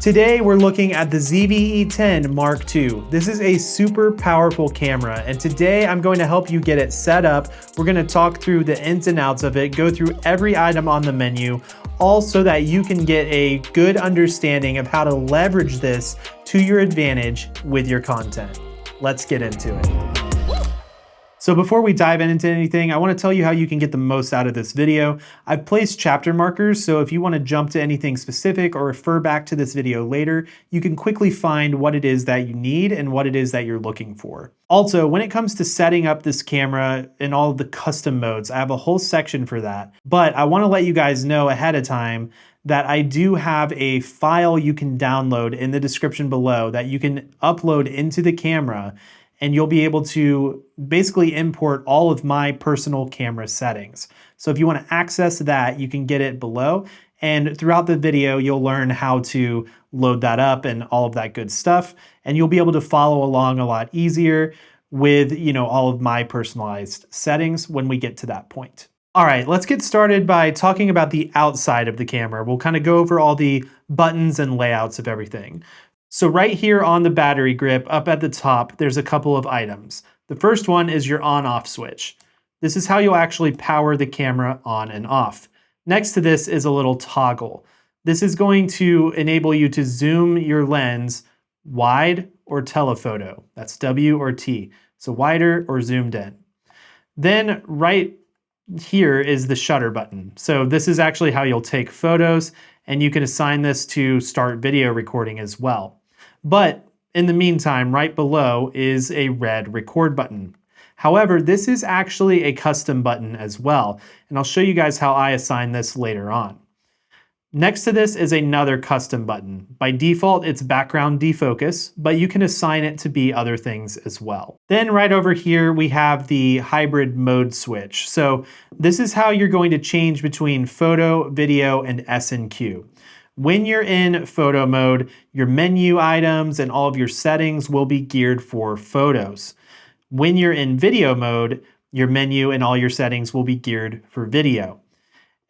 Today we're looking at the ZV-E10 Mark II. This is a super powerful camera, and today I'm going to help you get it set up. We're going to talk through the ins and outs of it, go through every item on the menu, all so that you can get a good understanding of how to leverage this to your advantage with your content. Let's get into it. So before we dive into anything, I want to tell you how you can get the most out of this video. I've placed chapter markers, so if you want to jump to anything specific or refer back to this video later, you can quickly find what it is that you need and what it is that you're looking for. Also, when it comes to setting up this camera in all of the custom modes, I have a whole section for that. But I want to let you guys know ahead of time that I do have a file you can download in the description below that you can upload into the camera, and you'll be able to basically import all of my personal camera settings. So if you want to access that, you can get it below. And throughout the video, you'll learn how to load that up and all of that good stuff. And you'll be able to follow along a lot easier with, all of my personalized settings when we get to that point. All right, let's get started by talking about the outside of the camera. We'll kind of go over all the buttons and layouts of everything. So right here on the battery grip up at the top, there's a couple of items. The first one is your on-off switch. This is how you'll actually power the camera on and off. Next to this is a little toggle. This is going to enable you to zoom your lens wide or telephoto. That's W or T. So wider or zoomed in. Then right here is the shutter button. So this is actually how you'll take photos, and you can assign this to start video recording as well. But in the meantime, right below is a red record button. However, this is actually a custom button as well, and I'll show you guys how I assign this later on. Next to this is another custom button. By default, it's background defocus, but you can assign it to be other things as well. Then right over here, we have the hybrid mode switch. So this is how you're going to change between photo, video, and S&Q. When you're in photo mode, your menu items and all of your settings will be geared for photos. When you're in video mode, your menu and all your settings will be geared for video.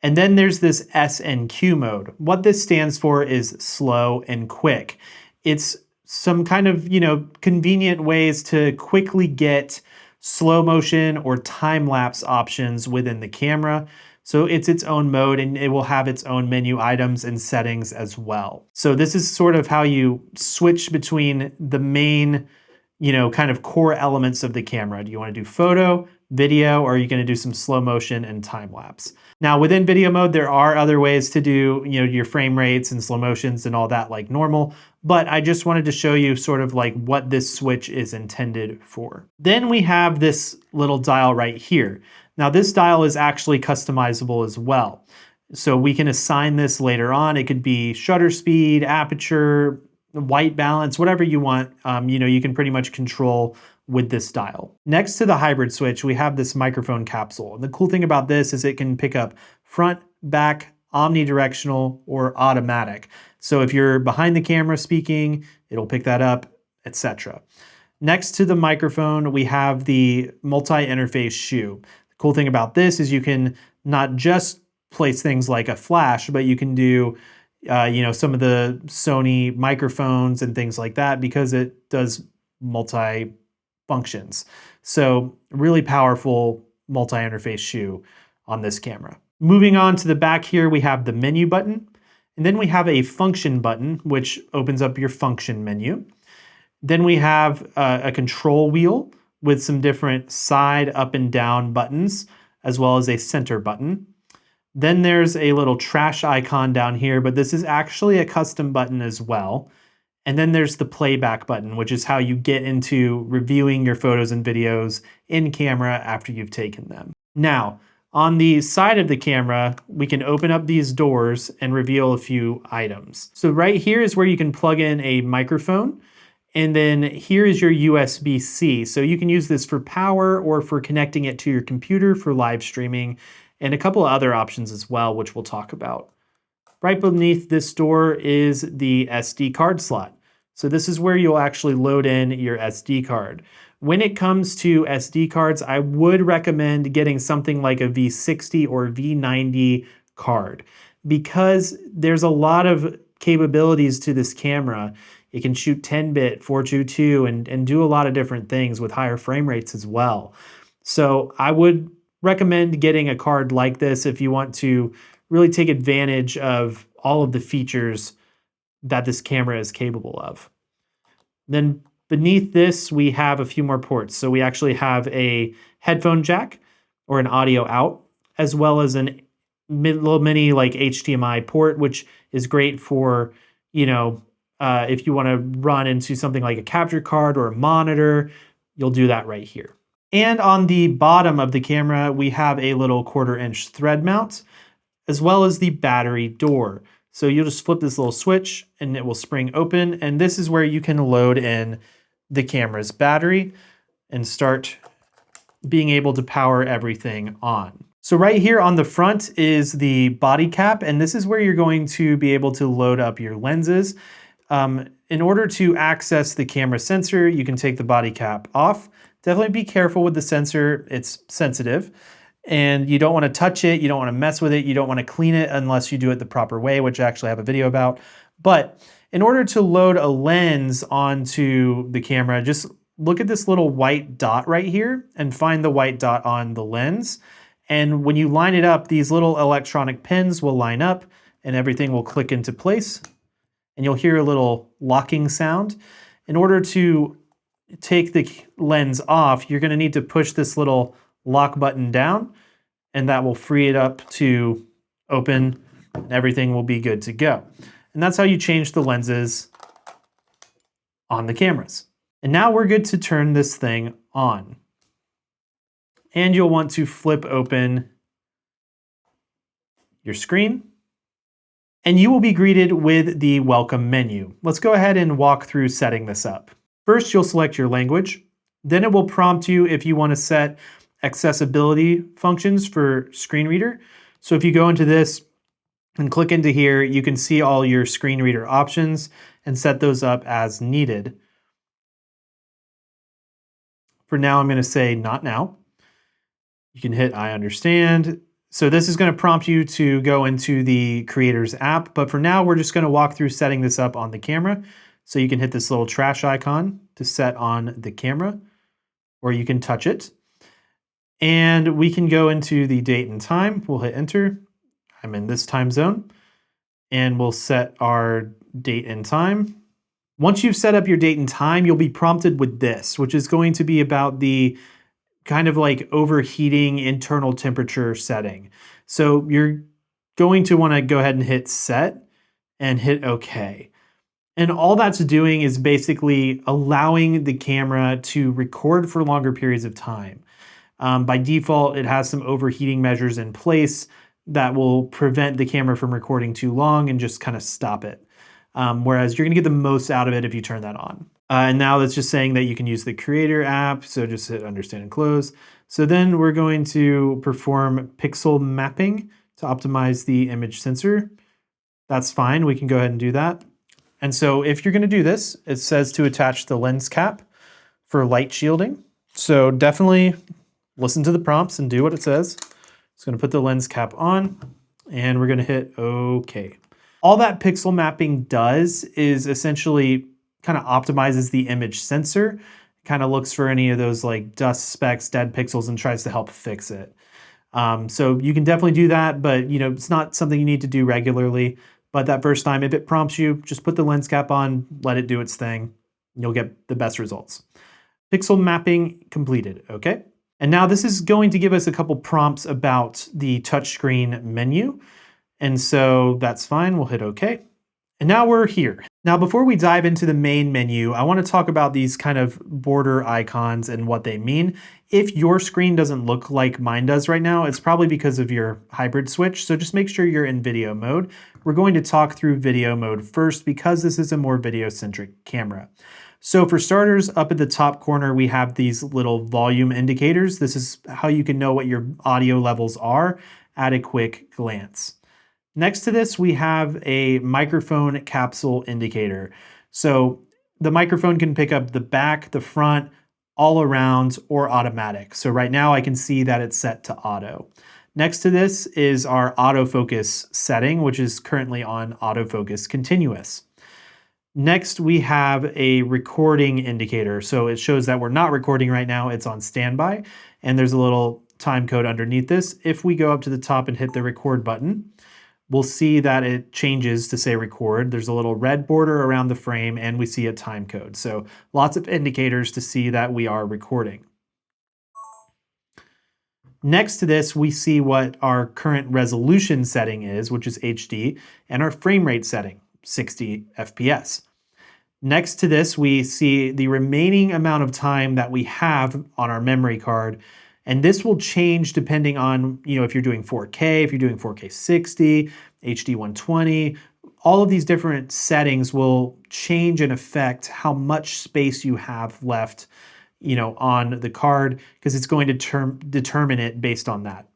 And then there's this S&Q mode. What this stands for is slow and quick. It's some kind of, convenient ways to quickly get slow motion or time-lapse options within the camera. So it's its own mode, and it will have its own menu items and settings as well. So this is sort of how you switch between the main, kind of core elements of the camera. Do you want to do photo, video, or are you going to do some slow motion and time lapse? Now within video mode, there are other ways to do, your frame rates and slow motions and all that like normal, but I just wanted to show you sort of like what this switch is intended for. Then we have this little dial right here. Now this dial is actually customizable as well. So we can assign this later on. It could be shutter speed, aperture, white balance, whatever you want. You can pretty much control with this dial. Next to the hybrid switch, we have this microphone capsule. And the cool thing about this is it can pick up front, back, omnidirectional, or automatic. So if you're behind the camera speaking, it'll pick that up, etc. Next to the microphone, we have the multi-interface shoe. Cool thing about this is you can not just place things like a flash, but you can do, some of the Sony microphones and things like that because it does multi-functions. So really powerful multi-interface shoe on this camera. Moving on to the back here, we have the menu button, and then we have a function button, which opens up your function menu. Then we have a control wheel with some different side, up, and down buttons, as well as a center button. Then there's a little trash icon down here, but this is actually a custom button as well. And then there's the playback button, which is how you get into reviewing your photos and videos in camera after you've taken them. Now, on the side of the camera, we can open up these doors and reveal a few items. So right here is where you can plug in a microphone. And then here is your USB-C. So you can use this for power or for connecting it to your computer for live streaming, and a couple of other options as well, which we'll talk about. Right beneath this door is the SD card slot. So this is where you'll actually load in your SD card. When it comes to SD cards, I would recommend getting something like a V60 or V90 card because there's a lot of capabilities to this camera. It can shoot 10-bit, 422, and do a lot of different things with higher frame rates as well. So I would recommend getting a card like this if you want to really take advantage of all of the features that this camera is capable of. Then beneath this, we have a few more ports. So we actually have a headphone jack or an audio out, as well as an little mini like HDMI port, which is great for, if you want to run into something like a capture card or a monitor, you'll do that right here. And on the bottom of the camera, we have a little 1/4-inch thread mount, as well as the battery door. So you'll just flip this little switch and it will spring open. And this is where you can load in the camera's battery and start being able to power everything on. So right here on the front is the body cap, and this is where you're going to be able to load up your lenses. In order to access the camera sensor, you can take the body cap off. Definitely be careful with the sensor, it's sensitive. And you don't want to touch it, you don't want to mess with it, you don't want to clean it unless you do it the proper way, which I actually have a video about. But in order to load a lens onto the camera, just look at this little white dot right here and find the white dot on the lens. And when you line it up, these little electronic pins will line up and everything will click into place. And you'll hear a little locking sound. In order to take the lens off, you're going to need to push this little lock button down, and that will free it up to open, and everything will be good to go. And that's how you change the lenses on the cameras. And now we're good to turn this thing on. And you'll want to flip open your screen, and you will be greeted with the welcome menu. Let's go ahead and walk through setting this up. First, you'll select your language. Then it will prompt you if you want to set accessibility functions for screen reader. So if you go into this and click into here, you can see all your screen reader options and set those up as needed. For now, I'm going to say not now. You can hit I understand. So this is going to prompt you to go into the creator's app, but for now, we're just going to walk through setting this up on the camera. So you can hit this little trash icon to set on the camera, or you can touch it. And we can go into the date and time. We'll hit enter. I'm in this time zone, and we'll set our date and time. Once you've set up your date and time, you'll be prompted with this, which is going to be about the kind of like overheating internal temperature setting. So you're going to want to go ahead and hit set and hit OK. And all that's doing is basically allowing the camera to record for longer periods of time. By default, it has some overheating measures in place that will prevent the camera from recording too long and just kind of stop it. Whereas you're going to get the most out of it if you turn that on. And now that's just saying that you can use the creator app. So just hit understand and close. So then we're going to perform pixel mapping to optimize the image sensor. That's fine. We can go ahead and do that. And so if you're going to do this, it says to attach the lens cap for light shielding. So definitely listen to the prompts and do what it says. It's going to put the lens cap on, and we're going to hit OK. All that pixel mapping does is essentially kind of optimizes the image sensor, kind of looks for any of those like dust specks, dead pixels, and tries to help fix it. So you can definitely do that, but it's not something you need to do regularly. But that first time, if it prompts you, just put the lens cap on, let it do its thing, and you'll get the best results. Pixel mapping completed, okay? And now this is going to give us a couple prompts about the touchscreen menu. And so that's fine, we'll hit OK. And now we're here. Now, before we dive into the main menu, I want to talk about these kind of border icons and what they mean. If your screen doesn't look like mine does right now, it's probably because of your hybrid switch. So just make sure you're in video mode. We're going to talk through video mode first because this is a more video-centric camera. So for starters, up at the top corner, we have these little volume indicators. This is how you can know what your audio levels are at a quick glance. Next to this, we have a microphone capsule indicator. So the microphone can pick up the back, the front, all around, or automatic. So right now I can see that it's set to auto. Next to this is our autofocus setting, which is currently on autofocus continuous. Next, we have a recording indicator. So it shows that we're not recording right now, it's on standby, and there's a little time code underneath this. If we go up to the top and hit the record button, we'll see that it changes to say record. There's a little red border around the frame and we see a time code. So lots of indicators to see that we are recording. Next to this, we see what our current resolution setting is, which is HD, and our frame rate setting, 60 FPS. Next to this, we see the remaining amount of time that we have on our memory card. And this will change depending on, if you're doing 4K, if you're doing 4K 60, HD 120, all of these different settings will change and affect how much space you have left, on the card, because it's going to determine it based on that.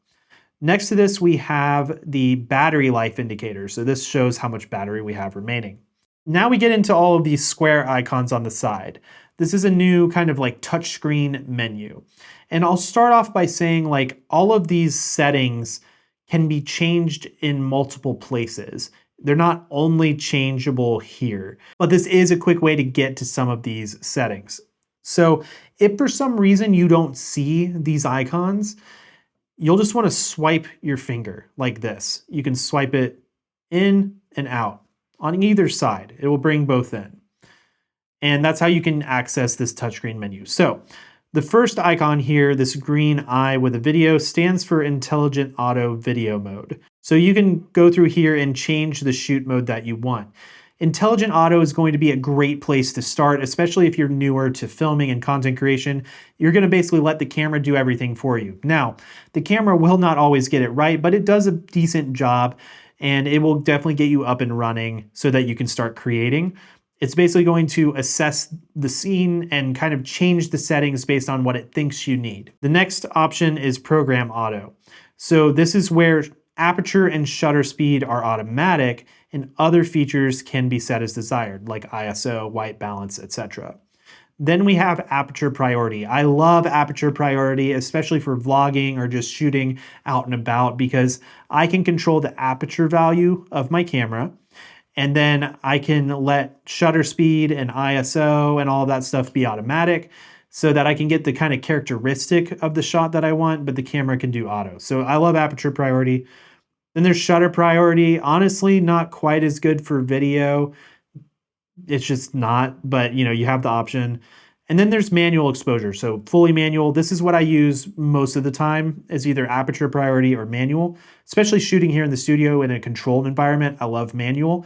Next to this, we have the battery life indicator. So this shows how much battery we have remaining. Now we get into all of these square icons on the side. This is a new kind of like touchscreen menu. And I'll start off by saying like all of these settings can be changed in multiple places. They're not only changeable here, but this is a quick way to get to some of these settings. So if for some reason you don't see these icons, you'll just want to swipe your finger like this. You can swipe it in and out on either side. It will bring both in. And that's how you can access this touchscreen menu. So the first icon here, this green eye with a video, stands for Intelligent Auto Video Mode. So you can go through here and change the shoot mode that you want. Intelligent Auto is going to be a great place to start, especially if you're newer to filming and content creation. You're going to basically let the camera do everything for you. Now, the camera will not always get it right, but it does a decent job, and it will definitely get you up and running so that you can start creating. It's basically going to assess the scene and kind of change the settings based on what it thinks you need. The next option is Program Auto. So this is where aperture and shutter speed are automatic, and other features can be set as desired, like ISO, white balance, etc. Then we have aperture priority. I love aperture priority, especially for vlogging or just shooting out and about, because I can control the aperture value of my camera, and then I can let shutter speed and ISO and all that stuff be automatic so that I can get the kind of characteristic of the shot that I want, but the camera can do auto. So I love aperture priority. Then there's shutter priority. Honestly, not quite as good for video. It's just not, but you have the option. And then there's manual exposure. So fully manual. This is what I use most of the time, is either aperture priority or manual, especially shooting here in the studio in a controlled environment. I love manual.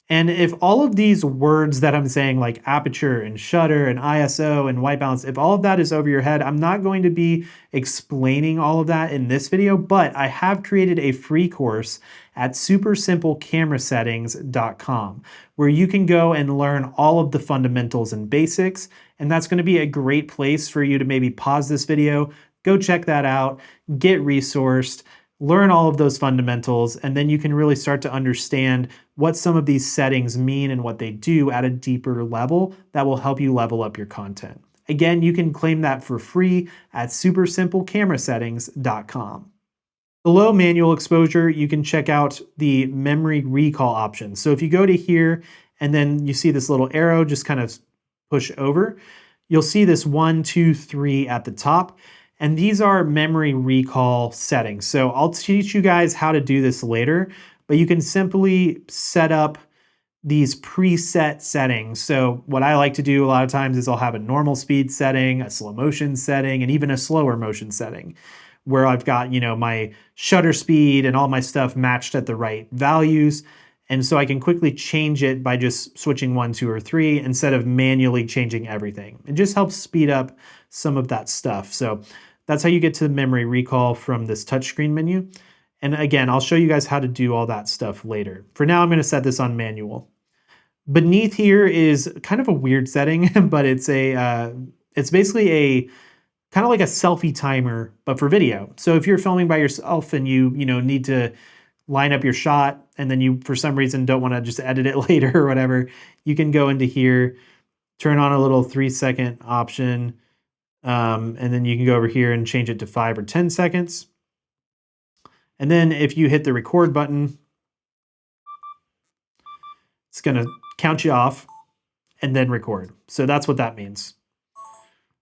And if all of these words that I'm saying, like aperture and shutter and ISO and white balance, if all of that is over your head, I'm not going to be explaining all of that in this video, but I have created a free course at supersimplecamerasettings.com where you can go and learn all of the fundamentals and basics. And that's going to be a great place for you to maybe pause this video, go check that out, get resourced, learn all of those fundamentals, and then you can really start to understand what some of these settings mean and what they do at a deeper level that will help you level up your content. Again, you can claim that for free at supersimplecamerasettings.com. Below manual exposure, you can check out the memory recall option. So if you go to here and then you see this little arrow, just kind of push over, you'll see this 1, 2, 3 at the top. And these are memory recall settings. So I'll teach you guys how to do this later, but you can simply set up these preset settings. So what I like to do a lot of times is I'll have a normal speed setting, a slow motion setting, and even a slower motion setting, where I've got, my shutter speed and all my stuff matched at the right values. And so I can quickly change it by just switching 1, 2, or 3 instead of manually changing everything. It just helps speed up some of that stuff. So that's how you get to the memory recall from this touchscreen menu. And again, I'll show you guys how to do all that stuff later. For now, I'm going to set this on manual. Beneath here is kind of a weird setting, but it's basically a kind of like a selfie timer, but for video. So if you're filming by yourself and you need to line up your shot, and then you, for some reason, don't want to just edit it later or whatever, you can go into here, turn on a little 3-second option, and then you can go over here and change it to 5 or 10 seconds. And then if you hit the record button, it's gonna count you off and then record. So that's what that means.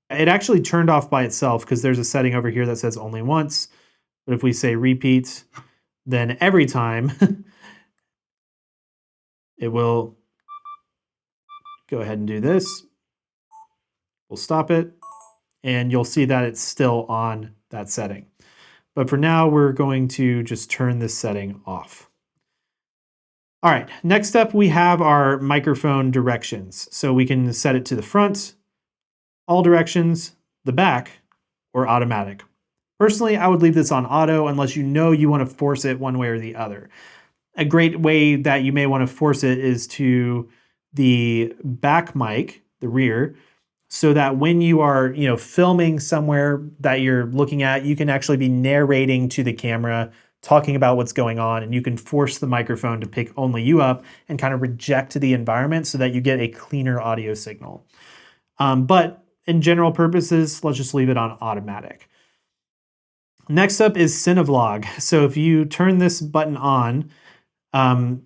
It actually turned off by itself because there's a setting over here that says only once. But if we say repeat, then every time it will go ahead and do this. We'll stop it, and you'll see that it's still on that setting. But for now, we're going to just turn this setting off. All right, next up we have our microphone directions. So we can set it to the front, all directions, the back, or automatic. Personally, I would leave this on auto unless you know you want to force it one way or the other. A great way that you may want to force it is to the back mic, the rear, so that when you are, filming somewhere that you're looking at, you can actually be narrating to the camera, talking about what's going on, and you can force the microphone to pick only you up and kind of reject the environment so that you get a cleaner audio signal. But in general purposes, let's just leave it on automatic. Next up is CineVlog. So if you turn this button on,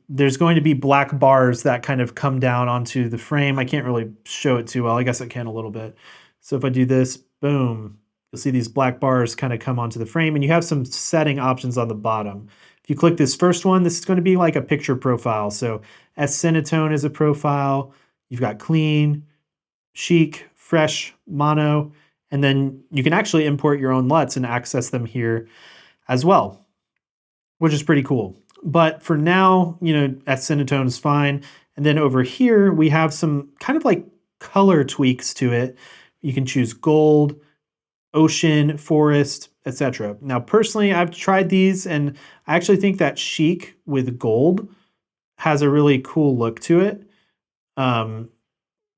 there's going to be black bars that kind of come down onto the frame. I can't really show it too well. I guess I can a little bit. So if I do this, boom, you'll see these black bars kind of come onto the frame, and you have some setting options on the bottom. If you click this first one, this is going to be like a picture profile. So S-Cinetone is a profile. You've got clean, chic, fresh, mono, and then you can actually import your own LUTs and access them here as well, which is pretty cool. But for now, S-Cinetone is fine. And then over here, we have some kind of like color tweaks to it. You can choose gold, ocean, forest, etc. Now, personally, I've tried these, and I actually think that chic with gold has a really cool look to it.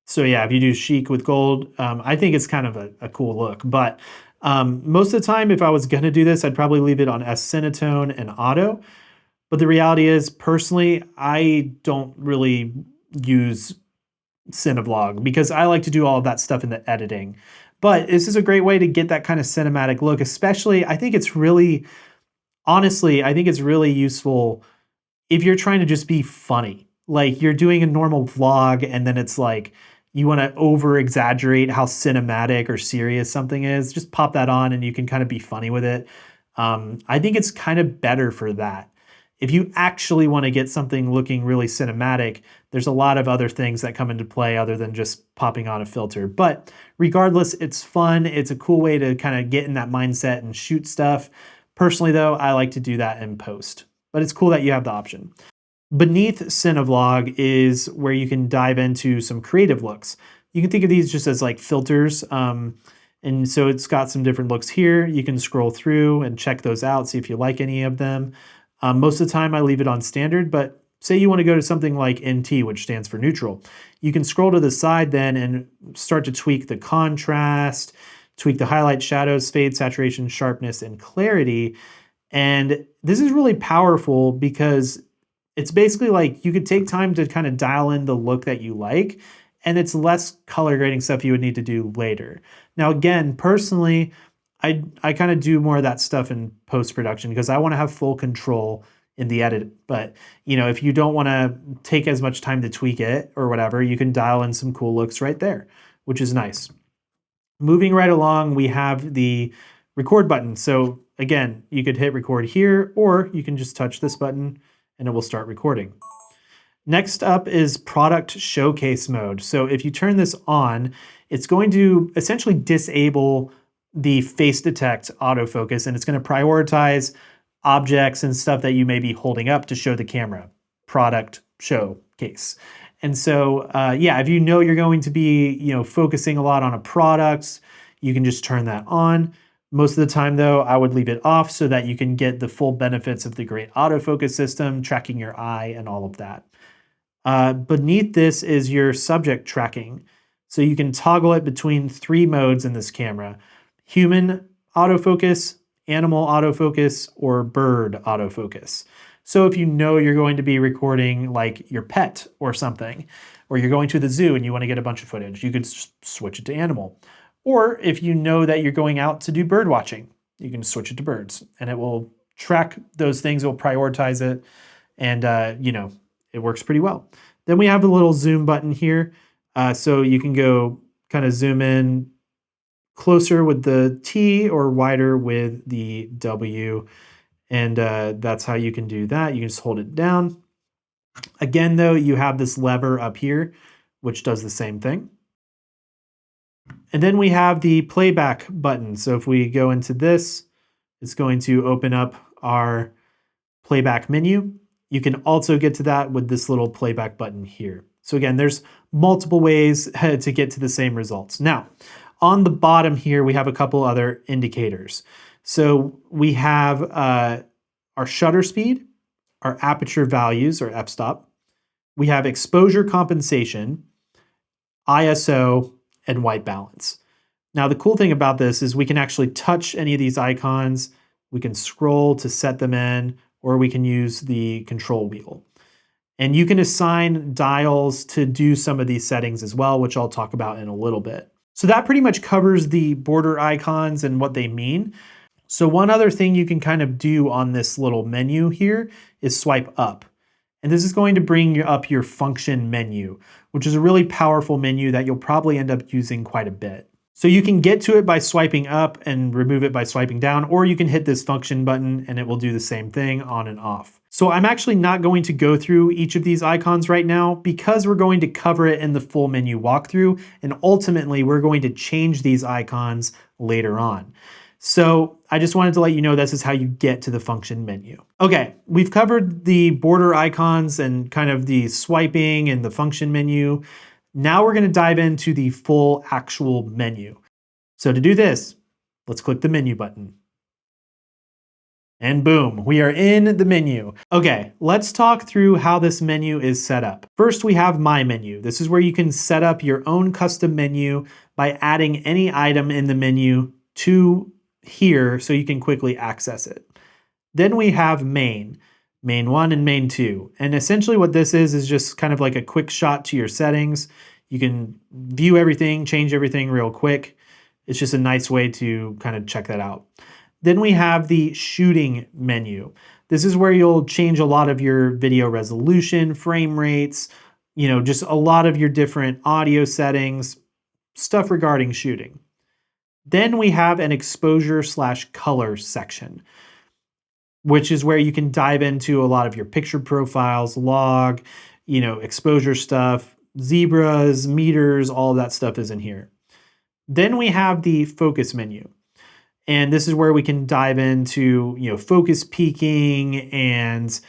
So yeah, if you do chic with gold, I think it's kind of a cool look. But most of the time, if I was going to do this, I'd probably leave it on S-Cinetone and auto. But the reality is, personally, I don't really use CineVlog because I like to do all of that stuff in the editing. But this is a great way to get that kind of cinematic look, especially, I think it's really, honestly, I think it's really useful if you're trying to just be funny. Like you're doing a normal vlog and then it's like, you want to over exaggerate how cinematic or serious something is, just pop that on and you can kind of be funny with it. I think it's kind of better for that. If you actually want to get something looking really cinematic, there's a lot of other things that come into play other than just popping on a filter. But regardless, it's fun. It's a cool way to kind of get in that mindset and shoot stuff. Personally, though, I like to do that in post. But it's cool that you have the option. Beneath CineVlog is where you can dive into some creative looks. You can think of these just as like filters. And so it's got some different looks here. You can scroll through and check those out, see if you like any of them. Most of the time I leave it on standard, but say you want to go to something like NT, which stands for neutral. You can scroll to the side then and start to tweak the contrast, tweak the highlight, shadows, fade, saturation, sharpness, and clarity. And this is really powerful because it's basically like you could take time to kind of dial in the look that you like, and it's less color grading stuff you would need to do later. Now, again, personally, I kind of do more of that stuff in post-production because I want to have full control in the edit. But, if you don't want to take as much time to tweak it or whatever, you can dial in some cool looks right there, which is nice. Moving right along, we have the record button. So again, you could hit record here, or you can just touch this button and it will start recording. Next up is product showcase mode. So if you turn this on, it's going to essentially disable the face detect autofocus, and it's going to prioritize objects and stuff that you may be holding up to show the camera. Product showcase. And so, yeah, if you know you're going to be, focusing a lot on a product, you can just turn that on. Most of the time, though, I would leave it off so that you can get the full benefits of the great autofocus system, tracking your eye and all of that. Beneath this is your subject tracking. So you can toggle it between 3 modes in this camera: human autofocus, animal autofocus, or bird autofocus. So if you know you're going to be recording like your pet or something, or you're going to the zoo and you want to get a bunch of footage, you could switch it to animal. Or if you know that you're going out to do bird watching, you can switch it to birds and it will track those things, it'll prioritize it, and it works pretty well. Then we have a little zoom button here, so you can go kind of zoom in closer with the T or wider with the W, and that's how you can do that. You can just hold it down. Again, though, you have this lever up here, which does the same thing. And then we have the playback button. So if we go into this, it's going to open up our playback menu. You can also get to that with this little playback button here. So again, there's multiple ways to get to the same results. Now, on the bottom here, we have a couple other indicators. So we have our shutter speed, our aperture values, or f-stop. We have exposure compensation, ISO, and white balance. Now, the cool thing about this is we can actually touch any of these icons. We can scroll to set them in, or we can use the control wheel. And you can assign dials to do some of these settings as well, which I'll talk about in a little bit. So that pretty much covers the border icons and what they mean. So one other thing you can kind of do on this little menu here is swipe up. And this is going to bring up your function menu, which is a really powerful menu that you'll probably end up using quite a bit. So you can get to it by swiping up and remove it by swiping down, or you can hit this function button and it will do the same thing on and off. So I'm actually not going to go through each of these icons right now because we're going to cover it in the full menu walkthrough, and ultimately we're going to change these icons later on. So I just wanted to let you know this is how you get to the function menu. Okay, we've covered the border icons and kind of the swiping and the function menu. Now we're going to dive into the full actual menu. So to do this, let's click the menu button. And boom, we are in the menu. Okay, let's talk through how this menu is set up. First, we have My Menu. This is where you can set up your own custom menu by adding any item in the menu to here so you can quickly access it. Then we have Main 1 and Main 2. And essentially what this is just kind of like a quick shot to your settings. You can view everything, change everything real quick. It's just a nice way to kind of check that out. Then we have the Shooting menu. This is where you'll change a lot of your video resolution, frame rates, just a lot of your different audio settings, stuff regarding shooting. Then we have an exposure/color section, which is where you can dive into a lot of your picture profiles, log, exposure stuff, zebras, meters, all of that stuff is in here. Then we have the focus menu. And this is where we can dive into, focus peaking and,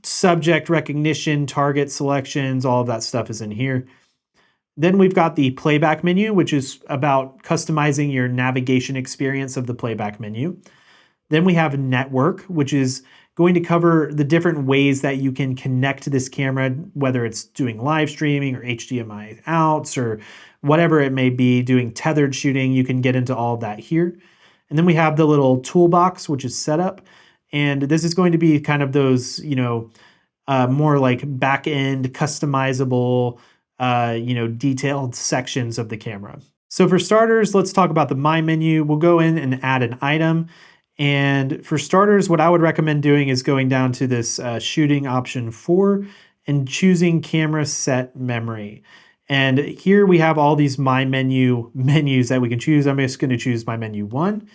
subject recognition, target selections, all of that stuff is in here. Then we've got the playback menu, which is about customizing your navigation experience of the playback menu. Then we have network, which is going to cover the different ways that you can connect to this camera, whether it's doing live streaming or HDMI outs or whatever it may be, doing tethered shooting. You can get into all of that here. And then we have the little toolbox, which is setup. And this is going to be kind of those, more like back-end customizable, detailed sections of the camera. So for starters, let's talk about the My Menu. We'll go in and add an item. And for starters, what I would recommend doing is going down to this shooting option 4 and choosing camera set memory. And here we have all these My Menu menus that we can choose. I'm just going to choose My Menu 1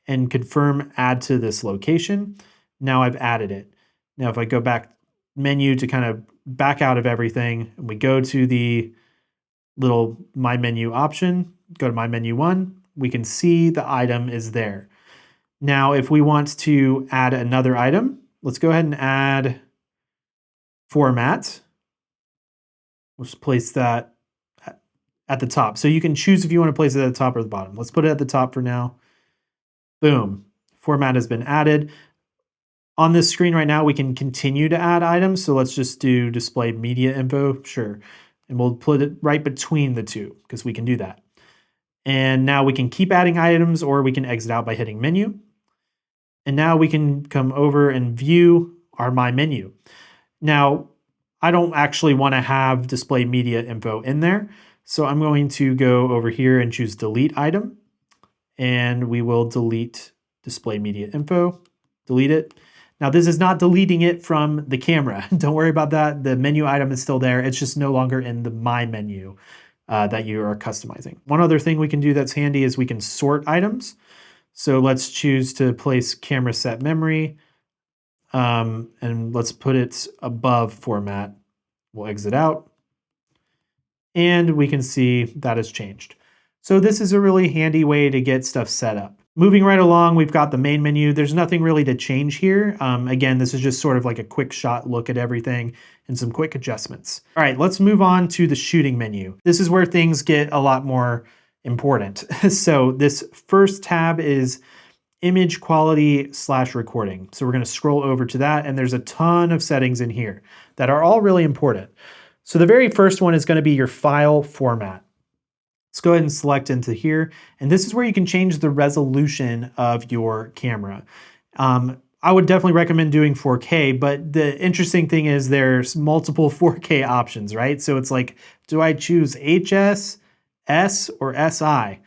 and confirm add to this location. Now I've added it. Now if I go back menu to kind of back out of everything, and we go to the little My Menu option, go to My Menu 1, we can see the item is there. Now, if we want to add another item, let's go ahead and add format. We'll just place that at the top. So you can choose if you want to place it at the top or the bottom. Let's put it at the top for now. Boom. Format has been added. On this screen right now, we can continue to add items. So let's just do display media info. Sure. And we'll put it right between the two because we can do that. And now we can keep adding items, or we can exit out by hitting menu. And now we can come over and view our My Menu. Now, I don't actually want to have display media info in there. So I'm going to go over here and choose delete item. And we will delete display media info, delete it. Now this is not deleting it from the camera. Don't worry about that. The menu item is still there. It's just no longer in the My menu that you are customizing. One other thing we can do that's handy is we can sort items. So let's choose to place camera set memory, and let's put it above format. We'll exit out, and we can see that has changed. So this is a really handy way to get stuff set up. Moving right along, we've got the main menu. There's nothing really to change here. Again, this is just sort of like a quick shot look at everything and some quick adjustments. All right, let's move on to the shooting menu. This is where things get a lot more important. So this first tab is image quality / recording. So we're going to scroll over to that, and there's a ton of settings in here that are all really important. So the very first one is going to be your file format. Let's go ahead and select into here. And this is where you can change the resolution of your camera. I would definitely recommend doing 4K, but the interesting thing is there's multiple 4K options, right? So it's like, do I choose HS, S, or SI?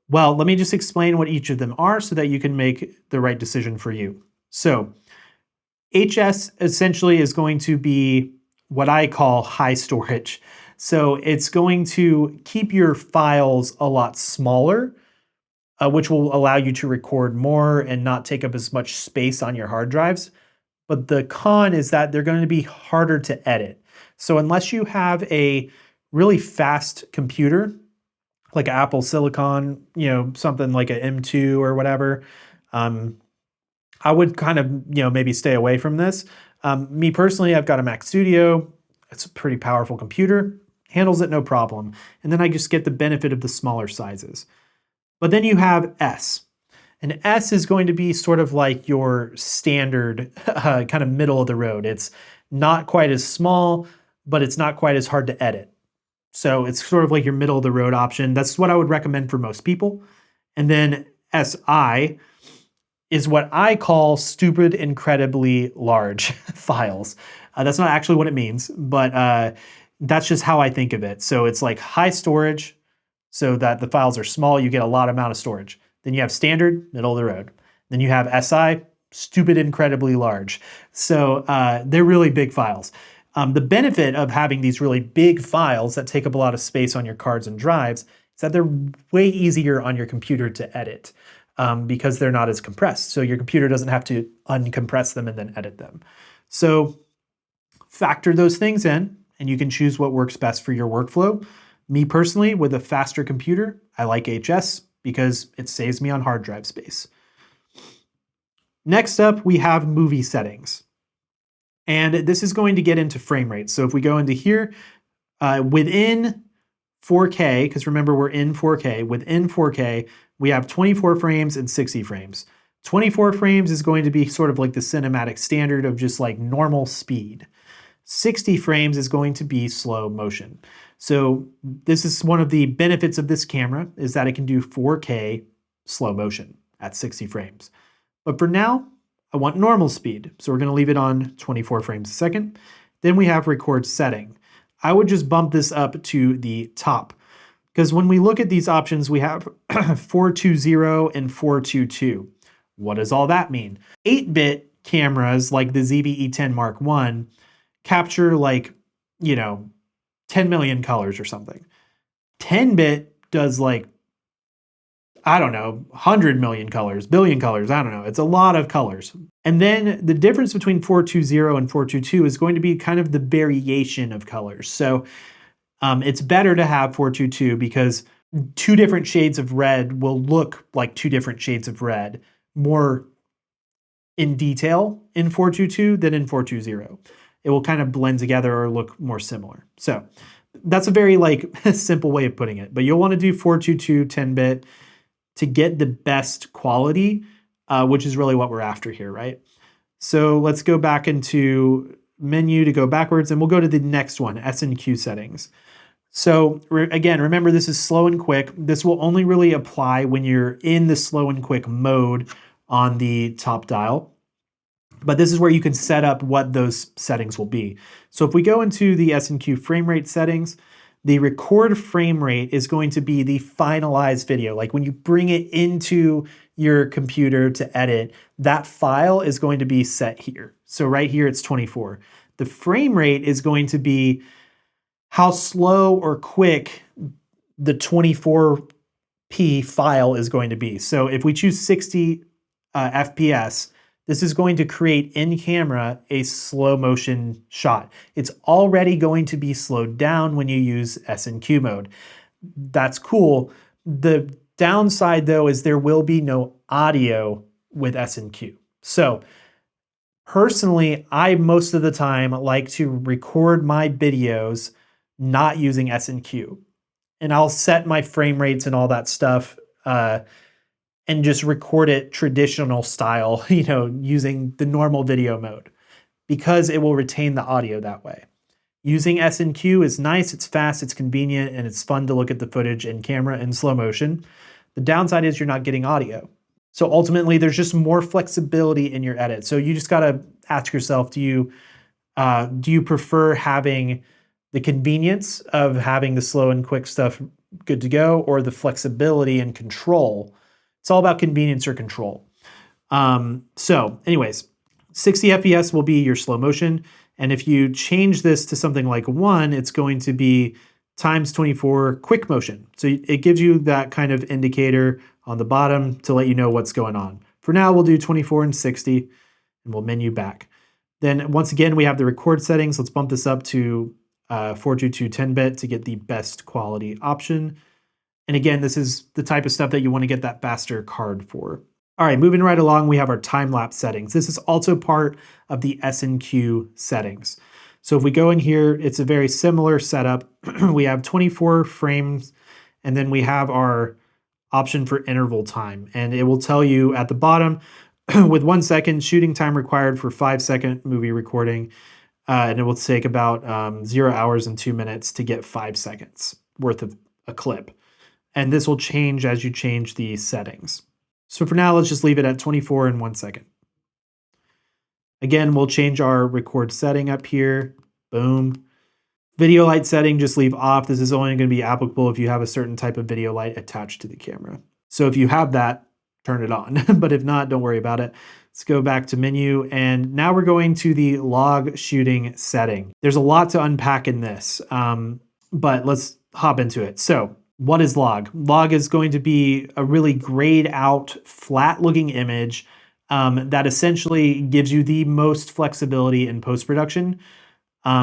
Well, let me just explain what each of them are so that you can make the right decision for you. So HS essentially is going to be what I call high storage. So it's going to keep your files a lot smaller, which will allow you to record more and not take up as much space on your hard drives. But the con is that they're going to be harder to edit. So unless you have a really fast computer, like Apple Silicon, something like an M2 or whatever, I would kind of, maybe stay away from this. Me personally, I've got a Mac Studio. It's a pretty powerful computer. Handles it no problem. And then I just get the benefit of the smaller sizes. But then you have S. And S is going to be sort of like your standard kind of middle of the road. It's not quite as small, but it's not quite as hard to edit. So it's sort of like your middle of the road option. That's what I would recommend for most people. And then SI is what I call stupid, incredibly large files. That's not actually what it means, but that's just how I think of it. So it's like high storage, so that the files are small, you get a lot amount of storage. Then you have standard, middle of the road. Then you have SI, stupid, incredibly large. So they're really big files. The benefit of having these really big files that take up a lot of space on your cards and drives is that they're way easier on your computer to edit because they're not as compressed. So your computer doesn't have to uncompress them and then edit them. So factor those things in, and you can choose what works best for your workflow. Me personally, with a faster computer, I like HS because it saves me on hard drive space. Next up, we have movie settings. And this is going to get into frame rate. So if we go into here, within 4K, because remember we're in 4K, within 4K, we have 24 frames and 60 frames. 24 frames is going to be sort of like the cinematic standard of just like normal speed. 60 frames is going to be slow motion. So this is one of the benefits of this camera, is that it can do 4K slow motion at 60 frames. But for now, I want normal speed. So we're going to leave it on 24 frames a second. Then we have record setting. I would just bump this up to the top, because when we look at these options, we have 420 and 422. What does all that mean? 8-bit cameras like the ZV-E10 Mark I capture like, 10 million colors or something. 10-bit does like, I don't know, 100 million colors, billion colors, I don't know. It's a lot of colors. And then the difference between 420 and 422 is going to be kind of the variation of colors. So it's better to have 422 because two different shades of red will look like two different shades of red more in detail in 422 than in 420. It will kind of blend together or look more similar. So that's a very simple way of putting it. But you'll want to do 422 10-bit to get the best quality, which is really what we're after here, right? So let's go back into menu to go backwards, and we'll go to the next one, S&Q Settings. So again, remember this is slow and quick. This will only really apply when you're in the slow and quick mode on the top dial. But this is where you can set up what those settings will be. So if we go into the S&Q frame rate settings, the record frame rate is going to be the finalized video. Like when you bring it into, your computer to edit, that file is going to be set here. So right here, it's 24. The frame rate is going to be how slow or quick the 24p file is going to be. So if we choose 60 FPS, this is going to create in camera a slow motion shot. It's already going to be slowed down when you use S&Q mode. That's cool. The downside though is there will be no audio with S&Q. So personally, I most of the time like to record my videos not using S&Q. And I'll set my frame rates and all that stuff and just record it traditional style, using the normal video mode, because it will retain the audio that way. Using S&Q is nice, it's fast, it's convenient, and it's fun to look at the footage in camera in slow motion. The downside is you're not getting audio. So ultimately, there's just more flexibility in your edit. So you just gotta ask yourself, do you prefer having the convenience of having the slow and quick stuff good to go, or the flexibility and control? It's all about convenience or control. So anyways, 60 FPS will be your slow motion. And if you change this to something like 1, it's going to be times 24 quick motion. So it gives you that kind of indicator on the bottom to let you know what's going on. For now, we'll do 24 and 60, and we'll menu back. Then once again, we have the record settings. Let's bump this up to 422 10-bit to get the best quality option. And again, this is the type of stuff that you want to get that faster card for. All right, moving right along, we have our time-lapse settings. This is also part of the S&Q settings. So if we go in here, it's a very similar setup. We have 24 frames, and then we have our option for interval time. And it will tell you at the bottom, with 1 second, shooting time required for 5-second movie recording. And it will take about 0 hours and 2 minutes to get 5 seconds worth of a clip. And this will change as you change the settings. So for now, let's just leave it at 24 and 1 second. Again, we'll change our record setting up here. Boom. Video light setting, just leave off. This is only going to be applicable if you have a certain type of video light attached to the camera. So if you have that, turn it on. But if not, don't worry about it. Let's go back to menu. And now we're going to the log shooting setting. There's a lot to unpack in this, but let's hop into it. So what is log? Log is going to be a really grayed out, flat looking image that essentially gives you the most flexibility in post-production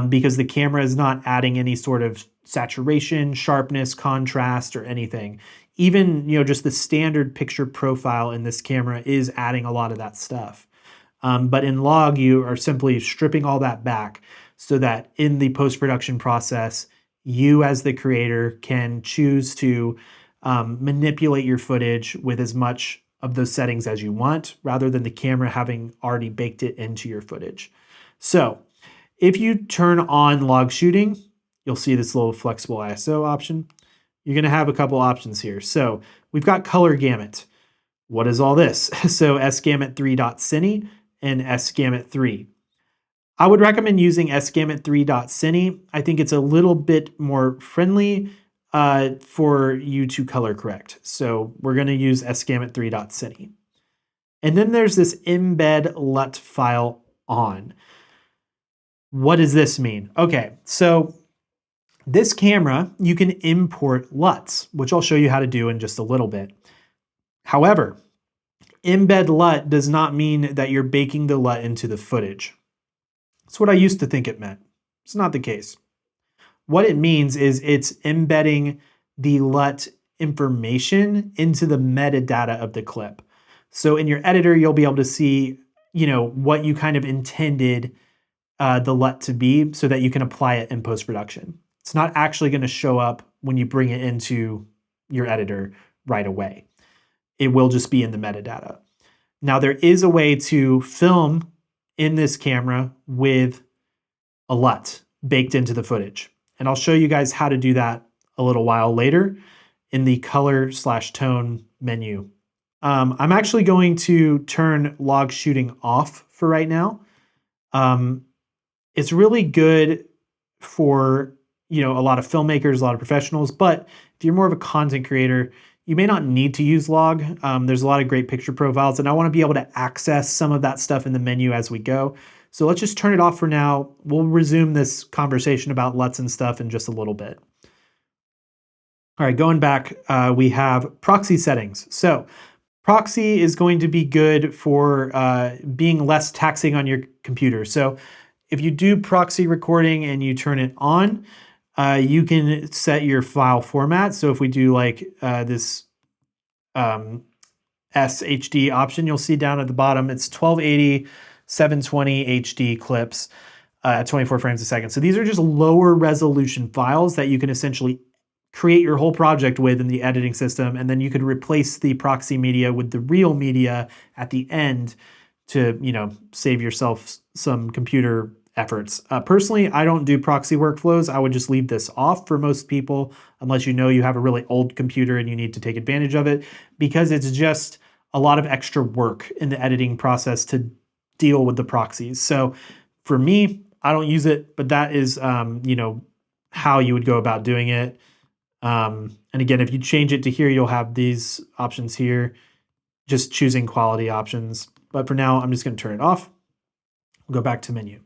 because the camera is not adding any sort of saturation, sharpness, contrast, or anything. Even just the standard picture profile in this camera is adding a lot of that stuff. But in log, you are simply stripping all that back so that in the post-production process, you as the creator can choose to manipulate your footage with as much of those settings as you want, rather than the camera having already baked it into your footage. So if you turn on log shooting, you'll see this little flexible ISO option. You're gonna have a couple options here. So we've got color gamut. What is all this? So sgamut3.cine and sgamut3. I would recommend using sgamut3.cine. I think it's a little bit more friendly for you to color correct. So we're going to use sgamut3.cine. And then there's this embed LUT file on. What does this mean? Okay, so this camera, you can import LUTs, which I'll show you how to do in just a little bit. However, embed LUT does not mean that you're baking the LUT into the footage. That's what I used to think it meant. It's not the case. What it means is it's embedding the LUT information into the metadata of the clip. So in your editor, you'll be able to see, what you kind of intended the LUT to be so that you can apply it in post-production. It's not actually going to show up when you bring it into your editor right away. It will just be in the metadata. Now, there is a way to film in this camera with a LUT baked into the footage. And I'll show you guys how to do that a little while later in the color/tone menu. I'm actually going to turn log shooting off for right now. It's really good for a lot of filmmakers, a lot of professionals, but if you're more of a content creator, You may not need to use log. There's a lot of great picture profiles, and I want to be able to access some of that stuff in the menu as we go. So let's just turn it off for now. We'll resume this conversation about LUTs and stuff in just a little bit. All right, going back, we have proxy settings. So proxy is going to be good for being less taxing on your computer. So if you do proxy recording and you turn it on, you can set your file format. So if we do like this SHD option, you'll see down at the bottom, it's 1280, 720 HD clips at 24 frames a second. So these are just lower resolution files that you can essentially create your whole project with in the editing system, and then you could replace the proxy media with the real media at the end to, you know, save yourself some computer efforts. Personally, I don't do proxy workflows. I would just leave this off for most people, unless you know you have a really old computer and you need to take advantage of it, because it's just a lot of extra work in the editing process to deal with the proxies. So for me, I don't use it, but that is, you know, how you would go about doing it. And again, if you change it to here, you'll have these options here, just choosing quality options. But for now, I'm just going to turn it off. We'll go back to menu.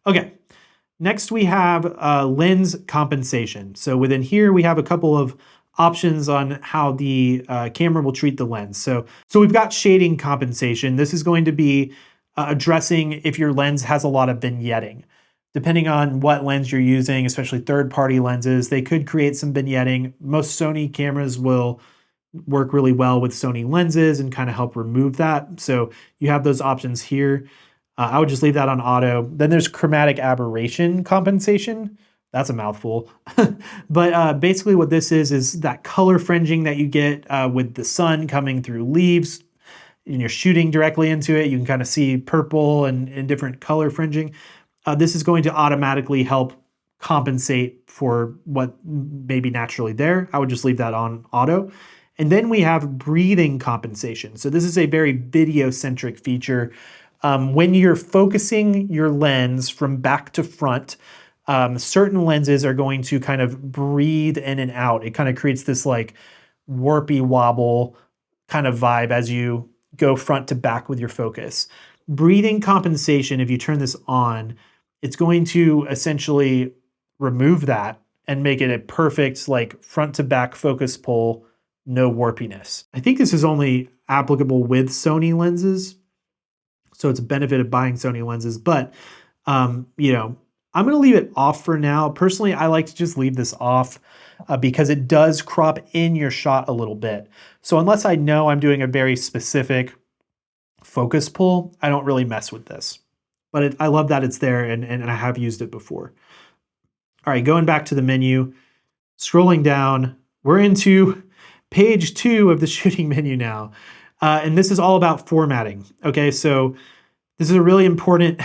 Okay, next we have lens compensation. So within here, we have a couple of options on how the camera will treat the lens. So we've got shading compensation. This is going to be addressing if your lens has a lot of vignetting. Depending on what lens you're using, especially third-party lenses, they could create some vignetting. Most Sony cameras will work really well with Sony lenses and kind of help remove that. So you have those options here. I would just leave that on auto. Then there's chromatic aberration compensation. That's a mouthful. But basically what this is that color fringing that you get with the sun coming through leaves, and you're shooting directly into it. You can kind of see purple and different color fringing. This is going to automatically help compensate for what may be naturally there. I would just leave that on auto. And then we have breathing compensation. So this is a very video-centric feature. When you're focusing your lens from back to front, certain lenses are going to kind of breathe in and out. It kind of creates this like warpy wobble kind of vibe as you go front to back with your focus. Breathing compensation, if you turn this on, it's going to essentially remove that and make it a perfect like front to back focus pull, no warpiness. I think this is only applicable with Sony lenses, so it's a benefit of buying Sony lenses, but you know, I'm gonna leave it off for now. Personally, I like to just leave this off because it does crop in your shot a little bit. So unless I know I'm doing a very specific focus pull, I don't really mess with this. But I love that it's there, and I have used it before. All right, going back to the menu, scrolling down, we're into page 2 of the shooting menu now. And this is all about formatting. Okay, so this is a really important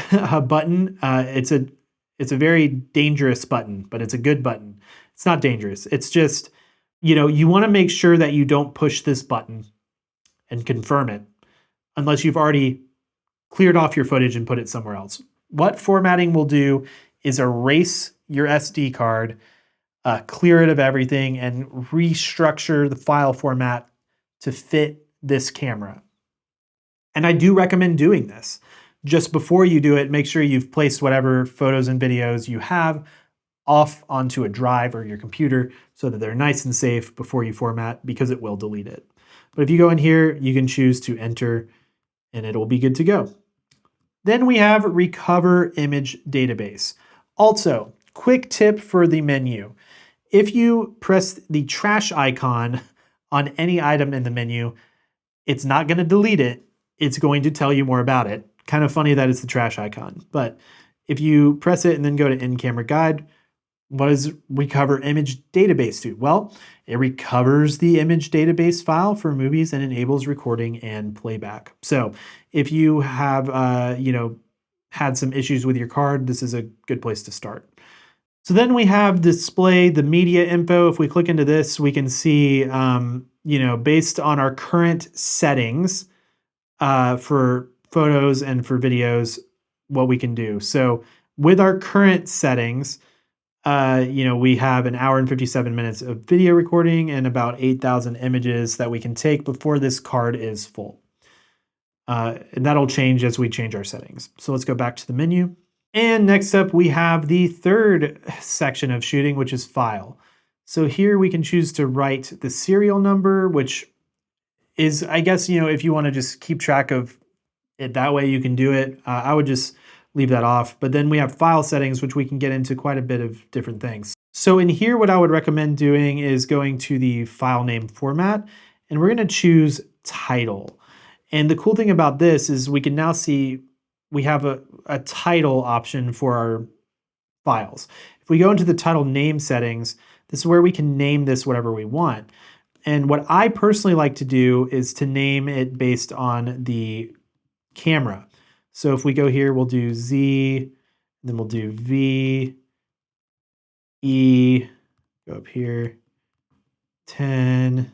button. It's a very dangerous button, but it's a good button. It's not dangerous. It's just, you know, you want to make sure that you don't push this button and confirm it unless you've already cleared off your footage and put it somewhere else. What formatting will do is erase your SD card, clear it of everything, and restructure the file format to fit this camera. And I do recommend doing this. Just before you do it, make sure you've placed whatever photos and videos you have off onto a drive or your computer so that they're nice and safe before you format, because it will delete it. But if you go in here, you can choose to enter and it'll be good to go. Then we have Recover Image Database. Also, quick tip for the menu. If you press the trash icon on any item in the menu, it's not going to delete it. It's going to tell you more about it. Kind of funny that it's the trash icon. But if you press it and then go to In-Camera Guide, what does Recover Image Database do? Well, it recovers the image database file for movies and enables recording and playback. So if you have, you know, had some issues with your card, this is a good place to start. So then we have display the media info. If we click into this, we can see, you know, based on our current settings for photos and for videos, what we can do. So with our current settings, we have an hour and 57 minutes of video recording and about 8,000 images that we can take before this card is full. And that'll change as we change our settings. So let's go back to the menu. And next up, we have the third section of shooting, which is file. So here we can choose to write the serial number, which is, I guess, if you want to just keep track of it that way, you can do it. I would just leave that off. But then we have file settings, which we can get into quite a bit of different things. So in here, what I would recommend doing is going to the file name format, and we're going to choose title. And the cool thing about this is we can now see we have a title option for our files. If we go into the title name settings, this is where we can name this whatever we want. And what I personally like to do is to name it based on the camera. So if we go here, we'll do Z, then we'll do V, E, go up here, 10,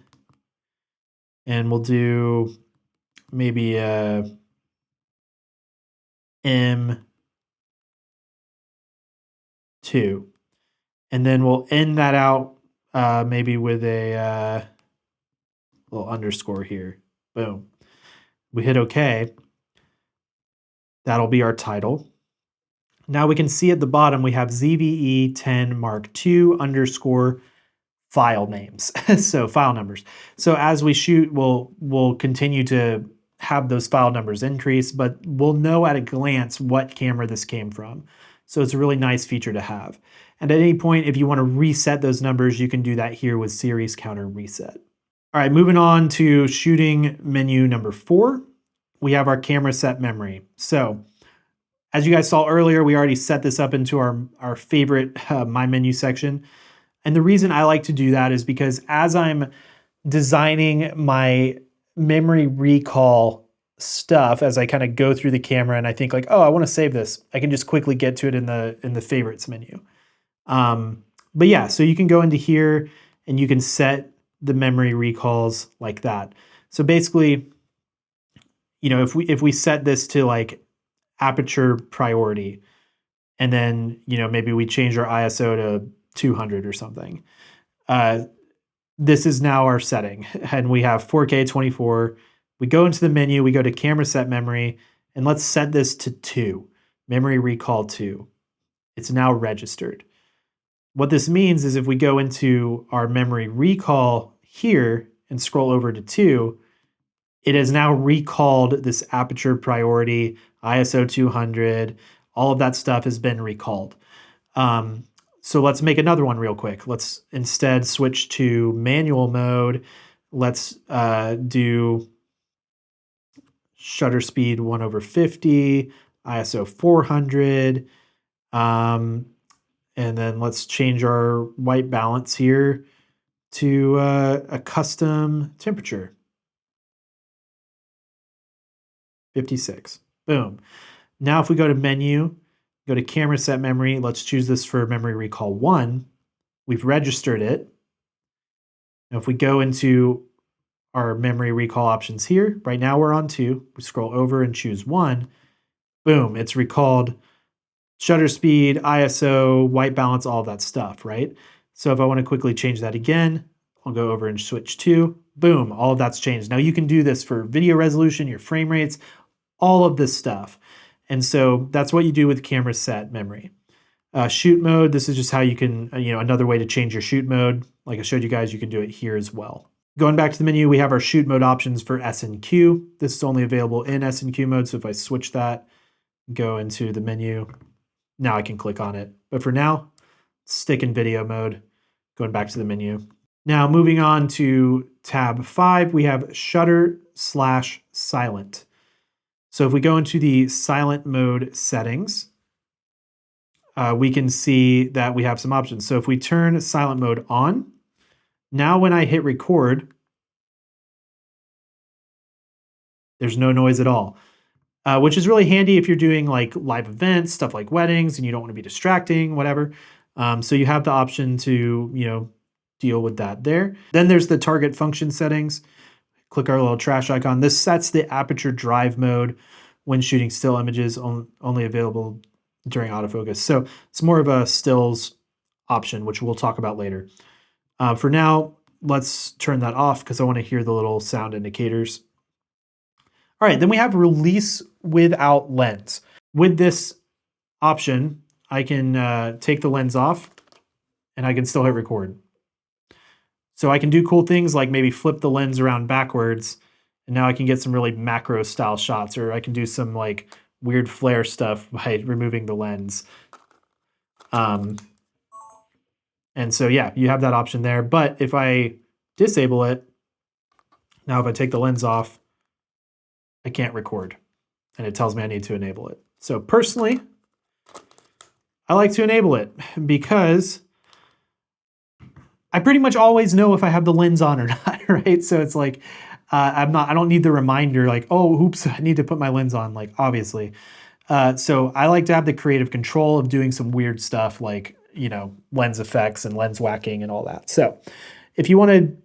and we'll do maybe M2. And then we'll end that out maybe with a little underscore here. Boom. We hit OK. That'll be our title. Now we can see at the bottom we have ZV-E10 Mark II underscore file names. So file numbers. So as we shoot, we'll continue to have those file numbers increase, but we'll know at a glance what camera this came from. So it's a really nice feature to have. And at any point, if you want to reset those numbers, you can do that here with Series Counter Reset. All right, moving on to shooting menu number 4, we have our camera set memory. So as you guys saw earlier, we already set this up into our favorite My Menu section. And the reason I like to do that is because as I'm designing my memory recall stuff, as I kind of go through the camera and I think like, oh, I want to save this, I can just quickly get to it in the favorites menu. But yeah, so you can go into here and you can set the memory recalls like that. So basically, if we set this to like aperture priority, and then, maybe we change our ISO to 200 or something. This is now our setting, and we have 4K 24. We go into the menu, we go to camera set memory, and let's set this to 2, memory recall 2. It's now registered. What this means is if we go into our memory recall here and scroll over to 2, it has now recalled this aperture priority, ISO 200, all of that stuff has been recalled. So let's make another one real quick. Let's instead switch to manual mode. Let's do shutter speed 1/50, ISO 400, and then let's change our white balance here to a custom temperature. 56. Boom. Now if we go to menu, go to camera set memory, let's choose this for memory recall 1. We've registered it. Now if we go into our memory recall options here, right now we're on 2. We scroll over and choose 1. Boom, it's recalled shutter speed, ISO, white balance, all that stuff, right? So if I want to quickly change that again, I'll go over and switch 2. Boom, all of that's changed. Now you can do this for video resolution, your frame rates, all of this stuff. And so that's what you do with camera set memory. Shoot mode, this is just how you can, another way to change your shoot mode. Like I showed you guys, you can do it here as well. Going back to the menu, we have our shoot mode options for S&Q. This is only available in S&Q mode, so if I switch that, go into the menu, now I can click on it. But for now, stick in video mode, going back to the menu. Now moving on to tab 5, we have shutter/silent. So if we go into the silent mode settings, we can see that we have some options. So if we turn silent mode on, now when I hit record, there's no noise at all, which is really handy if you're doing like live events, stuff like weddings, and you don't want to be distracting, whatever. So you have the option to, deal with that there. Then there's the target function settings. Click our little trash icon. This sets the aperture drive mode when shooting still images, only available during autofocus. So it's more of a stills option, which we'll talk about later. For now, let's turn that off because I want to hear the little sound indicators. All right, then we have release without lens. With this option, I can take the lens off and I can still hit record. So I can do cool things like maybe flip the lens around backwards, and now I can get some really macro style shots, or I can do some like weird flare stuff by removing the lens. And so yeah, you have that option there. But if I disable it, now if I take the lens off, I can't record, and it tells me I need to enable it. So personally, I like to enable it because I pretty much always know if I have the lens on or not, right? So it's like, I don't need the reminder like, oh, oops, I need to put my lens on, like obviously. So I like to have the creative control of doing some weird stuff like, you know, lens effects and lens whacking and all that. So if you want to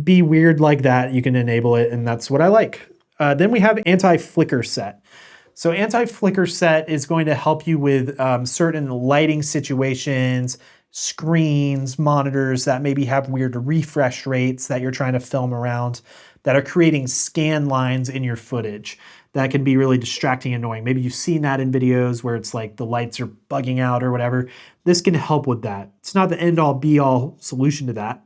be weird like that, you can enable it, and that's what I like. Then we have anti-flicker set. So anti-flicker set is going to help you with certain lighting situations, screens, monitors that maybe have weird refresh rates that you're trying to film around, that are creating scan lines in your footage. That can be really distracting and annoying. Maybe you've seen that in videos where it's like the lights are bugging out or whatever. This can help with that. It's not the end-all be-all solution to that.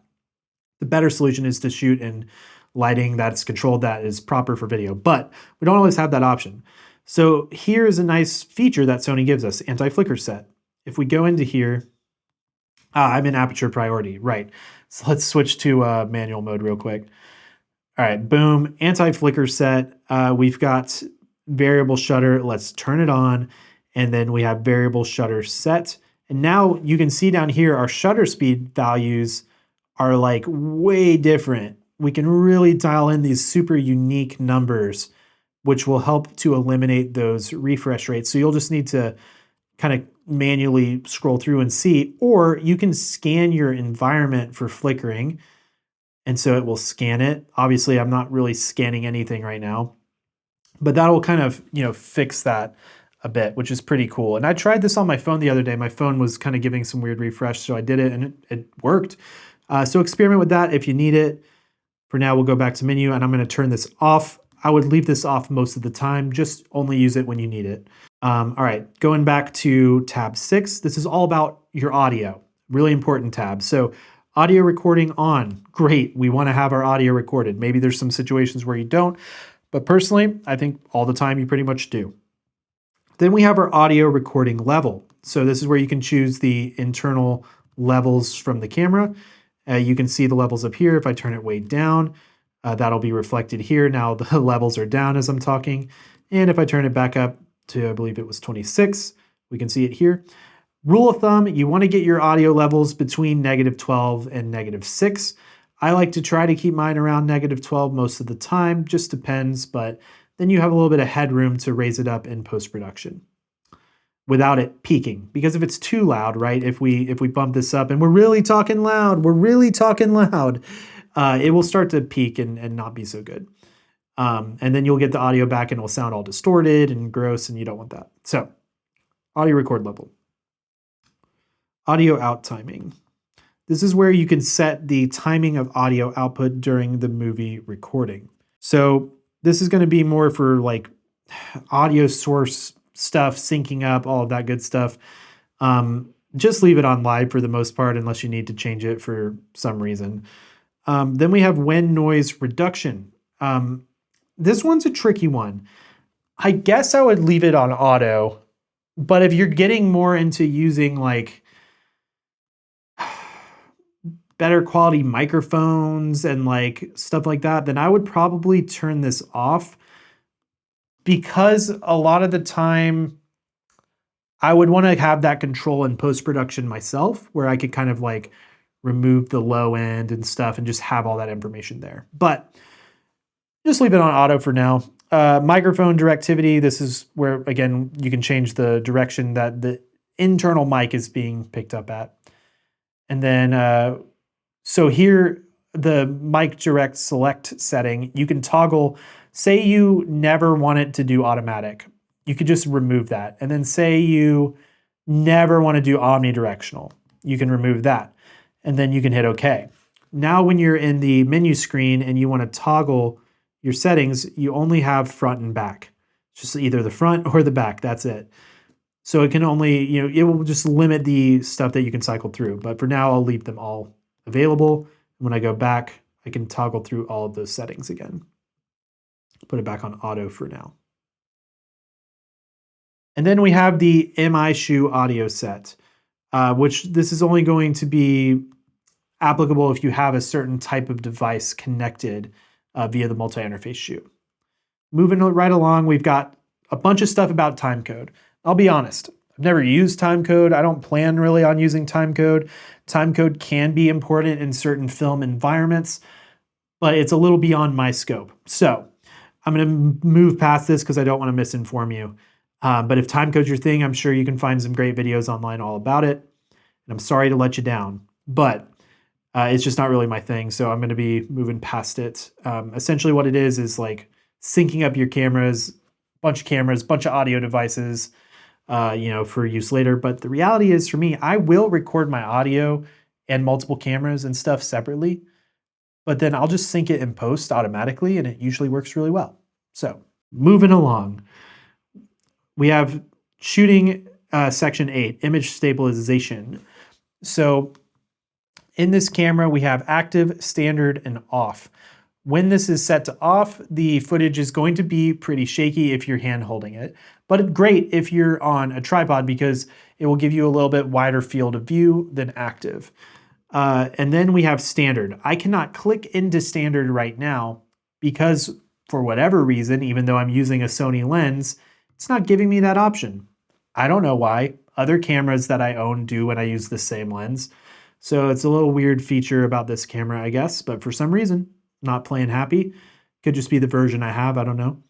The better solution is to shoot in lighting that's controlled, that is proper for video, but we don't always have that option. So here is a nice feature that Sony gives us, anti-flicker set. If we go into here, I'm in aperture priority, right. So let's switch to manual mode real quick. All right, boom, anti-flicker set. We've got variable shutter. Let's turn it on. And then we have variable shutter set. And now you can see down here, our shutter speed values are like way different. We can really dial in these super unique numbers, which will help to eliminate those refresh rates. So you'll just need to kind of manually scroll through and see, or you can scan your environment for flickering, and so it will scan it. Obviously, I'm not really scanning anything right now, but that'll kind of, you know, fix that a bit, which is pretty cool. And I tried this on my phone the other day. My phone was kind of giving some weird refresh, so I did it and it worked. So experiment with that if you need it. For now, we'll go back to menu, and I'm going to turn this off. I would leave this off most of the time, just only use it when you need it. All right, going back to tab 6, this is all about your audio. Really important tab. So audio recording on, great. We want to have our audio recorded. Maybe there's some situations where you don't, but personally, I think all the time you pretty much do. Then we have our audio recording level. So this is where you can choose the internal levels from the camera. You can see the levels up here. If I turn it way down, that'll be reflected here. Now the levels are down as I'm talking. And if I turn it back up to, I believe it was 26, we can see it here. Rule of thumb, you want to get your audio levels between -12 and -6. I like to try to keep mine around -12 most of the time, just depends, but then you have a little bit of headroom to raise it up in post-production without it peaking. Because if it's too loud, right, if we bump this up and we're really talking loud, it will start to peak and not be so good. And then you'll get the audio back and it will sound all distorted and gross, and you don't want that. So audio record level. Audio out timing. This is where you can set the timing of audio output during the movie recording. So this is going to be more for like audio source stuff, syncing up, all of that good stuff. Just leave it on live for the most part, unless you need to change it for some reason. Then we have when noise reduction. This one's a tricky one. I guess I would leave it on auto, but if you're getting more into using like better quality microphones and like stuff like that, then I would probably turn this off, because a lot of the time I would want to have that control in post-production myself, where I could kind of like remove the low end and stuff and just have all that information there. But just leave it on auto for now. Microphone directivity, this is where, again, you can change the direction that the internal mic is being picked up at. And then, so here, the mic direct select setting, you can toggle, say you never want it to do automatic. You could just remove that. And then say you never want to do omnidirectional. you can remove that. And then you can hit OK. Now when you're in the menu screen and you want to toggle your settings, you only have front and back. Just either the front or the back, that's it. So it can only, it will just limit the stuff that you can cycle through. But for now, I'll leave them all available. When I go back, I can toggle through all of those settings again. Put it back on auto for now. And then we have the MI-Shoe audio set, which this is only going to be applicable if you have a certain type of device connected via the multi-interface shoe. Moving right along, we've got a bunch of stuff about timecode. I'll be honest, I've never used timecode. I don't plan really on using timecode. Timecode can be important in certain film environments, but it's a little beyond my scope. So I'm going to move past this because I don't want to misinform you. But if timecode's your thing, I'm sure you can find some great videos online all about it. And I'm sorry to let you down, but it's just not really my thing. So I'm going to be moving past it. Essentially what it is like syncing up your cameras, bunch of audio devices, for use later. But the reality is for me, I will record my audio and multiple cameras and stuff separately, but then I'll just sync it in post automatically, and it usually works really well. So moving along, we have shooting section 8, image stabilization. So in this camera, we have active, standard, and off. When this is set to off, the footage is going to be pretty shaky if you're hand holding it, but great if you're on a tripod because it will give you a little bit wider field of view than active. And then we have standard. I cannot click into standard right now because for whatever reason, even though I'm using a Sony lens, it's not giving me that option. I don't know why. Other cameras that I own do when I use the same lens. So it's a little weird feature about this camera, I guess, but for some reason, not playing happy. Could just be the version I have, I don't know.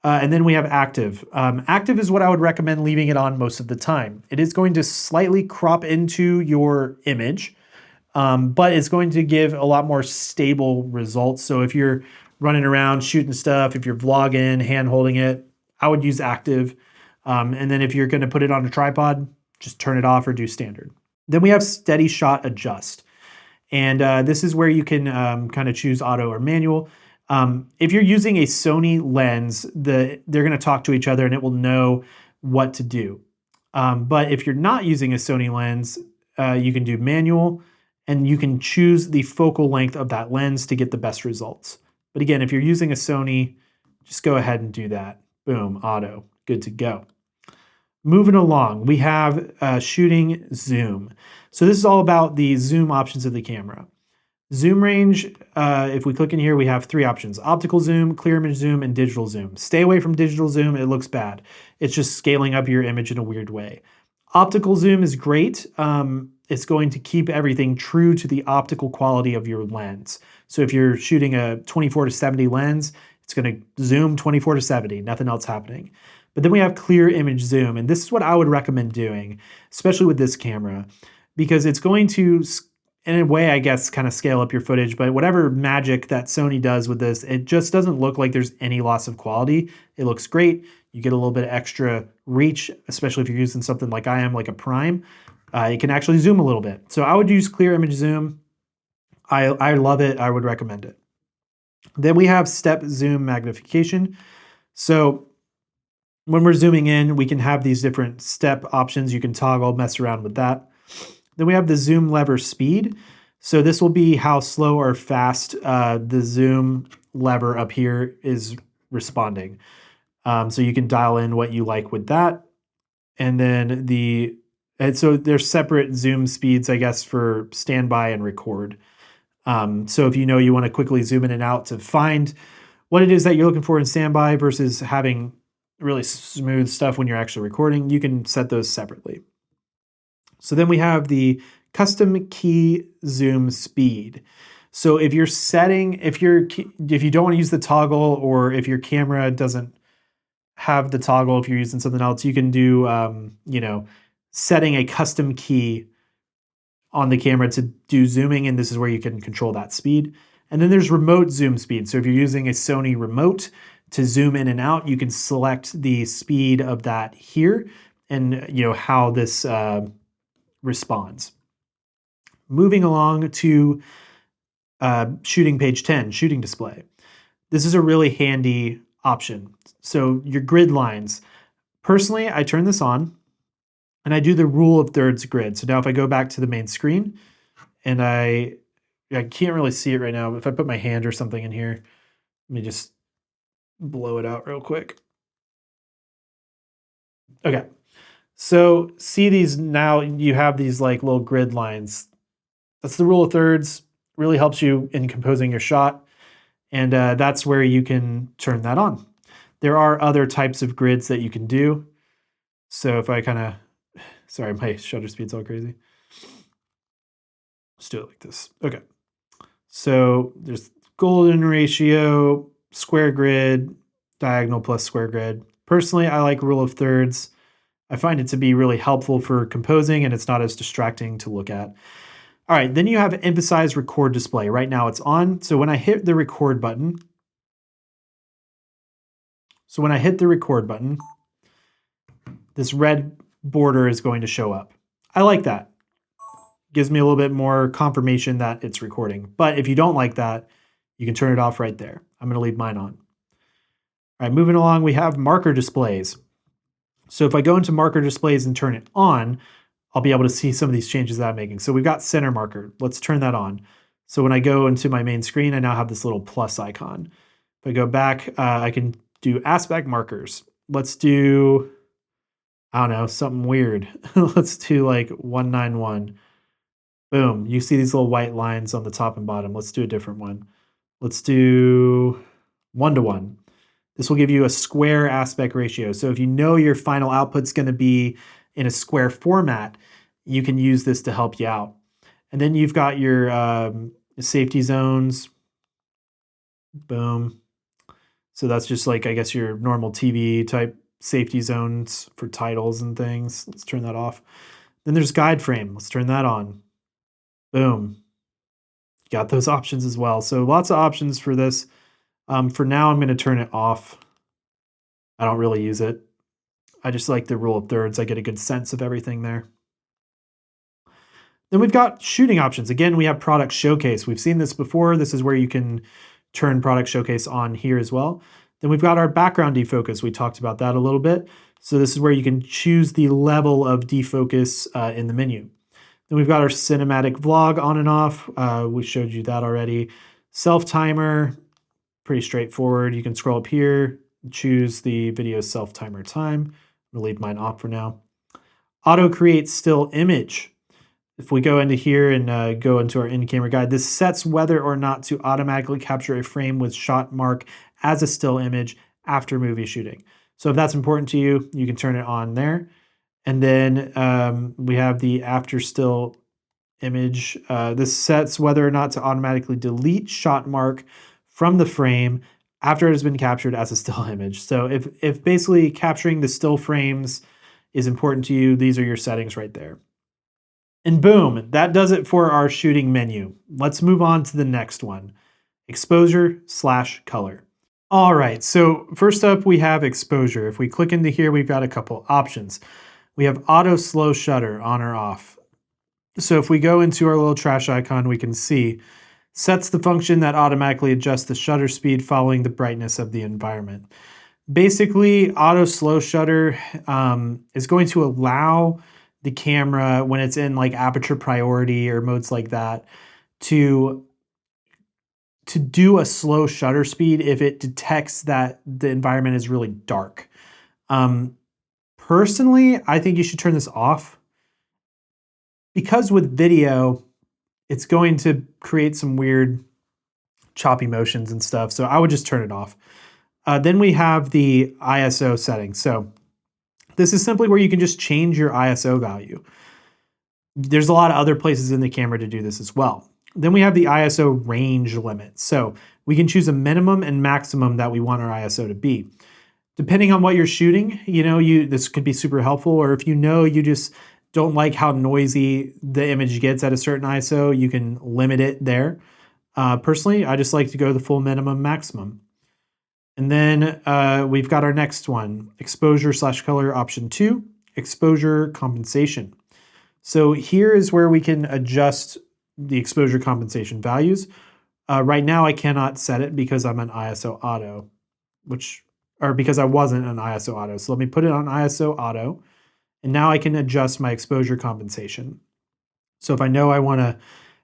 And then we have active. Active is what I would recommend leaving it on most of the time. It is going to slightly crop into your image, but it's going to give a lot more stable results. So if you're running around shooting stuff, if you're vlogging, hand holding it, I would use active. And then if you're going to put it on a tripod, just turn it off or do standard. Then we have steady shot adjust. And this is where you can kind of choose auto or manual. If you're using a Sony lens, they're going to talk to each other and it will know what to do. But if you're not using a Sony lens, you can do manual and you can choose the focal length of that lens to get the best results. But again, if you're using a Sony, just go ahead and do that. Boom, auto, good to go. Moving along, we have shooting zoom. So this is all about the zoom options of the camera. Zoom range, if we click in here, we have 3 options: optical zoom, clear image zoom, and digital zoom. Stay away from digital zoom, it looks bad. It's just scaling up your image in a weird way. Optical zoom is great. It's going to keep everything true to the optical quality of your lens. So if you're shooting a 24-70 lens, it's going to zoom 24-70, nothing else happening. But then we have clear image zoom, and this is what I would recommend doing, especially with this camera, because it's going to, in a way, I guess, kind of scale up your footage, but whatever magic that Sony does with this, it just doesn't look like there's any loss of quality. It looks great. You get a little bit of extra reach, especially if you're using something like I am, like a prime. You can actually zoom a little bit. So I would use clear image zoom. I love it. I would recommend it. Then we have step zoom magnification. So when we're zooming in, we can have these different step options. You can toggle, mess around with that. Then we have the zoom lever speed. So this will be how slow or fast the zoom lever up here is responding. So you can dial in what you like with that. And then so there's separate zoom speeds, I guess, for standby and record. So if you know you want to quickly zoom in and out to find what it is that you're looking for in standby versus having really smooth stuff when you're actually recording, you can set those separately. So then we have the custom key zoom speed. So if you're setting, if you don't want to use the toggle, or if your camera doesn't have the toggle, if you're using something else, you can do, setting a custom key on the camera to do zooming, and this is where you can control that speed. And then there's remote zoom speed. So if you're using a Sony remote to zoom in and out, you can select the speed of that here and how this responds. Moving along to shooting page 10, shooting display. This is a really handy option. So your grid lines. Personally, I turn this on and I do the rule of thirds grid. So now if I go back to the main screen and I can't really see it right now, but if I put my hand or something in here, let me just blow it out real quick. Okay. So see these now, you have these like little grid lines. That's the rule of thirds. Really helps you in composing your shot. And that's where you can turn that on. There are other types of grids that you can do. So if I kind of, sorry, my shutter speed's all crazy. Let's do it like this. Okay. So there's golden ratio, square grid, diagonal plus square grid. Personally, I like rule of thirds. I find it to be really helpful for composing and it's not as distracting to look at. All right, then you have emphasize record display. Right now it's on. So when I hit the record button, this red border is going to show up. I like that. Gives me a little bit more confirmation that it's recording. But if you don't like that, you can turn it off right there. I'm going to leave mine on. All right, moving along, we have marker displays. So if I go into marker displays and turn it on, I'll be able to see some of these changes that I'm making. So we've got center marker. Let's turn that on. So when I go into my main screen, I now have this little plus icon. If I go back, I can do aspect markers. Let's do, I don't know, something weird. Let's do like 191. Boom. You see these little white lines on the top and bottom. Let's do a different one. Let's do 1:1. This will give you a square aspect ratio. So if you know your final output's going to be in a square format, you can use this to help you out. And then you've got your safety zones. Boom. So that's just like, I guess, your normal TV type safety zones for titles and things. Let's turn that off. Then there's guide frame. Let's turn that on. Boom. Got those options as well. So lots of options for this. For now, I'm going to turn it off. I don't really use it. I just like the rule of thirds. I get a good sense of everything there. Then we've got shooting options. Again, we have product showcase. We've seen this before. This is where you can turn product showcase on here as well. Then we've got our background defocus. We talked about that a little bit. So this is where you can choose the level of defocus in the menu. Then we've got our cinematic vlog on and off. We showed you that already. Self timer, pretty straightforward. You can scroll up here, choose the video self timer time. I'm gonna leave mine off for now. Auto create still image. If we go into here and go into our in-camera guide, this sets whether or not to automatically capture a frame with shot mark as a still image after movie shooting. So if that's important to you, you can turn it on there. And then we have the after still image. This sets whether or not to automatically delete shot mark from the frame after it has been captured as a still image. So if basically capturing the still frames is important to you, these are your settings right there. And boom, that does it for our shooting menu. Let's move on to the next one, exposure/color. All right, so first up we have exposure. If we click into here, we've got a couple options. We have auto slow shutter on or off. So if we go into our little trash icon, we can see sets the function that automatically adjusts the shutter speed following the brightness of the environment. Basically, auto slow shutter is going to allow the camera, when it's in like aperture priority or modes like that, to do a slow shutter speed if it detects that the environment is really dark. Personally, I think you should turn this off because with video, it's going to create some weird choppy motions and stuff. So I would just turn it off. Then we have the ISO settings. So this is simply where you can just change your ISO value. There's a lot of other places in the camera to do this as well. Then we have the ISO range limit. So we can choose a minimum and maximum that we want our ISO to be. Depending on what you're shooting, this could be super helpful, or if you just don't like how noisy the image gets at a certain ISO, you can limit it there. Personally, I just like to go the full minimum maximum. And then we've got our next one, exposure/color option 2, exposure compensation. So here is where we can adjust the exposure compensation values. Right now I cannot set it because I'm an ISO auto, or because I wasn't an ISO auto. So let me put it on ISO auto, and now I can adjust my exposure compensation. So if I know I want to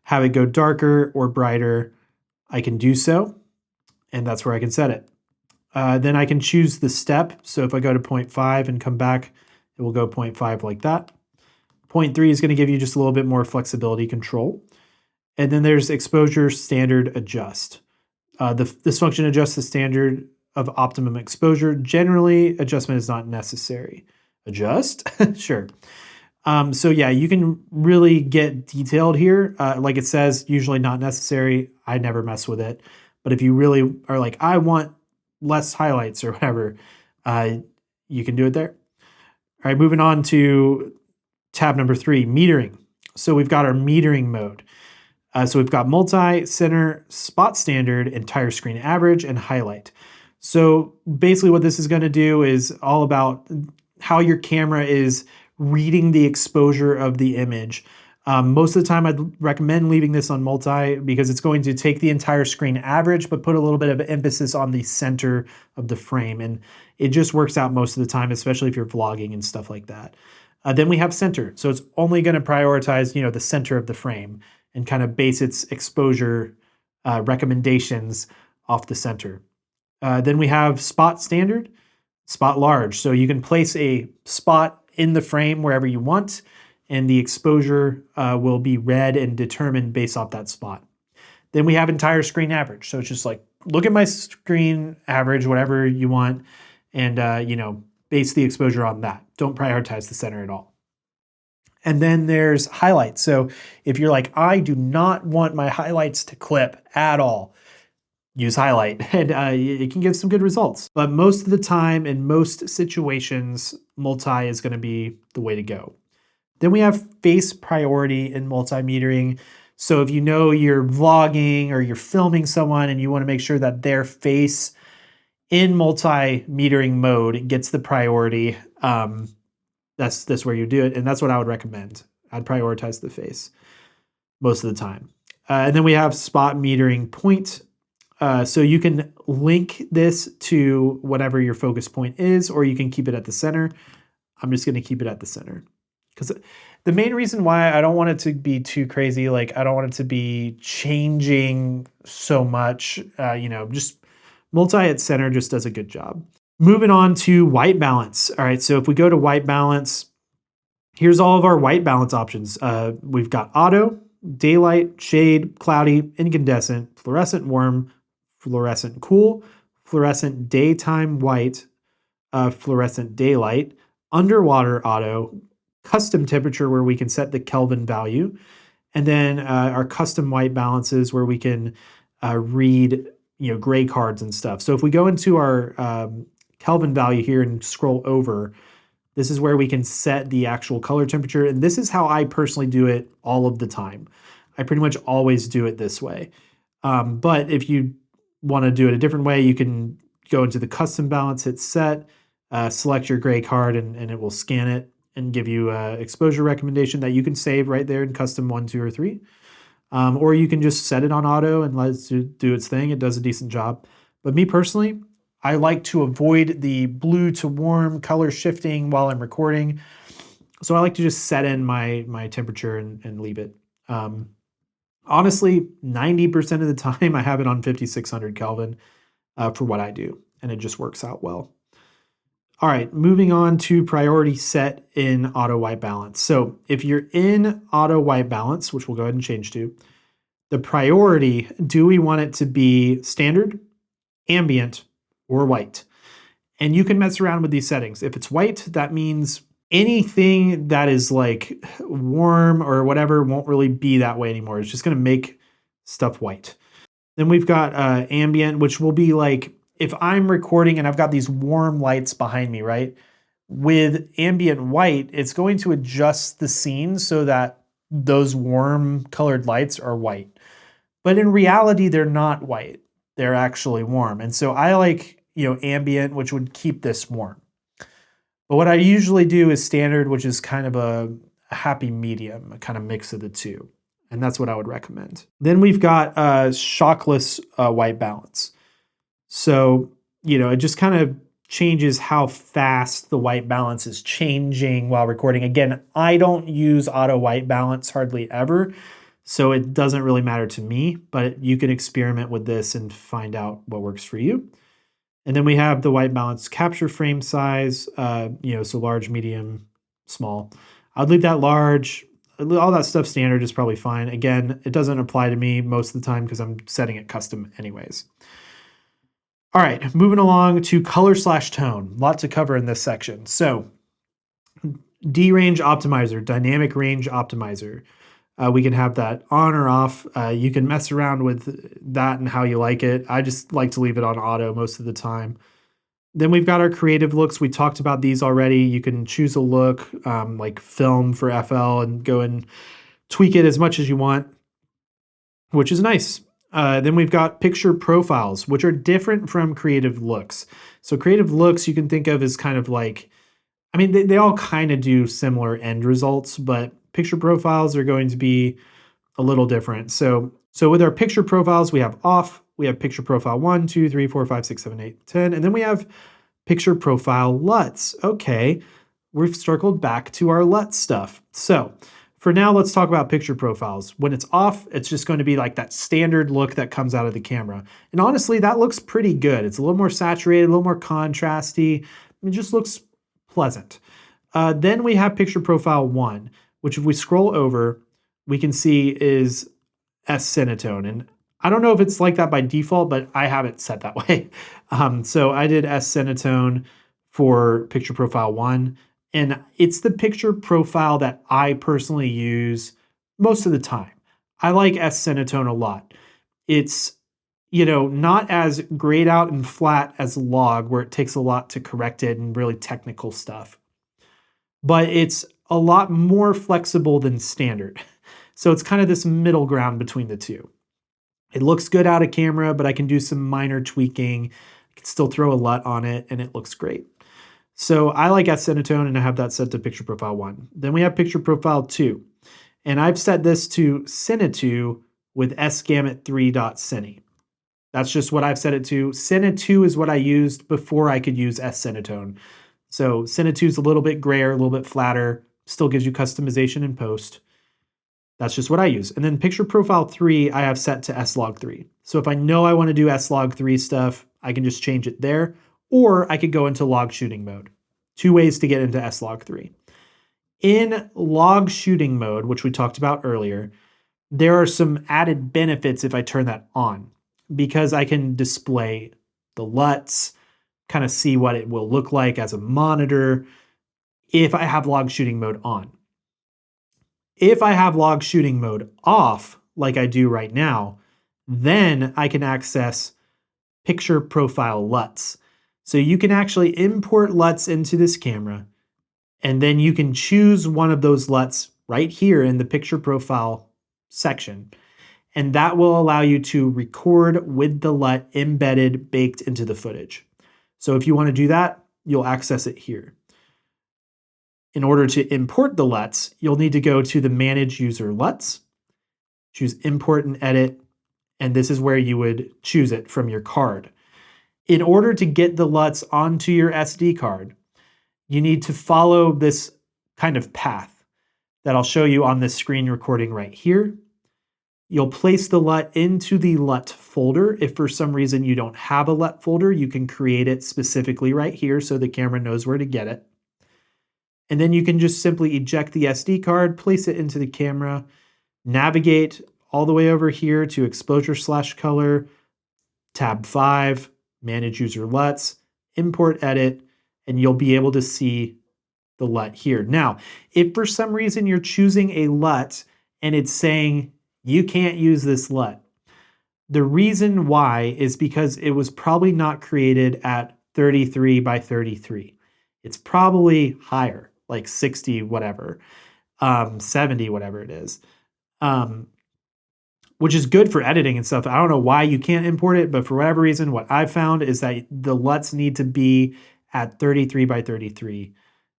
have it go darker or brighter, I can do so, and that's where I can set it. Then I can choose the step. So if I go to 0.5 and come back, it will go 0.5 like that. 0.3 is going to give you just a little bit more flexibility control. And then there's exposure standard adjust. This function adjusts the standard of optimum exposure. Generally, adjustment is not necessary. Adjust? Sure. So yeah, you can really get detailed here. Like it says, usually not necessary. I never mess with it. But if you really are like, I want less highlights or whatever, you can do it there. All right, moving on to tab number 3, metering. So we've got our metering mode. So we've got multi, center, spot standard, entire screen average, and highlight. So basically what this is going to do is all about how your camera is reading the exposure of the image. Most of the time I'd recommend leaving this on multi because it's going to take the entire screen average but put a little bit of emphasis on the center of the frame, and it just works out most of the time, especially if you're vlogging and stuff like that. Then we have center, so it's only going to prioritize the center of the frame and kind of base its exposure recommendations off the center. Then we have spot standard, spot large, so you can place a spot in the frame wherever you want, and the exposure will be read and determined based off that spot. Then we have entire screen average. So it's just like, look at my screen average, whatever you want, and base the exposure on that. Don't prioritize the center at all. And then there's highlights. So if you're like, I do not want my highlights to clip at all, use highlight, and it can give some good results. But most of the time, in most situations, multi is going to be the way to go. Then we have face priority in multimetering. So if you know you're vlogging or you're filming someone and you want to make sure that their face in multimetering mode gets the priority, that's where you do it. And that's what I would recommend. I'd prioritize the face most of the time. And then we have spot metering point. So you can link this to whatever your focus point is, or you can keep it at the center. I'm just going to keep it at the center. Because the main reason why I don't want it to be too crazy, like I don't want it to be changing so much, just multi at center just does a good job. Moving on to white balance. All right, so if we go to white balance, here's all of our white balance options. We've got auto, daylight, shade, cloudy, incandescent, fluorescent warm, fluorescent cool, fluorescent daytime white, fluorescent daylight, underwater auto, custom temperature where we can set the Kelvin value, and then our custom white balances where we can read gray cards and stuff. So if we go into our Kelvin value here and scroll over, this is where we can set the actual color temperature, and this is how I personally do it all of the time. I pretty much always do it this way. But if you want to do it a different way, you can go into the custom balance, hit set, select your gray card, and it will scan it and give you an exposure recommendation that you can save right there in custom 1, 2, or 3. Or you can just set it on auto and let it do its thing. It does a decent job. But me personally, I like to avoid the blue to warm color shifting while I'm recording. So I like to just set in my temperature and leave it. Honestly, 90% of the time I have it on 5600 Kelvin for what I do, and it just works out well. All right, moving on to priority set in auto white balance. So if you're in auto white balance, which we'll go ahead and change to, the priority, do we want it to be standard, ambient, or white? And you can mess around with these settings. If it's white, that means anything that is like warm or whatever won't really be that way anymore. It's just gonna make stuff white. Then we've got ambient, which will be like, if I'm recording and I've got these warm lights behind me, right? With ambient white, it's going to adjust the scene so that those warm colored lights are white. But in reality, they're not white. They're actually warm. And so I like, ambient, which would keep this warm. But what I usually do is standard, which is kind of a happy medium, a kind of mix of the two. and that's what I would recommend. Then we've got shockless white balance. So, it just kind of changes how fast the white balance is changing while recording. Again, I don't use auto white balance hardly ever, so it doesn't really matter to me, but you can experiment with this and find out what works for you. And then we have the white balance capture frame size, so large, medium, small. I'd leave that large. All that stuff standard is probably fine. Again, it doesn't apply to me most of the time because I'm setting it custom anyways. All right, moving along to color/tone. A lot to cover in this section. So D-range optimizer, dynamic range optimizer. We can have that on or off. You can mess around with that and how you like it. I just like to leave it on auto most of the time. Then we've got our creative looks. We talked about these already. You can choose a look like film for FL and go and tweak it as much as you want, which is nice. Then we've got picture profiles, which are different from creative looks. So creative looks you can think of as kind of like, they all kind of do similar end results, but picture profiles are going to be a little different. So with our picture profiles, we have off, we have picture profile 1, 2, 3, 4, 5, 6, 7, 8, 10, and then we have picture profile LUTs. Okay, we've circled back to our LUTs stuff. So for now, let's talk about picture profiles. When it's off, it's just going to be like that standard look that comes out of the camera. And honestly, that looks pretty good. It's a little more saturated, a little more contrasty. It just looks pleasant. Then we have picture profile 1, which if we scroll over, we can see is S-Cinetone. And I don't know if it's like that by default, but I have it set that way. So I did S-Cinetone for picture profile 1. And it's the picture profile that I personally use most of the time. I like S-Cinetone a lot. It's, not as grayed out and flat as log, where it takes a lot to correct it and really technical stuff. But it's a lot more flexible than standard. So it's kind of this middle ground between the two. It looks good out of camera, but I can do some minor tweaking. I can still throw a LUT on it, and it looks great. So I like S-Cinetone, and I have that set to picture profile 1. Then we have picture profile 2. And I've set this to Cine2 with sgamut3.cine. That's just what I've set it to. Cine2 is what I used before I could use S-Cinetone. So Cine2 is a little bit grayer, a little bit flatter, still gives you customization in post. That's just what I use. And then picture profile 3, I have set to S-Log3. So if I know I want to do S-Log3 stuff, I can just change it there. Or I could go into log shooting mode. 2 ways to get into S-Log3. In log shooting mode, which we talked about earlier, there are some added benefits if I turn that on, because I can display the LUTs, kind of see what it will look like as a monitor if I have log shooting mode on. If I have log shooting mode off, like I do right now, then I can access picture profile LUTs. So you can actually import LUTs into this camera, and then you can choose one of those LUTs right here in the picture profile section. And that will allow you to record with the LUT embedded, baked into the footage. So if you want to do that, you'll access it here. In order to import the LUTs, you'll need to go to the Manage User LUTs, choose Import and Edit, and this is where you would choose it from your card. In order to get the LUTs onto your SD card, you need to follow this kind of path that I'll show you on this screen recording right here. You'll place the LUT into the LUT folder. If for some reason you don't have a LUT folder, you can create it specifically right here so the camera knows where to get it. And then you can just simply eject the SD card, place it into the camera, navigate all the way over here to exposure/color, tab 5, Manage User LUTs, Import Edit, and you'll be able to see the LUT here. Now, if for some reason you're choosing a LUT and it's saying you can't use this LUT, the reason why is because it was probably not created at 33 by 33. It's probably higher, like 60 whatever, 70 whatever it is. Which is good for editing and stuff. I don't know why you can't import it, but for whatever reason, what I've found is that the LUTs need to be at 33 by 33,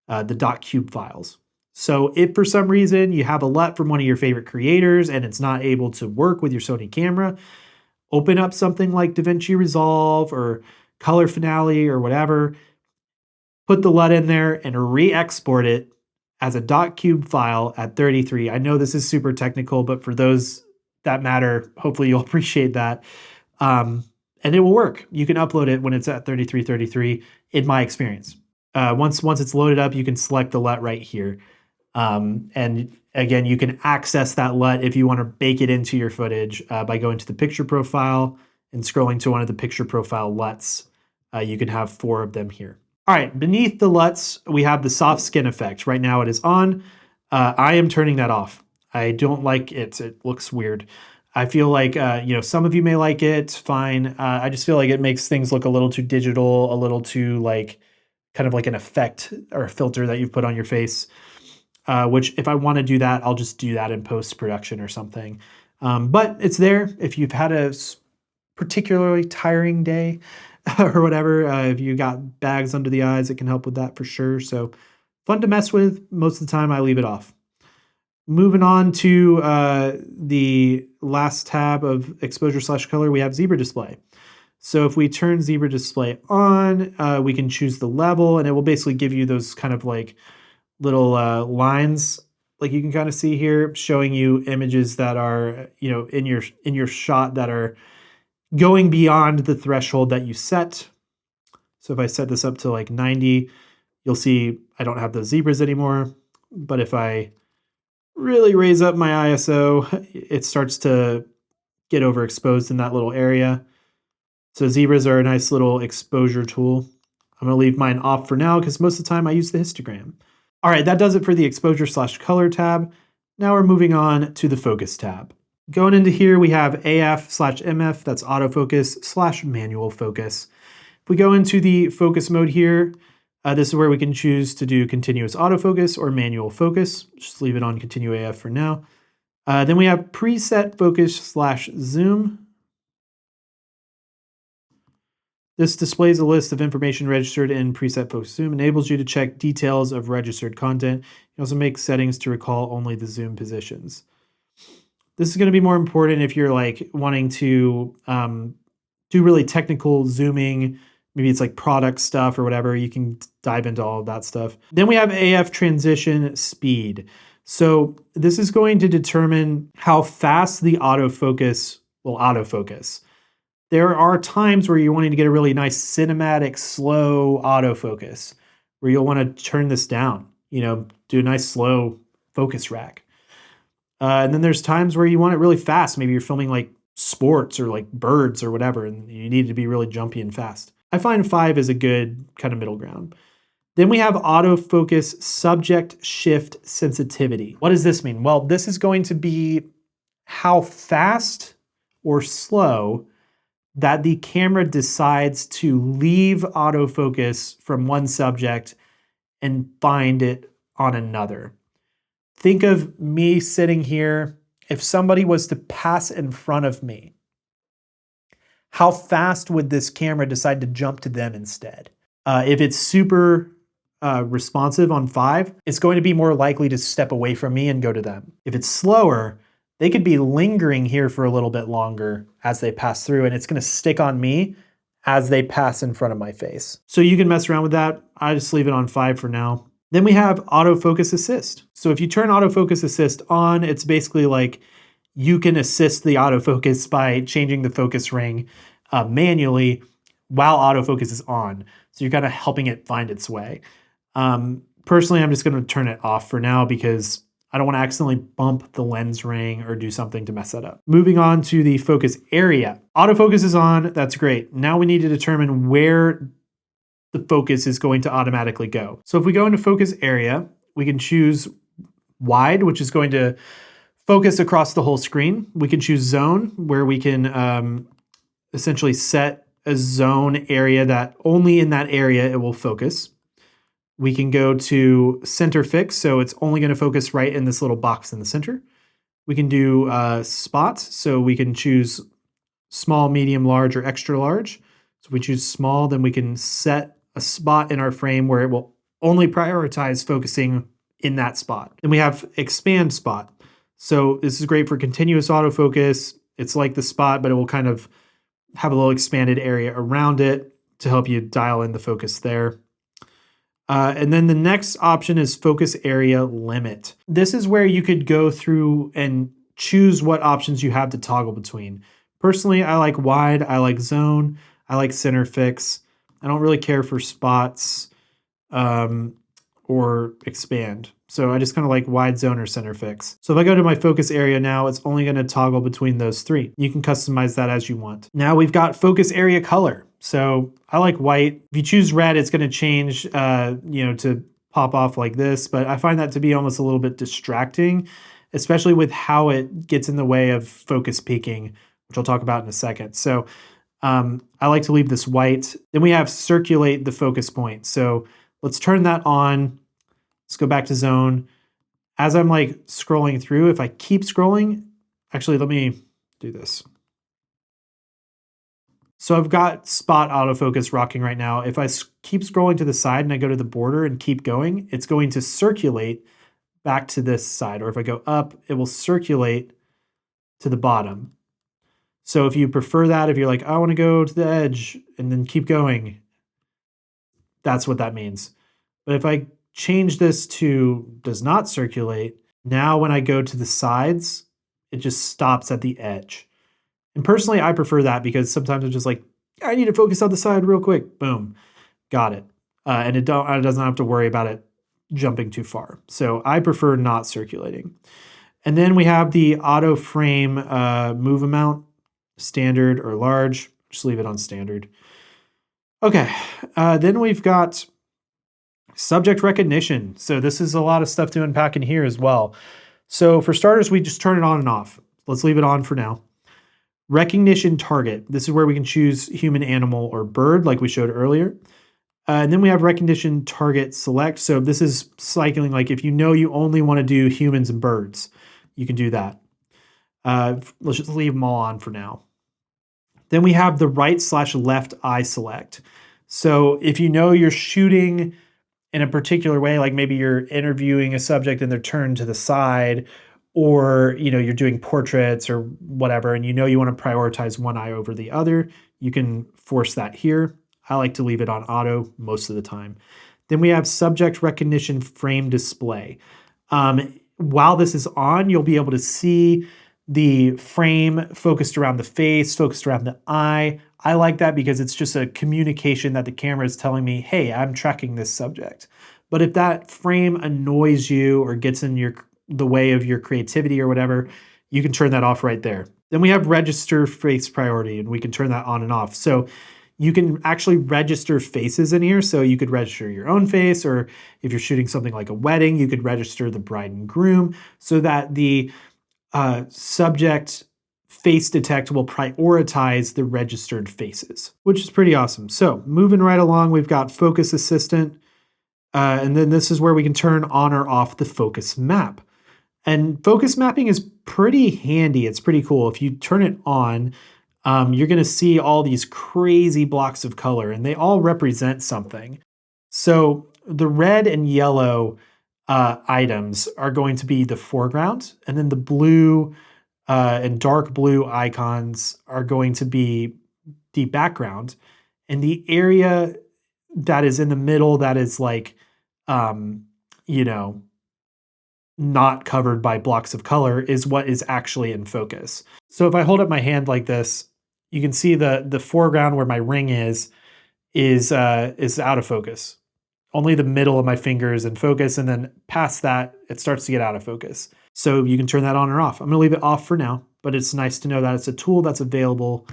the .cube files. So if for some reason you have a LUT from one of your favorite creators and it's not able to work with your Sony camera, open up something like DaVinci Resolve or Color Finale or whatever, put the LUT in there and re-export it as a .cube file at 33. I know this is super technical, but for those that matter, hopefully you'll appreciate that. And it will work. You can upload it when it's at 3333 in my experience. Once it's loaded up, you can select the LUT right here. And again, you can access that LUT if you want to bake it into your footage by going to the picture profile and scrolling to one of the picture profile LUTs. You can have 4 of them here. All right, beneath the LUTs, we have the soft skin effect. Right now it is on. I am turning that off. I don't like it. It looks weird. I feel like, some of you may like it. It's fine. I just feel like it makes things look a little too digital, a little too kind of like an effect or a filter that you've put on your face. Which if I want to do that, I'll just do that in post-production or something. But it's there if you've had a particularly tiring day or whatever. If you got bags under the eyes, it can help with that for sure. So fun to mess with. Most of the time I leave it off. Moving on to the last tab of exposure/color, we have zebra display. So if we turn zebra display on, we can choose the level, and it will basically give you those kind of like little lines, like you can kind of see here, showing you images that are, in your shot that are going beyond the threshold that you set. So if I set this up to like 90, you'll see I don't have those zebras anymore. But if I really raise up my ISO, it starts to get overexposed in that little area. So zebras are a nice little exposure tool. I'm going to leave mine off for now because most of the time I use the histogram. All right, that does it for the exposure/color tab. Now we're moving on to the focus tab. Going into here, we have AF/MF, that's autofocus/manual focus. If we go into the focus mode here, this is where we can choose to do continuous autofocus or manual focus. Just leave it on continue AF for now. Then we have preset focus/zoom. This displays a list of information registered in preset focus zoom, enables you to check details of registered content. It also makes settings to recall only the zoom positions. This is going to be more important if you're like wanting to do really technical zooming. Maybe it's like product stuff or whatever. You can dive into all of that stuff. Then we have AF transition speed. So this is going to determine how fast the autofocus will autofocus. There are times where you're wanting to get a really nice cinematic, slow autofocus, where you'll want to turn this down, do a nice slow focus rack. And then there's times where you want it really fast. Maybe you're filming like sports or like birds or whatever, and you need it to be really jumpy and fast. I find 5 is a good kind of middle ground. Then we have autofocus subject shift sensitivity. What does this mean? Well, this is going to be how fast or slow that the camera decides to leave autofocus from one subject and find it on another. Think of me sitting here. If somebody was to pass in front of me, how fast would this camera decide to jump to them instead? If it's super responsive on 5, it's going to be more likely to step away from me and go to them. If it's slower, they could be lingering here for a little bit longer as they pass through, and it's going to stick on me as they pass in front of my face. So you can mess around with that. I just leave it on 5 for now. Then we have autofocus assist. So if you turn autofocus assist on, it's basically like you can assist the autofocus by changing the focus ring manually while autofocus is on. So you're kind of helping it find its way. Personally, I'm just going to turn it off for now because I don't want to accidentally bump the lens ring or do something to mess that up. Moving on to the focus area. Autofocus is on, that's great. Now we need to determine where the focus is going to automatically go. So if we go into focus area, we can choose wide, which is going to focus across the whole screen. We can choose zone, where we can essentially set a zone area that only in that area it will focus. We can go to center fix, so it's only going to focus right in this little box in the center. We can do spots, so we can choose small, medium, large, or extra large. So if we choose small, then we can set a spot in our frame where it will only prioritize focusing in that spot. Then we have expand spot. So this is great for continuous autofocus. It's like the spot, but it will kind of have a little expanded area around it to help you dial in the focus there. And then the next option is focus area limit. This is where you could go through and choose what options you have to toggle between. Personally, I like wide, I like zone, I like center fix. I don't really care for spots or expand. So I just kind of like wide zone or center fix. So if I go to my focus area now, it's only going to toggle between those three. You can customize that as you want. Now we've got focus area color. So I like white. If you choose red, it's going to change, to pop off like this. But I find that to be almost a little bit distracting, especially with how it gets in the way of focus peaking, which I'll talk about in a second. So I like to leave this white. Then we have circulate the focus point. So let's turn that on. Let's go back to zone. As I'm like scrolling through, if I keep scrolling, actually, let me do this. So I've got spot autofocus rocking right now. If I keep scrolling to the side and I go to the border and keep going, it's going to circulate back to this side. Or if I go up, it will circulate to the bottom. So if you prefer that, if you're like, I want to go to the edge and then keep going, that's what that means. But if I change this to does not circulate, now when I go to the sides, it just stops at the edge. And personally, I prefer that because sometimes I'm just like, I need to focus on the side real quick. Boom, got it. And it doesn't have to worry about it jumping too far. So I prefer not circulating. And then we have the auto frame move amount, standard or large. Just leave it on standard. Okay, then we've got subject recognition. So this is a lot of stuff to unpack in here as well. So for starters, we just turn it on and off. Let's leave it on for now. Recognition target. This is where we can choose human, animal, or bird like we showed earlier. And then we have recognition target select. So this is cycling, like if you know you only want to do humans and birds, you can do that. Let's just leave them all on for now. Then we have the right/left eye select. So if you know you're shooting in a particular way, like maybe you're interviewing a subject and they're turned to the side, or you're doing portraits or whatever, and you want to prioritize one eye over the other, you can force that here. I like to leave it on auto most of the time. Then we have subject recognition frame display. While this is on, you'll be able to see the frame focused around the face, focused around the eye. I like that because it's just a communication that the camera is telling me, hey, I'm tracking this subject. But if that frame annoys you or gets in the way of your creativity or whatever, you can turn that off right there. Then we have register face priority, and we can turn that on and off. So you can actually register faces in here. So you could register your own face, or if you're shooting something like a wedding, you could register the bride and groom so that the subject face detect will prioritize the registered faces, which is pretty awesome. So moving right along, we've got focus assistant. And then this is where we can turn on or off the focus map. And focus mapping is pretty handy. It's pretty cool. If you turn it on, you're going to see all these crazy blocks of color, and they all represent something. So the red and yellow items are going to be the foreground, and then the blue and dark blue icons are going to be the background. And the area that is in the middle that is like, not covered by blocks of color is what is actually in focus. So if I hold up my hand like this, you can see the foreground where my ring is out of focus. Only the middle of my finger is in focus, and then past that, it starts to get out of focus. So you can turn that on or off. I'm gonna leave it off for now, but it's nice to know that it's a tool that's available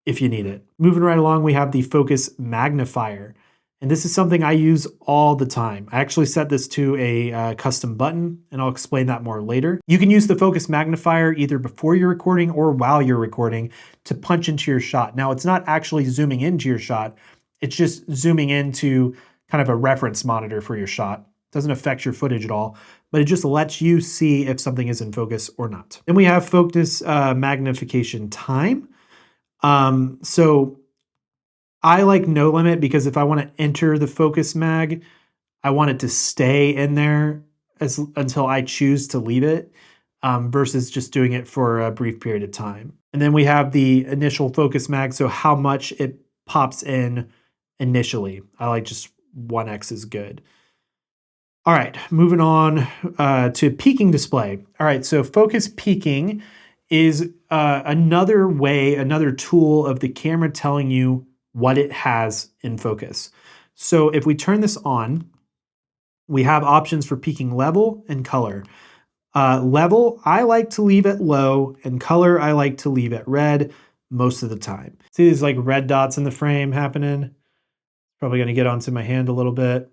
if you need it. Moving right along, we have the focus magnifier. And this is something I use all the time. I actually set this to a custom button, and I'll explain that more later. You can use the focus magnifier either before you're recording or while you're recording to punch into your shot. Now, it's not actually zooming into your shot. It's just zooming into kind of a reference monitor for your shot. It doesn't affect your footage at all, but it just lets you see if something is in focus or not. Then we have focus magnification time. So I like no limit because if I want to enter the focus mag, I want it to stay in there until I choose to leave it versus just doing it for a brief period of time. And then we have the initial focus mag, so how much it pops in initially. I like just 1x is good. All right, moving on to peaking display. All right, so focus peaking is another way, another tool of the camera telling you what it has in focus. So if we turn this on, we have options for peaking level and color. Level, I like to leave at low, and color, I like to leave at red most of the time. See these like red dots in the frame happening? Probably gonna get onto my hand a little bit.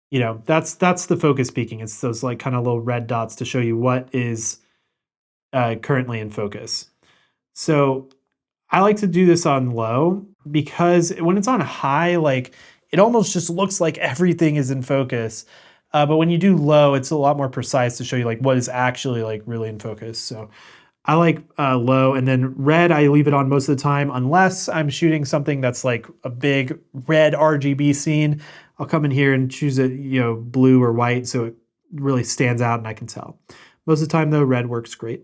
You know, that's the focus peaking. It's those like kind of little red dots to show you what is currently in focus. So I like to do this on low because when it's on high, like it almost just looks like everything is in focus. But when you do low, it's a lot more precise to show you like what is actually like really in focus. So I like low, and then red, I leave it on most of the time unless I'm shooting something that's like a big red RGB scene. I'll come in here and choose it, you know, blue or white so it really stands out and I can tell. Most of the time though, red works great.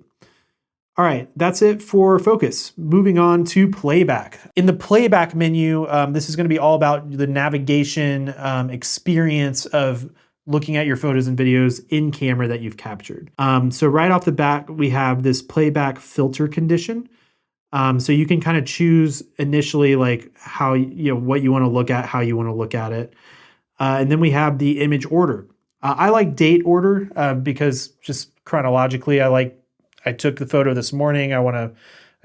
All right, that's it for focus. Moving on to playback. In the playback menu, this is gonna be all about the navigation experience of looking at your photos and videos in camera that you've captured. So right off the bat, we have this playback filter condition. So you can kind of choose initially like how, you know, what you wanna look at, how you wanna look at it. And then we have the image order. I like date order because just chronologically, I took the photo this morning. I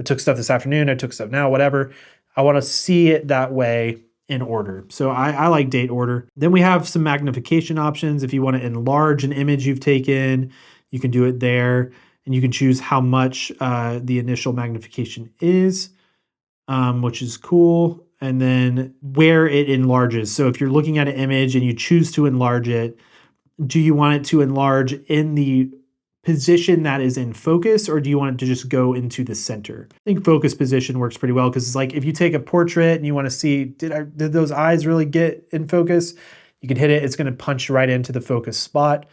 took stuff this afternoon. I took stuff now, whatever. I want to see it that way in order. So I like date order. Then we have some magnification options. If you want to enlarge an image you've taken, you can do it there. And you can choose how much the initial magnification is, which is cool. And then where it enlarges. So if you're looking at an image and you choose to enlarge it, do you want it to enlarge in the position that is in focus, or do you want it to just go into the center? I think focus position works pretty well because it's like if you take a portrait and you want to see, did those eyes really get in focus? You can hit it, it's going to punch right into the focus spot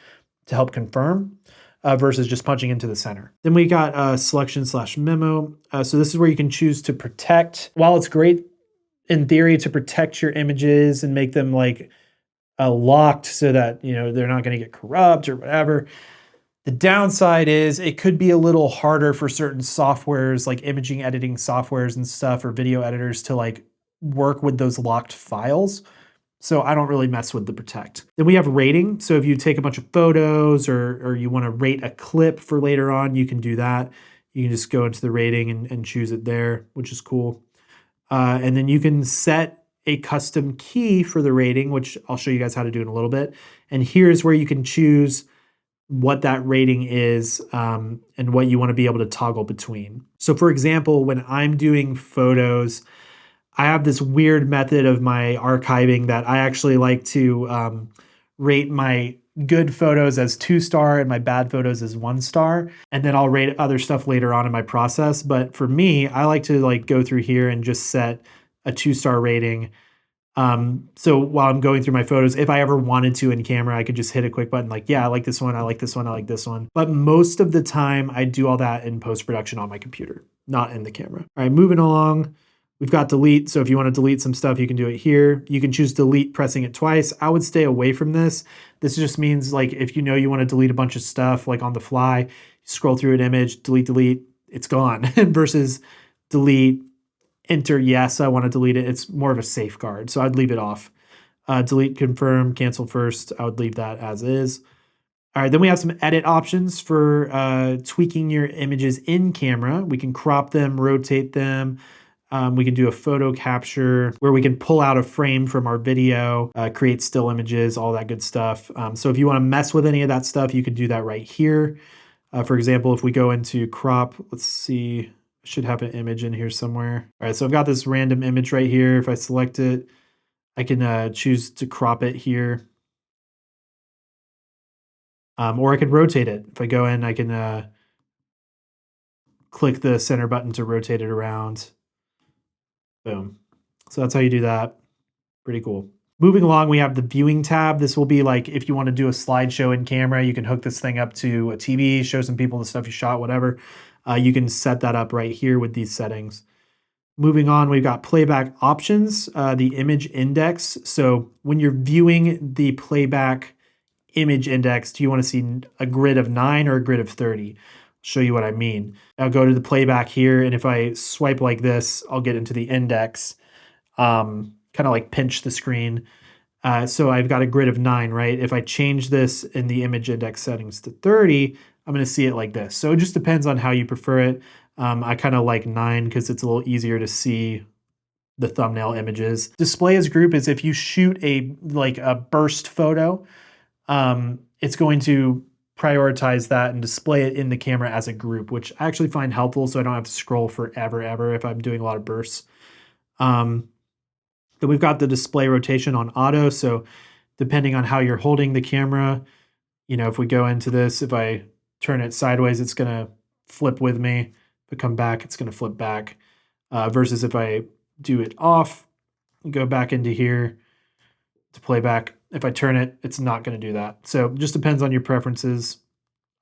to help confirm versus just punching into the center. Then we got selection/memo. So this is where you can choose to protect. While it's great in theory to protect your images and make them like locked so that, you know, they're not going to get corrupt or whatever, the downside is it could be a little harder for certain softwares like imaging editing softwares and stuff, or video editors to like work with those locked files. So I don't really mess with the protect. Then we have rating. So if you take a bunch of photos or you want to rate a clip for later on, you can do that. You can just go into the rating and choose it there, which is cool. And then you can set a custom key for the rating, which I'll show you guys how to do in a little bit. And here's where you can choose what that rating is and what you want to be able to toggle between. So for example, when I'm doing photos, I have this weird method of my archiving that I actually like to rate my good photos as 2-star and my bad photos as 1-star. And then I'll rate other stuff later on in my process. But for me, I like to like go through here and just set a 2-star rating. So while I'm going through my photos, if I ever wanted to in camera, I could just hit a quick button like, yeah, I like this one, I like this one, I like this one. But most of the time I do all that in post-production on my computer, not in the camera. All right, moving along, we've got delete. So if you want to delete some stuff, you can do it here. You can choose delete pressing it twice. I would stay away from this. This just means like, if you know you want to delete a bunch of stuff like on the fly, you scroll through an image, delete, it's gone versus delete, enter yes, I want to delete it. It's more of a safeguard, so I'd leave it off. Delete, confirm, cancel first. I would leave that as is. All right, then we have some edit options for tweaking your images in camera. We can crop them, rotate them. We can do a photo capture where we can pull out a frame from our video, create still images, all that good stuff. So if you want to mess with any of that stuff, you can do that right here. For example, if we go into crop, let's see, should have an image in here somewhere. All right, so I've got this random image right here. If I select it, I can choose to crop it here. Or I could rotate it. If I go in, I can click the center button to rotate it around. Boom. So that's how you do that. Pretty cool. Moving along, we have the viewing tab. This will be like if you want to do a slideshow in camera, you can hook this thing up to a TV, show some people the stuff you shot, whatever. You can set that up right here with these settings. Moving on, we've got playback options, the image index. So when you're viewing the playback image index, do you want to see a grid of 9 or a grid of 30? I'll show you what I mean. I'll go to the playback here, and if I swipe like this, I'll get into the index, kind of like pinch the screen. So I've got a grid of 9, right? If I change this in the image index settings to 30, I'm going to see it like this. So it just depends on how you prefer it. I kind of like 9 because it's a little easier to see the thumbnail images. Display as group is if you shoot a burst photo, it's going to prioritize that and display it in the camera as a group, which I actually find helpful so I don't have to scroll forever ever if I'm doing a lot of bursts. Then we've got the display rotation on auto. So depending on how you're holding the camera, if we go into this, if I turn it sideways, it's going to flip with me. If I come back, it's going to flip back. Versus if I do it off, go back into here to playback. If I turn it, it's not going to do that. So it just depends on your preferences.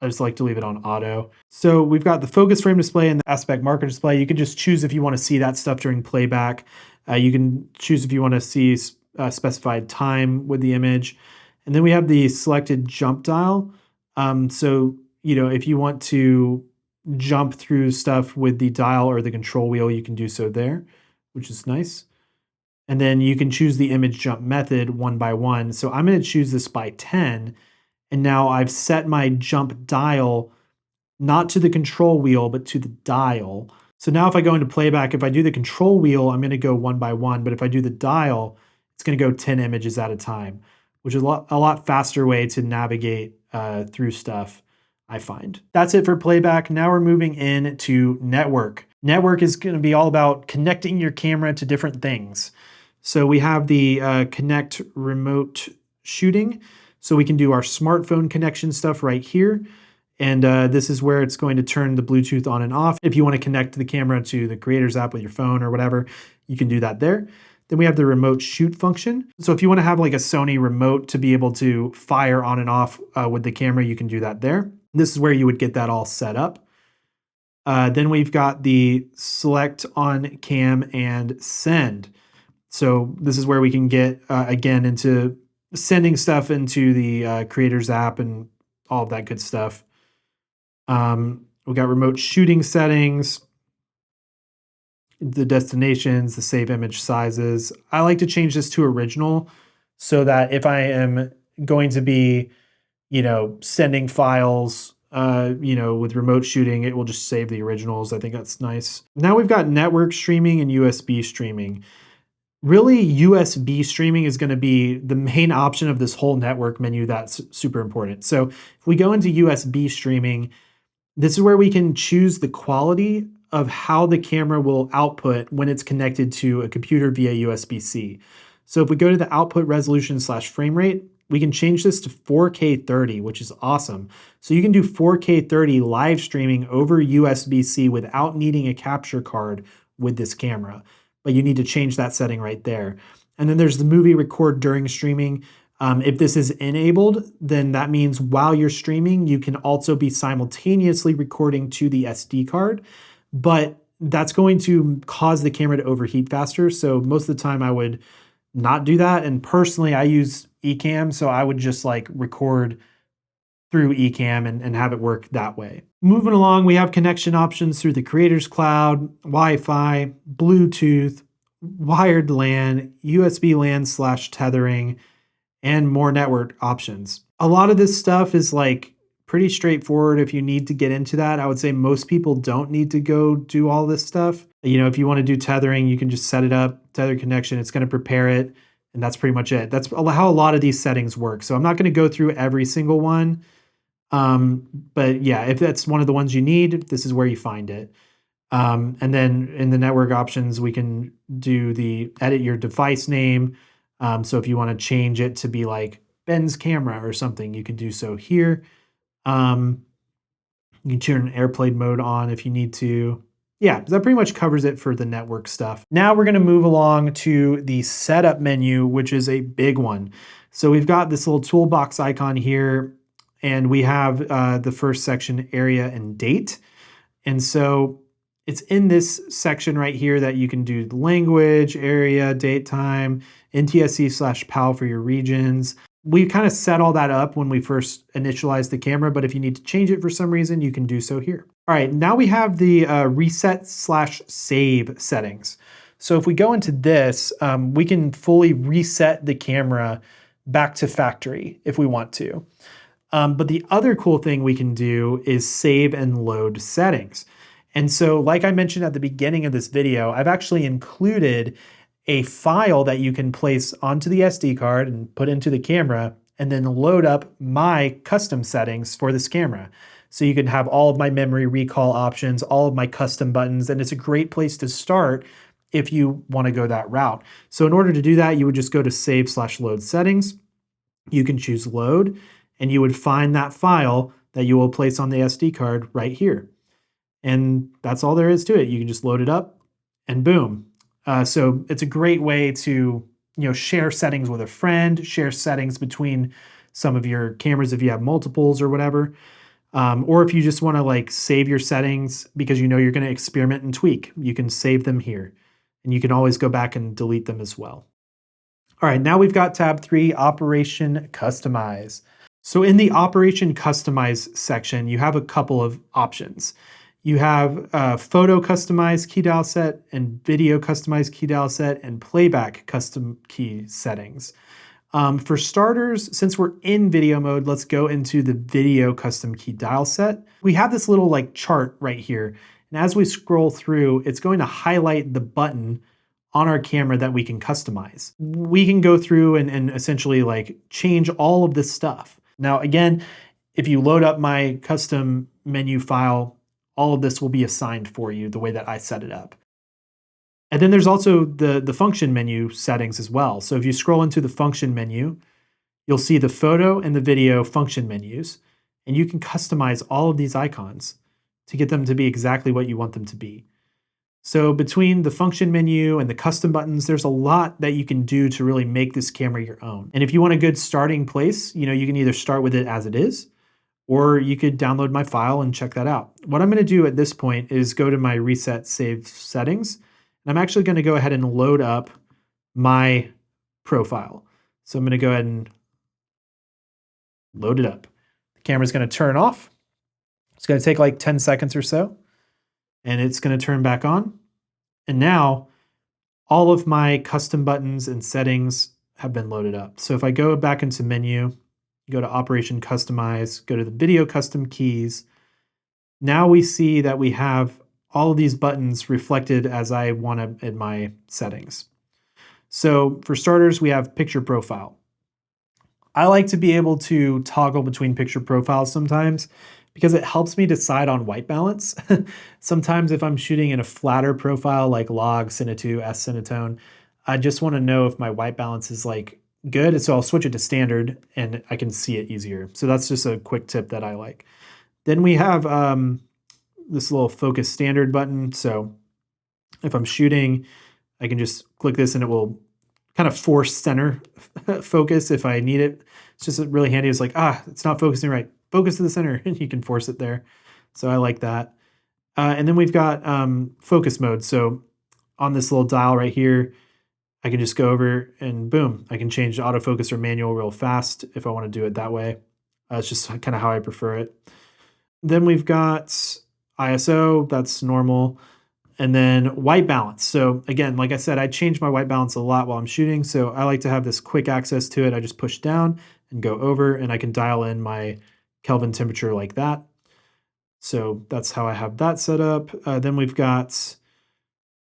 I just like to leave it on auto. So we've got the focus frame display and the aspect marker display. You can just choose if you want to see that stuff during playback. You can choose if you want to see specified time with the image. And then we have the selected jump dial. So, if you want to jump through stuff with the dial or the control wheel, you can do so there, which is nice. And then you can choose the image jump method 1 by 1. So I'm going to choose this by 10. And now I've set my jump dial not to the control wheel, but to the dial. So now if I go into playback, if I do the control wheel, I'm going to go 1 by 1. But if I do the dial, it's going to go 10 images at a time, which is a lot faster way to navigate through stuff, I find. That's it for playback. Now we're moving into network. Network is going to be all about connecting your camera to different things. So we have the connect remote shooting. So we can do our smartphone connection stuff right here. And this is where it's going to turn the Bluetooth on and off. If you want to connect the camera to the Creators app with your phone or whatever, you can do that there. Then we have the remote shoot function. So if you want to have like a Sony remote to be able to fire on and off with the camera, you can do that there. This is where you would get that all set up. Then we've got the select on cam and send. So this is where we can get, again, into sending stuff into the Creators app and all of that good stuff. We got remote shooting settings, the destinations, the save image sizes. I like to change this to original so that if I am going to be, sending files, with remote shooting, it will just save the originals. I think that's nice. Now we've got network streaming and USB streaming. Really, USB streaming is going to be the main option of this whole network menu. That's super important. So if we go into USB streaming, this is where we can choose the quality of how the camera will output when it's connected to a computer via USB-C. So if we go to the output resolution / frame rate, we can change this to 4K 30, which is awesome. So you can do 4K 30 live streaming over USB-C without needing a capture card with this camera. But you need to change that setting right there. And then there's the movie record during streaming. If this is enabled, then that means while you're streaming, you can also be simultaneously recording to the SD card, but that's going to cause the camera to overheat faster. So most of the time I would not do that. And personally, I use Ecamm, so I would just like record through Ecamm and have it work that way. Moving along, we have connection options through the Creators Cloud, Wi-Fi, Bluetooth, wired LAN, USB LAN / tethering, and more network options. A lot of this stuff is like pretty straightforward if you need to get into that. I would say most people don't need to go do all this stuff. If you want to do tethering, you can just set it up, tether connection, it's going to prepare it, and that's pretty much it. That's how a lot of these settings work. So I'm not going to go through every single one. But yeah, if that's one of the ones you need, this is where you find it. And then in the network options, we can do the edit your device name. So if you want to change it to be like Ben's camera or something, you can do so here. You can turn airplane mode on if you need to. Yeah, that pretty much covers it for the network stuff. Now we're gonna move along to the setup menu, which is a big one. So we've got this little toolbox icon here, and we have the first section, area and date. And so it's in this section right here that you can do language, area, date, time, NTSC/PAL for your regions. We kind of set all that up when we first initialized the camera, but if you need to change it for some reason, you can do so here. All right, now we have the reset/save settings. So if we go into this, we can fully reset the camera back to factory if we want to. But the other cool thing we can do is save and load settings. And so like I mentioned at the beginning of this video, I've actually included a file that you can place onto the SD card and put into the camera and then load up my custom settings for this camera. So you can have all of my memory recall options, all of my custom buttons, and it's a great place to start if you want to go that route. So in order to do that, you would just go to save/load settings. You can choose load, and you would find that file that you will place on the SD card right here. And that's all there is to it. You can just load it up and boom. So it's a great way to share settings with a friend, share settings between some of your cameras if you have multiples or whatever. Or if you just want to like save your settings because you know you're going to experiment and tweak, you can save them here. And you can always go back and delete them as well. All right, now we've got tab 3, Operation Customize. So in the Operation Customize section, you have a couple of options. You have Photo Customize Key Dial Set and Video Customize Key Dial Set and Playback Custom Key Settings. For starters, since we're in video mode, let's go into the Video Custom Key Dial Set. We have this little like chart right here. And as we scroll through, it's going to highlight the button on our camera that we can customize. We can go through and essentially like change all of this stuff. Now, again, if you load up my custom menu file, all of this will be assigned for you the way that I set it up. And then there's also the function menu settings as well. So if you scroll into the function menu, you'll see the photo and the video function menus, and you can customize all of these icons to get them to be exactly what you want them to be. So between the function menu and the custom buttons, there's a lot that you can do to really make this camera your own. And if you want a good starting place, you can either start with it as it is, or you could download my file and check that out. What I'm going to do at this point is go to my reset save settings. And I'm actually going to go ahead and load up my profile. So I'm going to go ahead and load it up. The camera's going to turn off. It's going to take like 10 seconds or so. And it's going to turn back on. And now all of my custom buttons and settings have been loaded up. So if I go back into menu, go to Operation Customize, go to the Video Custom Keys. Now we see that we have all of these buttons reflected as I want in my settings. So for starters, we have Picture Profile. I like to be able to toggle between picture profiles sometimes because it helps me decide on white balance. Sometimes if I'm shooting in a flatter profile like log, Cine2, S Cinetone, I just want to know if my white balance is like good. So I'll switch it to standard and I can see it easier. So that's just a quick tip that I like. Then we have this little focus standard button. So if I'm shooting, I can just click this and it will kind of force center focus if I need it. It's just really handy. It's like, it's not focusing right. Focus to the center, and you can force it there. So I like that. And then we've got focus mode. So on this little dial right here, I can just go over and boom, I can change autofocus or manual real fast if I want to do it that way. It's just kind of how I prefer it. Then we've got ISO, that's normal. And then white balance. So again, like I said, I change my white balance a lot while I'm shooting. So I like to have this quick access to it. I just push down and go over and I can dial in my Kelvin temperature like that. So that's how I have that set up. Then we've got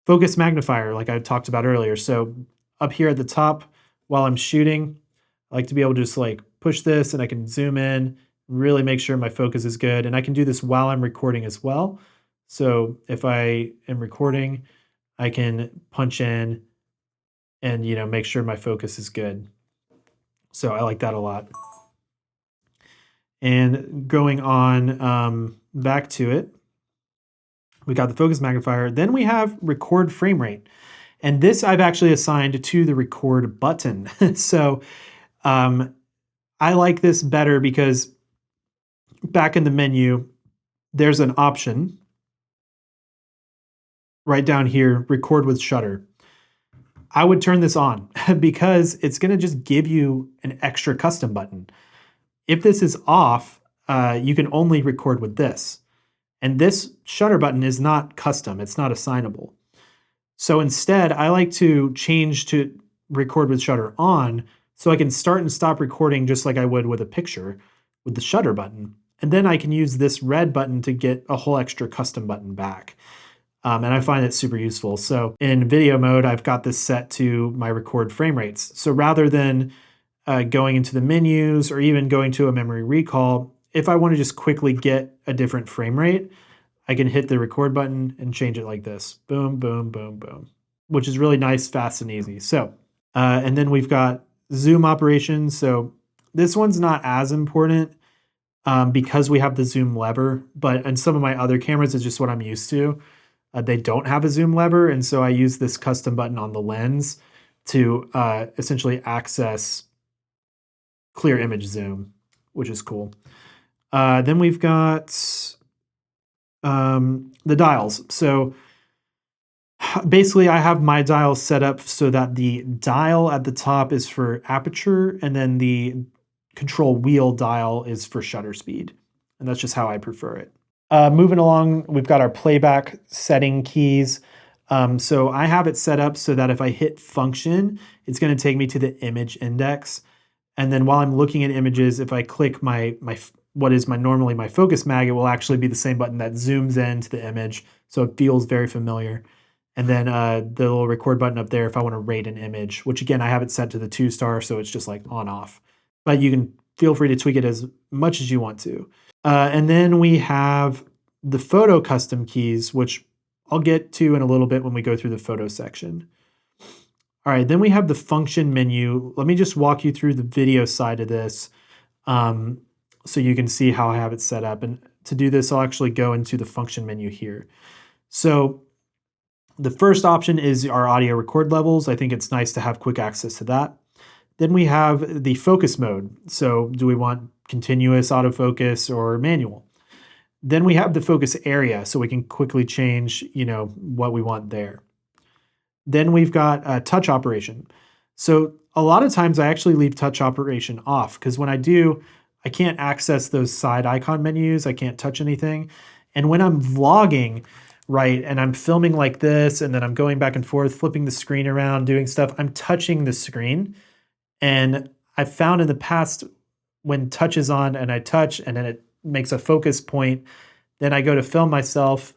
focus magnifier, like I talked about earlier. So up here at the top, while I'm shooting, I like to be able to just like push this and I can zoom in, really make sure my focus is good. And I can do this while I'm recording as well. So if I am recording, I can punch in and make sure my focus is good. So I like that a lot. And going on back to it, We got the focus magnifier. Then we have record frame rate. And this I've actually assigned to the record button. So I like this better because back in the menu, there's an option right down here, record with shutter. I would turn this on because it's going to just give you an extra custom button. If this is off, you can only record with this. And this shutter button is not custom. It's not assignable. So instead, I like to change to record with shutter on so I can start and stop recording just like I would with a picture with the shutter button. And then I can use this red button to get a whole extra custom button back. And I find it super useful. So in video mode, I've got this set to my record frame rates. So rather than going into the menus or even going to a memory recall, if I want to just quickly get a different frame rate, I can hit the record button and change it like this. Boom, boom, boom, boom, which is really nice, fast, and easy. So, and then we've got zoom operations. So this one's not as important because we have the zoom lever, but in some of my other cameras, it's just what I'm used to. They don't have a zoom lever, and so I use this custom button on the lens to essentially access clear image zoom, which is cool. Then we've got the dials. So basically I have my dials set up so that the dial at the top is for aperture and then the control wheel dial is for shutter speed. And that's just how I prefer it. Moving along, we've got our playback setting keys. So I have it set up so that if I hit function, it's going to take me to the image index. And then while I'm looking at images, if I click what is normally my focus mag, it will actually be the same button that zooms into the image. So it feels very familiar. And then the little record button up there if I want to rate an image, which again, I have it set to the 2-star, so it's just like on off. But you can feel free to tweak it as much as you want to. And then we have the photo custom keys, which I'll get to in a little bit when we go through the photo section. All right, then we have the function menu. Let me just walk you through the video side of this so you can see how I have it set up. And to do this, I'll actually go into the function menu here. So the first option is our audio record levels. I think it's nice to have quick access to that. Then we have the focus mode. So do we want continuous autofocus or manual? Then we have the focus area, so we can quickly change, what we want there. Then we've got a touch operation. So a lot of times I actually leave touch operation off because when I do, I can't access those side icon menus. I can't touch anything. And when I'm vlogging, right, and I'm filming like this, and then I'm going back and forth, flipping the screen around, doing stuff, I'm touching the screen. And I've found in the past when touch is on and I touch and then it makes a focus point, then I go to film myself,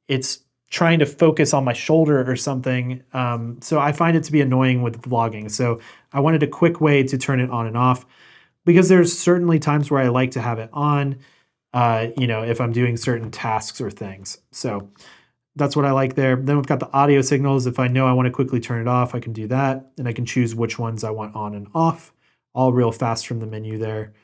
it's trying to focus on my shoulder or something. So I find it to be annoying with vlogging. So I wanted a quick way to turn it on and off because there's certainly times where I like to have it on, if I'm doing certain tasks or things. So that's what I like there. Then we've got the audio signals. If I know I want to quickly turn it off, I can do that. And I can choose which ones I want on and off, all real fast from the menu there.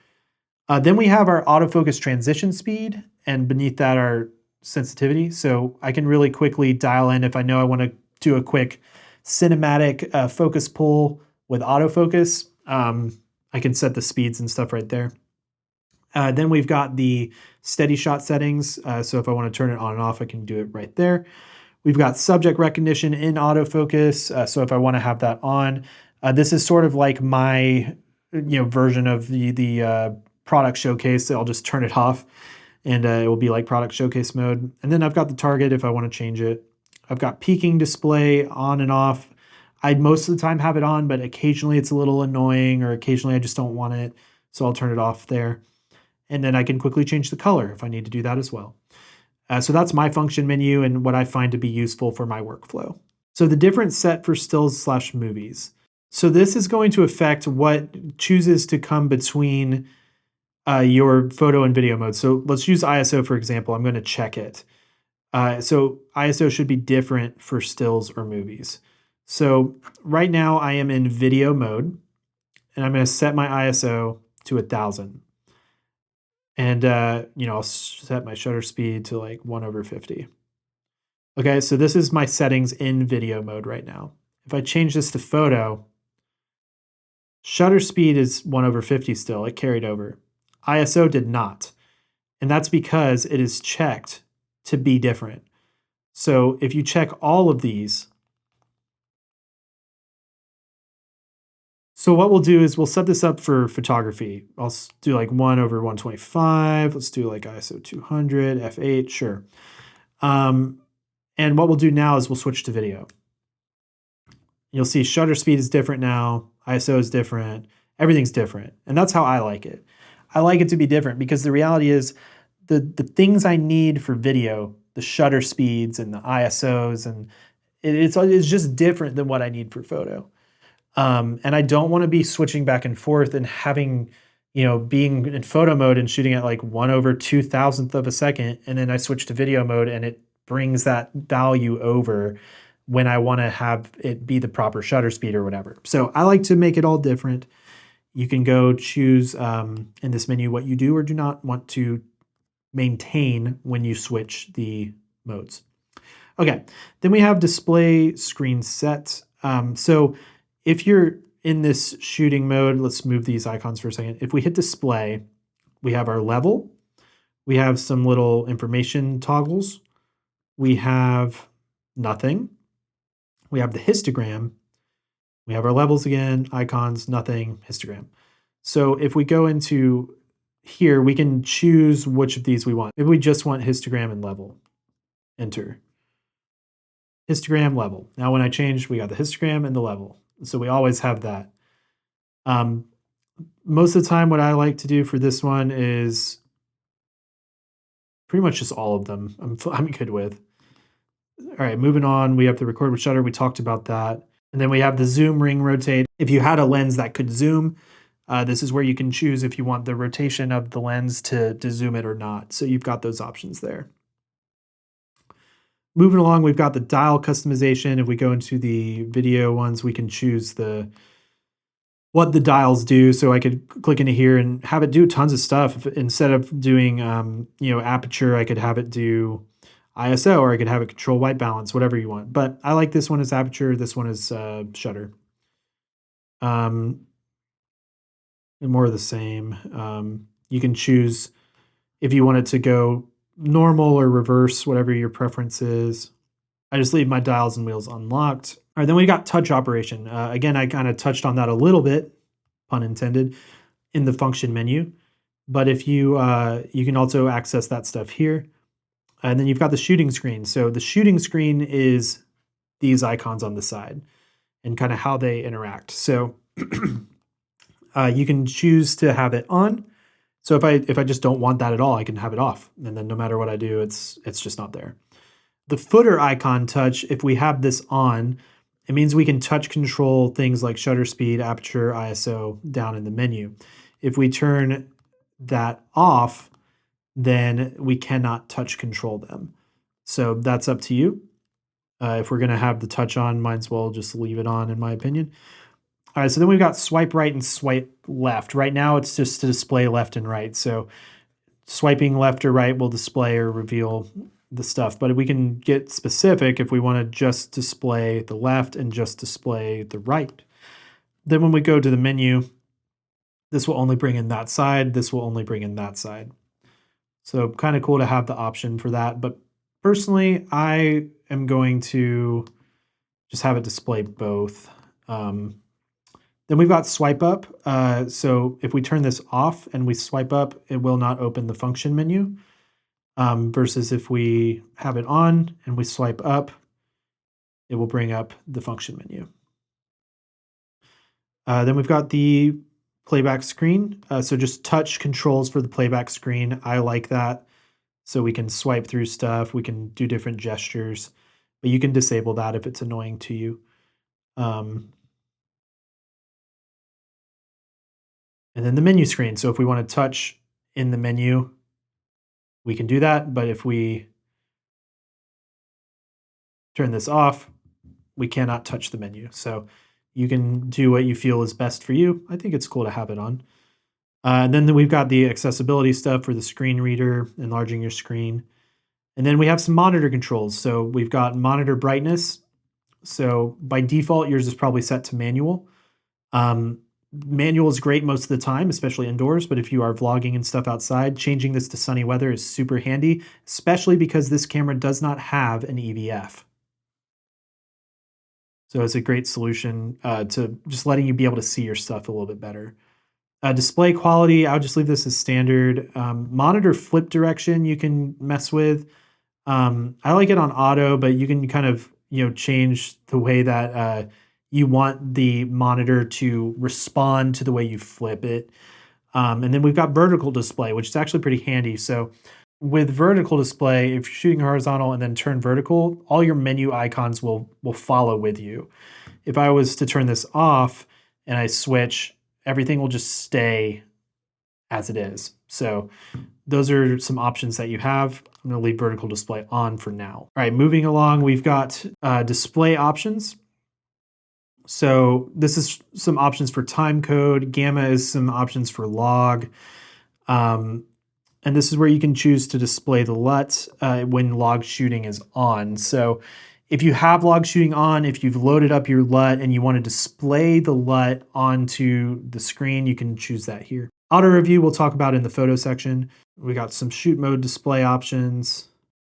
Then we have our autofocus transition speed, and beneath that our sensitivity. So I can really quickly dial in if I know I want to do a quick cinematic focus pull with autofocus. I can set the speeds and stuff right there. Then we've got the steady shot settings. So if I want to turn it on and off, I can do it right there. We've got subject recognition in autofocus. So if I want to have that on, this is sort of like my version of the product showcase. I'll just turn it off and it will be like product showcase mode. And then I've got the target if I want to change it. I've got peaking display on and off. I most of the time have it on, but occasionally it's a little annoying or occasionally I just don't want it. So I'll turn it off there. And then I can quickly change the color if I need to do that as well. So that's my function menu and what I find to be useful for my workflow. So the different set for stills/movies. So this is going to affect what chooses to come between your photo and video mode. So let's use ISO, for example. I'm going to check it. So ISO should be different for stills or movies. So right now I am in video mode and I'm going to set my ISO to 1000. And, I'll set my shutter speed to like 1/50. Okay, so this is my settings in video mode right now. If I change this to photo, shutter speed is 1/50 still, it carried over. ISO did not, and that's because it is checked to be different. So if you check all of these, so what we'll do is we'll set this up for photography. I'll do like 1/125. Let's do like ISO 200, f8, sure. And what we'll do now is we'll switch to video. You'll see shutter speed is different now. ISO is different. Everything's different. And that's how I like it. I like it to be different because the reality is the things I need for video, the shutter speeds and the ISOs, and it's just different than what I need for photo. And I don't want to be switching back and forth and having, being in photo mode and shooting at like 1/2000th of a second. And then I switch to video mode and it brings that value over when I want to have it be the proper shutter speed or whatever. So I like to make it all different. You can go choose in this menu what you do or do not want to maintain when you switch the modes. Okay, then we have display screen set. So if you're in this shooting mode, let's move these icons for a second. If we hit display, we have our level. We have some little information toggles. We have nothing. We have the histogram. We have our levels again, icons, nothing, histogram. So if we go into here, we can choose which of these we want. Maybe we just want histogram and level. Enter. Histogram, level. Now when I change, we got the histogram and the level. So we always have that. Most of the time, what I like to do for this one is pretty much just all of them I'm good with. All right, moving on, we have the record with shutter. We talked about that. And then we have the zoom, ring, rotate. If you had a lens that could zoom, this is where you can choose if you want the rotation of the lens to zoom it or not. So you've got those options there. Moving along, we've got the dial customization. If we go into the video ones, we can choose what the dials do. So I could click into here and have it do tons of stuff. Instead of doing aperture, I could have it do ISO, or I could have it control white balance, whatever you want. But I like this one as aperture. This one is shutter. And more of the same. You can choose if you want it to go normal or reverse, whatever your preference is. I just leave my dials and wheels unlocked. All right, then we got touch operation. Again, I kind of touched on that a little bit, pun intended, in the function menu. But if you can also access that stuff here. And then you've got the shooting screen. So the shooting screen is these icons on the side and kind of how they interact. So you can choose to have it on. So if I just don't want that at all, I can have it off. And then no matter what I do, it's just not there. The footer icon touch, if we have this on, it means we can touch control things like shutter speed, aperture, ISO down in the menu. If we turn that off, then we cannot touch control them. So that's up to you. If we're going to have the touch on, might as well just leave it on, in my opinion. All right, so then we've got swipe right and swipe left. Right now, it's just to display left and right. So swiping left or right will display or reveal the stuff. But we can get specific if we want to just display the left and just display the right. Then when we go to the menu, this will only bring in that side. This will only bring in that side. So kind of cool to have the option for that. But personally, I am going to just have it display both. Then we've got swipe up. So if we turn this off and we swipe up, it will not open the function menu. Versus if we have it on and we swipe up, it will bring up the function menu. Then we've got the playback screen. So just touch controls for the playback screen. I like that. So we can swipe through stuff. We can do different gestures, but you can disable that if it's annoying to you. And then the menu screen. So if we want to touch in the menu, we can do that. But if we turn this off, we cannot touch the menu. So you can do what you feel is best for you. I think it's cool to have it on. And then we've got the accessibility stuff for the screen reader, enlarging your screen. And then we have some monitor controls. So we've got monitor brightness. So by default, yours is probably set to manual. Manual is great most of the time, especially indoors, but if you are vlogging and stuff outside, changing this to sunny weather is super handy, especially because this camera does not have an EVF. So it's a great solution to just letting you be able to see your stuff a little bit better. Display quality, I'll just leave this as standard. Monitor flip direction you can mess with. I like it on auto, but you can kind of change the way that you want the monitor to respond to the way you flip it. And then we've got vertical display, which is actually pretty handy. So with vertical display, if you're shooting horizontal and then turn vertical, all your menu icons will follow with you. If I was to turn this off and I switch, everything will just stay as it is. So those are some options that you have. I'm going to leave vertical display on for now. All right, moving along, we've got display options. So this is some options for time code. Gamma is some options for log. And this is where you can choose to display the LUTs when log shooting is on. So if you have log shooting on, if you've loaded up your LUT and you want to display the LUT onto the screen, you can choose that here. Auto review we'll talk about in the photo section. We got some shoot mode display options.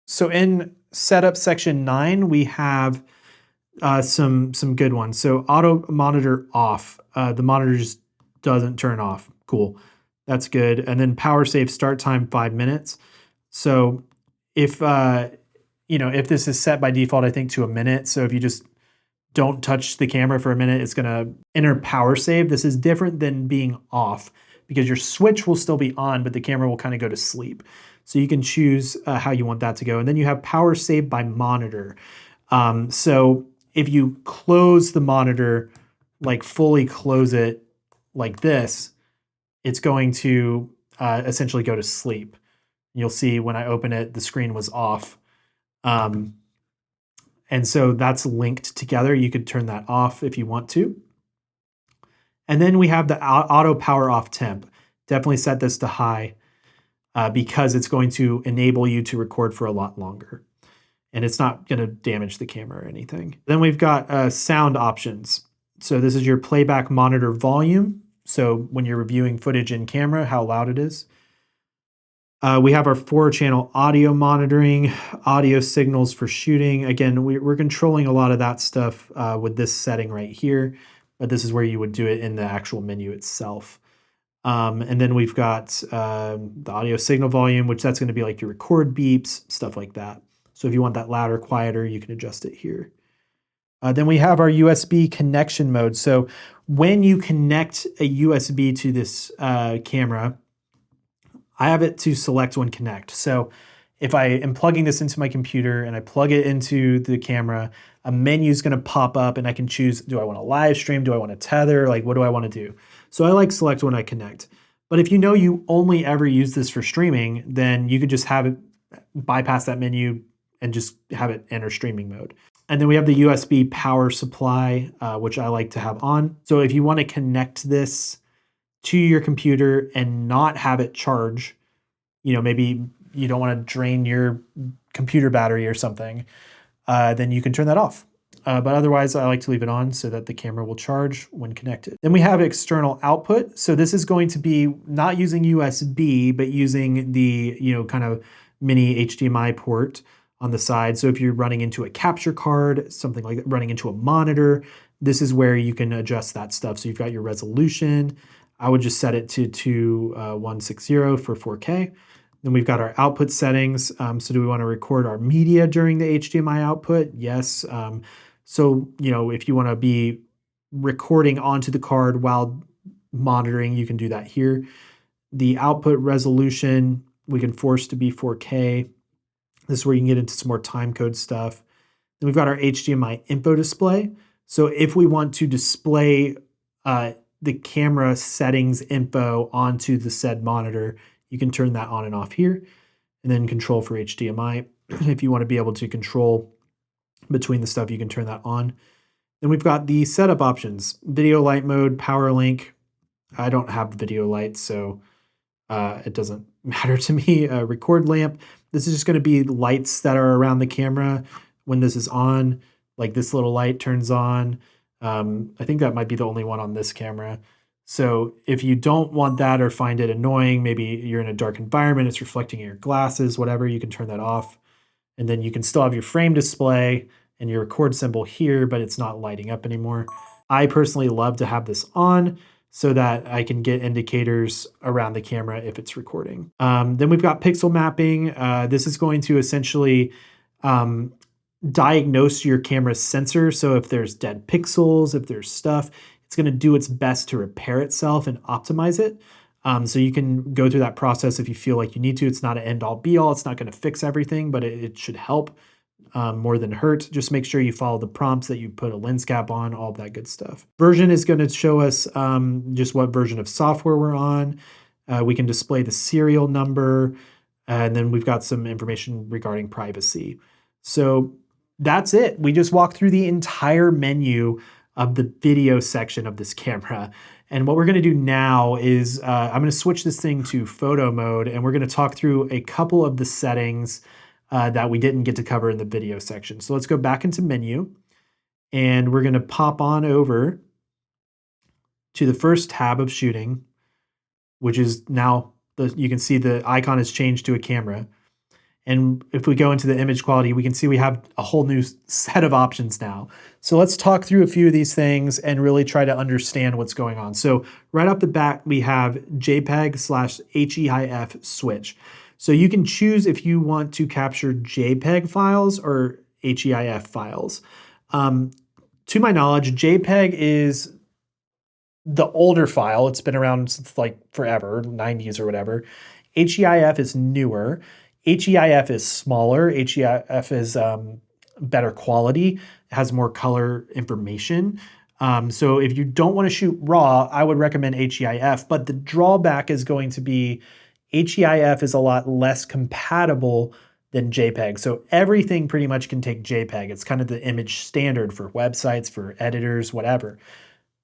So in setup section 9, we have some good ones. So auto monitor off. The monitor just doesn't turn off. Cool. That's good. And then power save start time 5 minutes. So if if this is set by default, I think to a minute. So if you just don't touch the camera for a minute, it's gonna enter power save. This is different than being off because your switch will still be on, but the camera will kind of go to sleep. So you can choose how you want that to go. And then you have power save by monitor. So if you close the monitor, like fully close it like this, it's going to essentially go to sleep. You'll see when I open it, the screen was off. And so that's linked together. You could turn that off if you want to. And then we have the auto power off temp. Definitely set this to high because it's going to enable you to record for a lot longer. And it's not going to damage the camera or anything. Then we've got sound options. So this is your playback monitor volume. So when you're reviewing footage in camera, how loud it is. We have our 4-channel audio monitoring, audio signals for shooting. Again, we're controlling a lot of that stuff with this setting right here, but this is where you would do it in the actual menu itself. And then we've got the audio signal volume, which that's going to be like your record beeps, stuff like that. So if you want that louder, quieter, you can adjust it here. Then we have our USB connection mode. So when you connect a USB to this camera, I have it to select when connect. So if I am plugging this into my computer and I plug it into the camera, a menu is going to pop up and I can choose, do I want to live stream? Do I want to tether? Like, what do I want to do? So I like select when I connect. But if you know you only ever use this for streaming, then you could just have it bypass that menu and just have it enter streaming mode. And then we have the USB power supply, which I like to have on. So if you want to connect this to your computer and not have it charge, maybe you don't want to drain your computer battery or something, then you can turn that off. But otherwise, I like to leave it on so that the camera will charge when connected. Then we have external output. So this is going to be not using USB, but using the kind of mini HDMI port on the side. So if you're running into a capture card, something like that, running into a monitor, this is where you can adjust that stuff. So you've got your resolution. I would just set it to 2160 for 4K. Then we've got our output settings. So do we want to record our media during the HDMI output? Yes. So, if you want to be recording onto the card while monitoring, you can do that here. The output resolution, we can force to be 4K. This is where you can get into some more time code stuff. Then we've got our HDMI info display. So if we want to display the camera settings info onto the said monitor, you can turn that on and off here. And then control for HDMI. If you want to be able to control between the stuff, you can turn that on. Then we've got the setup options, video light mode, power link. I don't have video light, so It doesn't matter to me. Record lamp. This is just going to be lights that are around the camera when this is on. Like this little light turns on. I think that might be the only one on this camera. So if you don't want that or find it annoying, maybe you're in a dark environment, it's reflecting in your glasses, whatever, you can turn that off. And then you can still have your frame display and your record symbol here, but it's not lighting up anymore. I personally love to have this on so that I can get indicators around the camera if it's recording. Then we've got pixel mapping. This is going to essentially diagnose your camera's sensor. So if there's dead pixels, if there's stuff, it's going to do its best to repair itself and optimize it. So you can go through that process if you feel like you need to. It's not an end-all be-all. It's not going to fix everything, but it should help more than hurt. Just make sure you follow the prompts, that you put a lens cap on, all that good stuff. Version is going to show us just what version of software we're on. We can display the serial number, and then we've got some information regarding privacy. So that's it. We just walked through the entire menu of the video section of this camera. And what we're going to do now is I'm going to switch this thing to photo mode, and we're going to talk through a couple of the settings that we didn't get to cover in the video section. So let's go back into menu, and we're going to pop on over to the first tab of shooting, which is now, you can see the icon has changed to a camera. And if we go into the image quality, we can see we have a whole new set of options now. So let's talk through a few of these things and really try to understand what's going on. So right off the bat, we have JPEG/HEIF switch. So you can choose if you want to capture JPEG files or HEIF files. To my knowledge, JPEG is the older file. It's been around since like forever, 90s or whatever. HEIF is newer. HEIF is smaller. HEIF is better quality, has more color information. So if you don't want to shoot RAW, I would recommend HEIF, but the drawback is going to be HEIF is a lot less compatible than JPEG. So everything pretty much can take JPEG. It's kind of the image standard for websites, for editors, whatever.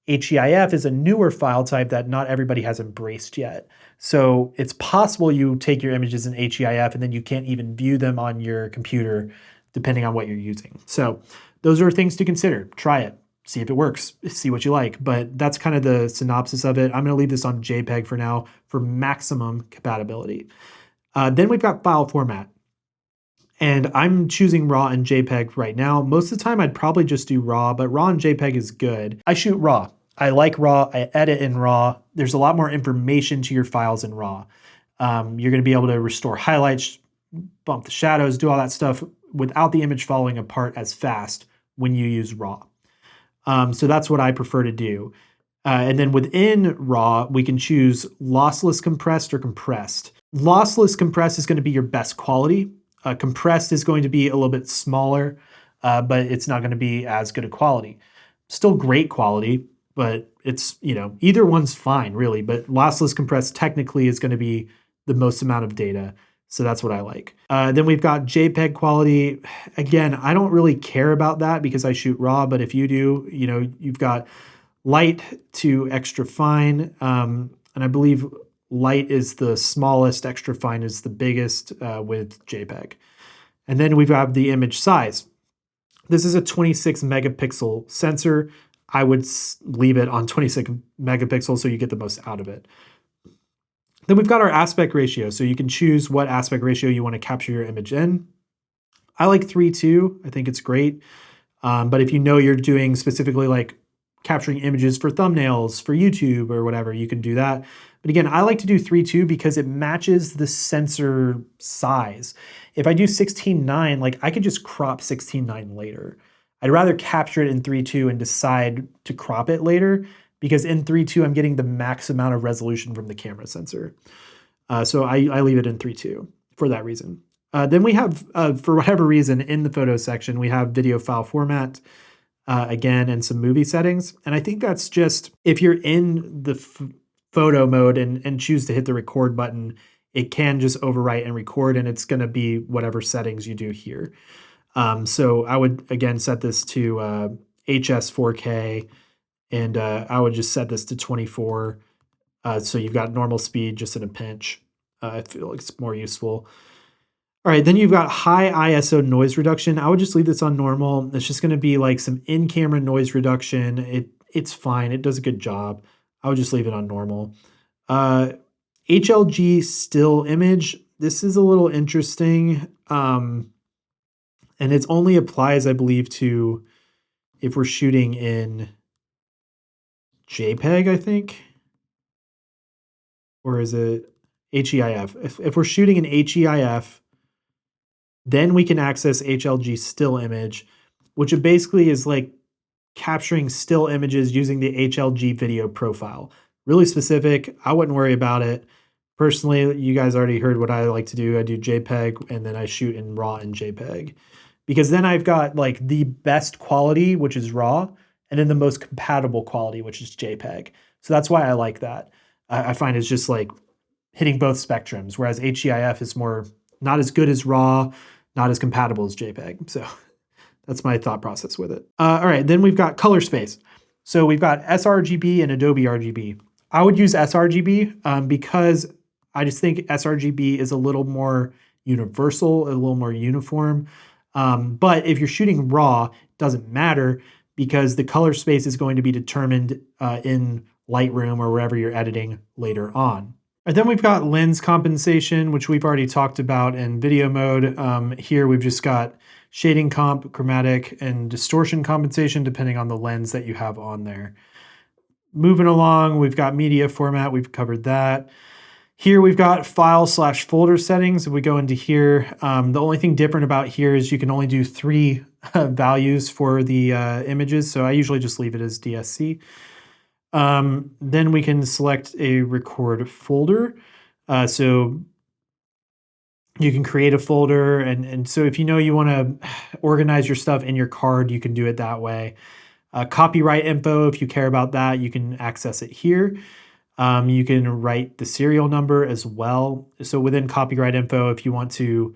HEIF is a newer file type that not everybody has embraced yet. So it's possible you take your images in HEIF and then you can't even view them on your computer depending on what you're using. So those are things to consider. Try it, see if it works, see what you like. But that's kind of the synopsis of it. I'm going to leave this on JPEG for now for maximum compatibility. Then we've got file format. And I'm choosing RAW and JPEG right now. Most of the time, I'd probably just do RAW, but RAW and JPEG is good. I shoot RAW. I like RAW. I edit in RAW. There's a lot more information to your files in RAW. You're going to be able to restore highlights, bump the shadows, do all that stuff without the image falling apart as fast when you use RAW. So that's what I prefer to do. And then within RAW, we can choose lossless compressed or compressed. Lossless compressed is going to be your best quality. Compressed is going to be a little bit smaller, but it's not going to be as good a quality. Still great quality, but it's, either one's fine really, but lossless compressed technically is going to be the most amount of data. So that's what I like. Then we've got JPEG quality. Again, I don't really care about that because I shoot RAW, but if you do, you've got light to extra fine. And I believe light is the smallest, extra fine is the biggest with JPEG. And then we've got the image size. This is a 26 megapixel sensor. I would leave it on 26 megapixels so you get the most out of it. Then we've got our aspect ratio. So you can choose what aspect ratio you want to capture your image in. I like 3:2. I think it's great. But if you're doing specifically like capturing images for thumbnails, for YouTube or whatever, you can do that. But again, I like to do 3:2 because it matches the sensor size. If I do 16:9, like I could just crop 16:9 later. I'd rather capture it in 3:2 and decide to crop it later because in 3:2, I'm getting the max amount of resolution from the camera sensor. So I leave it in 3:2 for that reason. Then we have, for whatever reason, in the photo section, we have video file format, again, and some movie settings. And I think that's just, if you're in the photo mode and choose to hit the record button, it can just overwrite and record, and it's going to be whatever settings you do here. So I would, again, set this to HS 4K, and I would just set this to 24 So you've got normal speed just in a pinch. I feel like it's more useful. All right, then you've got high ISO noise reduction. I would just leave this on normal. It's just gonna be like some in-camera noise reduction. It's fine, it does a good job. I would just leave it on normal. HLG still image. This is a little interesting. And it only applies, I believe, to if we're shooting in JPEG, I think. Or is it HEIF? If we're shooting in HEIF, then we can access HLG still image, which basically is like capturing still images using the HLG video profile. Really specific. I wouldn't worry about it. Personally, you guys already heard what I like to do. I do JPEG and then I shoot in RAW and JPEG. Because then I've got like the best quality, which is RAW, and then the most compatible quality, which is JPEG. So that's why I like that. I find it's just like hitting both spectrums, whereas HEIF is more not as good as RAW, not as compatible as JPEG. So that's my thought process with it. All right, then we've got color space. So we've got sRGB and Adobe RGB. I would use sRGB because I just think sRGB is a little more universal, a little more uniform. But if you're shooting RAW, it doesn't matter because the color space is going to be determined in Lightroom or wherever you're editing later on. And then we've got lens compensation, which we've already talked about in video mode. Here we've just got shading comp, chromatic, and distortion compensation depending on the lens that you have on there. Moving along, we've got media format, we've covered that. Here we've got file/folder settings. If we go into here, the only thing different about here is you can only do 3 values for the images. So I usually just leave it as DSC. Then we can select a record folder. So you can create a folder. And so if you know you want to organize your stuff in your card, you can do it that way. Copyright info, if you care about that, you can access it here. You can write the serial number as well. So within copyright info, if you want to,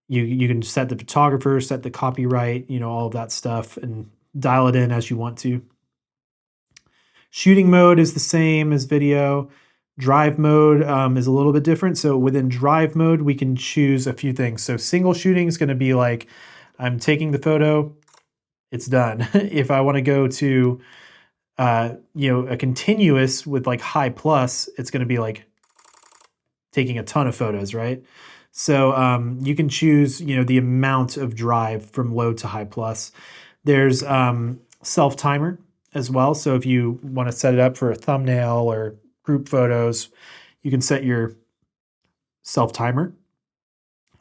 you can set the photographer, set the copyright, all of that stuff and dial it in as you want to. Shooting mode is the same as video. Drive mode is a little bit different. So within drive mode, we can choose a few things. So single shooting is going to be like, I'm taking the photo, it's done. If I want to go to a continuous with like high plus, it's going to be like taking a ton of photos, right? So you can choose, the amount of drive from low to high plus. There's self timer as well. So if you want to set it up for a thumbnail or group photos, you can set your self timer.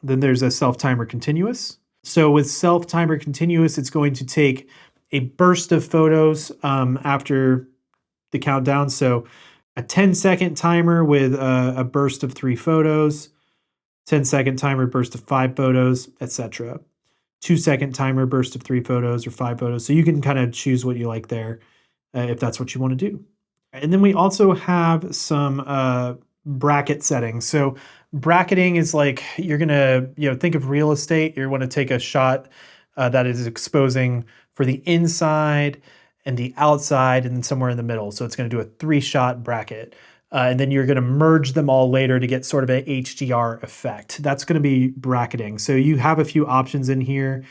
Then there's a self timer continuous. So with self timer continuous, it's going to take a burst of photos after the countdown. So a 10-second timer with a burst of 3 photos, 10-second timer burst of 5 photos, etc. 2-second timer burst of 3 photos or 5 photos. So you can kind of choose what you like there if that's what you want to do. And then we also have some bracket settings. So bracketing is like you're gonna think of real estate. You want to take a shot that is exposing for the inside and the outside and then somewhere in the middle. So it's going to do a 3-shot bracket. And then you're going to merge them all later to get sort of an HDR effect. That's going to be bracketing. So you have a few options in here.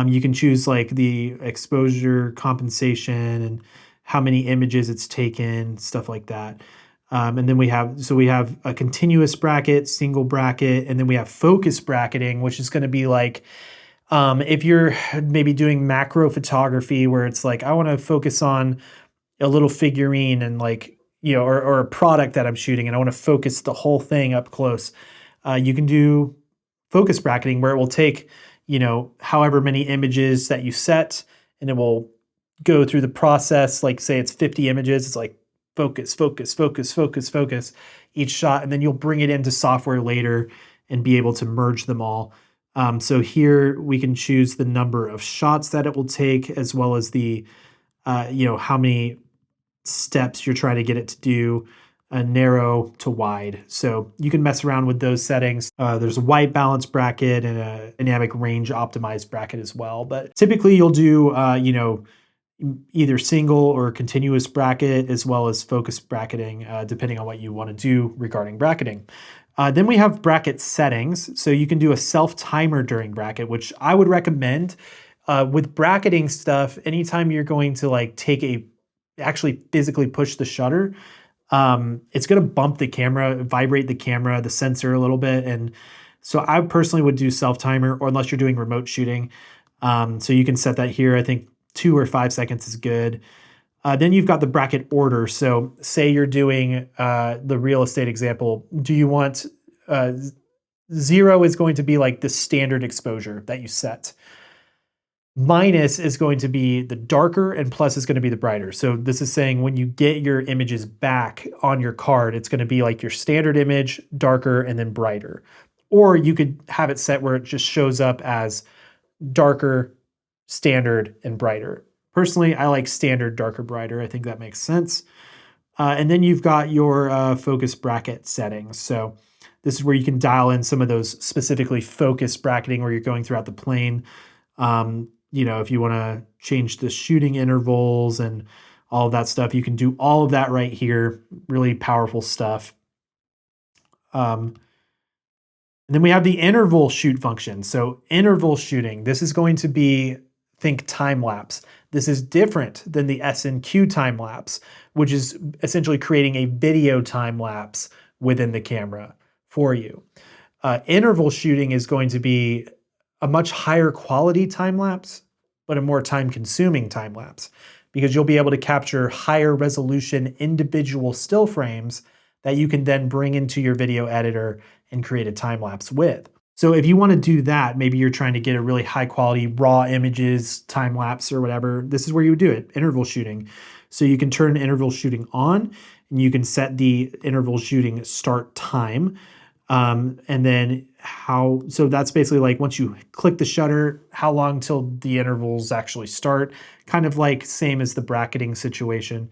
You can choose like the exposure compensation and how many images it's taken, stuff like that. And then we have a continuous bracket, single bracket, and then we have focus bracketing, which is going to be like, if you're maybe doing macro photography where it's like, I want to focus on a little figurine and like, or a product that I'm shooting and I want to focus the whole thing up close. You can do focus bracketing where it will take, however many images that you set and it will go through the process. Like say it's 50 images. It's like focus, focus, focus, focus, focus each shot. And then you'll bring it into software later and be able to merge them all. So here we can choose the number of shots that it will take, as well as the, how many steps you're trying to get it to do, narrow to wide. So you can mess around with those settings. There's a white balance bracket and a dynamic range optimized bracket as well. But typically you'll do, either single or continuous bracket, as well as focus bracketing, depending on what you want to do regarding bracketing. Then we have bracket settings. So you can do a self timer during bracket, which I would recommend. With bracketing stuff, anytime you're going to like actually physically push the shutter, it's going to bump the camera, vibrate the camera, the sensor a little bit. And so I personally would do self timer, or unless you're doing remote shooting. So you can set that here. I think 2 or 5 seconds is good. Then you've got the bracket order. So say you're doing the real estate example. Do you want 0 is going to be like the standard exposure that you set. Minus is going to be the darker, and plus is going to be the brighter. So this is saying when you get your images back on your card, it's going to be like your standard image, darker, and then brighter. Or you could have it set where it just shows up as darker, standard, and brighter. Personally, I like standard, darker, brighter. I think that makes sense. And then you've got your focus bracket settings. So this is where you can dial in some of those specifically focus bracketing where you're going throughout the plane. You know, if you want to change the shooting intervals and all of that stuff, you can do all of that right here. Really powerful stuff. And then we have the interval shoot function. So interval shooting, this is going to be, think time lapse. This is different than the S&Q time lapse, which is essentially creating a video time lapse within the camera for you. Interval shooting is going to be a much higher quality time lapse, but a more time consuming time lapse, because you'll be able to capture higher resolution individual still frames that you can then bring into your video editor and create a time lapse with. So if you want to do that, maybe you're trying to get a really high quality raw images, time lapse or whatever, this is where you would do it, interval shooting. So you can turn interval shooting on, and you can set the interval shooting start time. And then so that's basically like once you click the shutter, how long till the intervals actually start, kind of like same as the bracketing situation.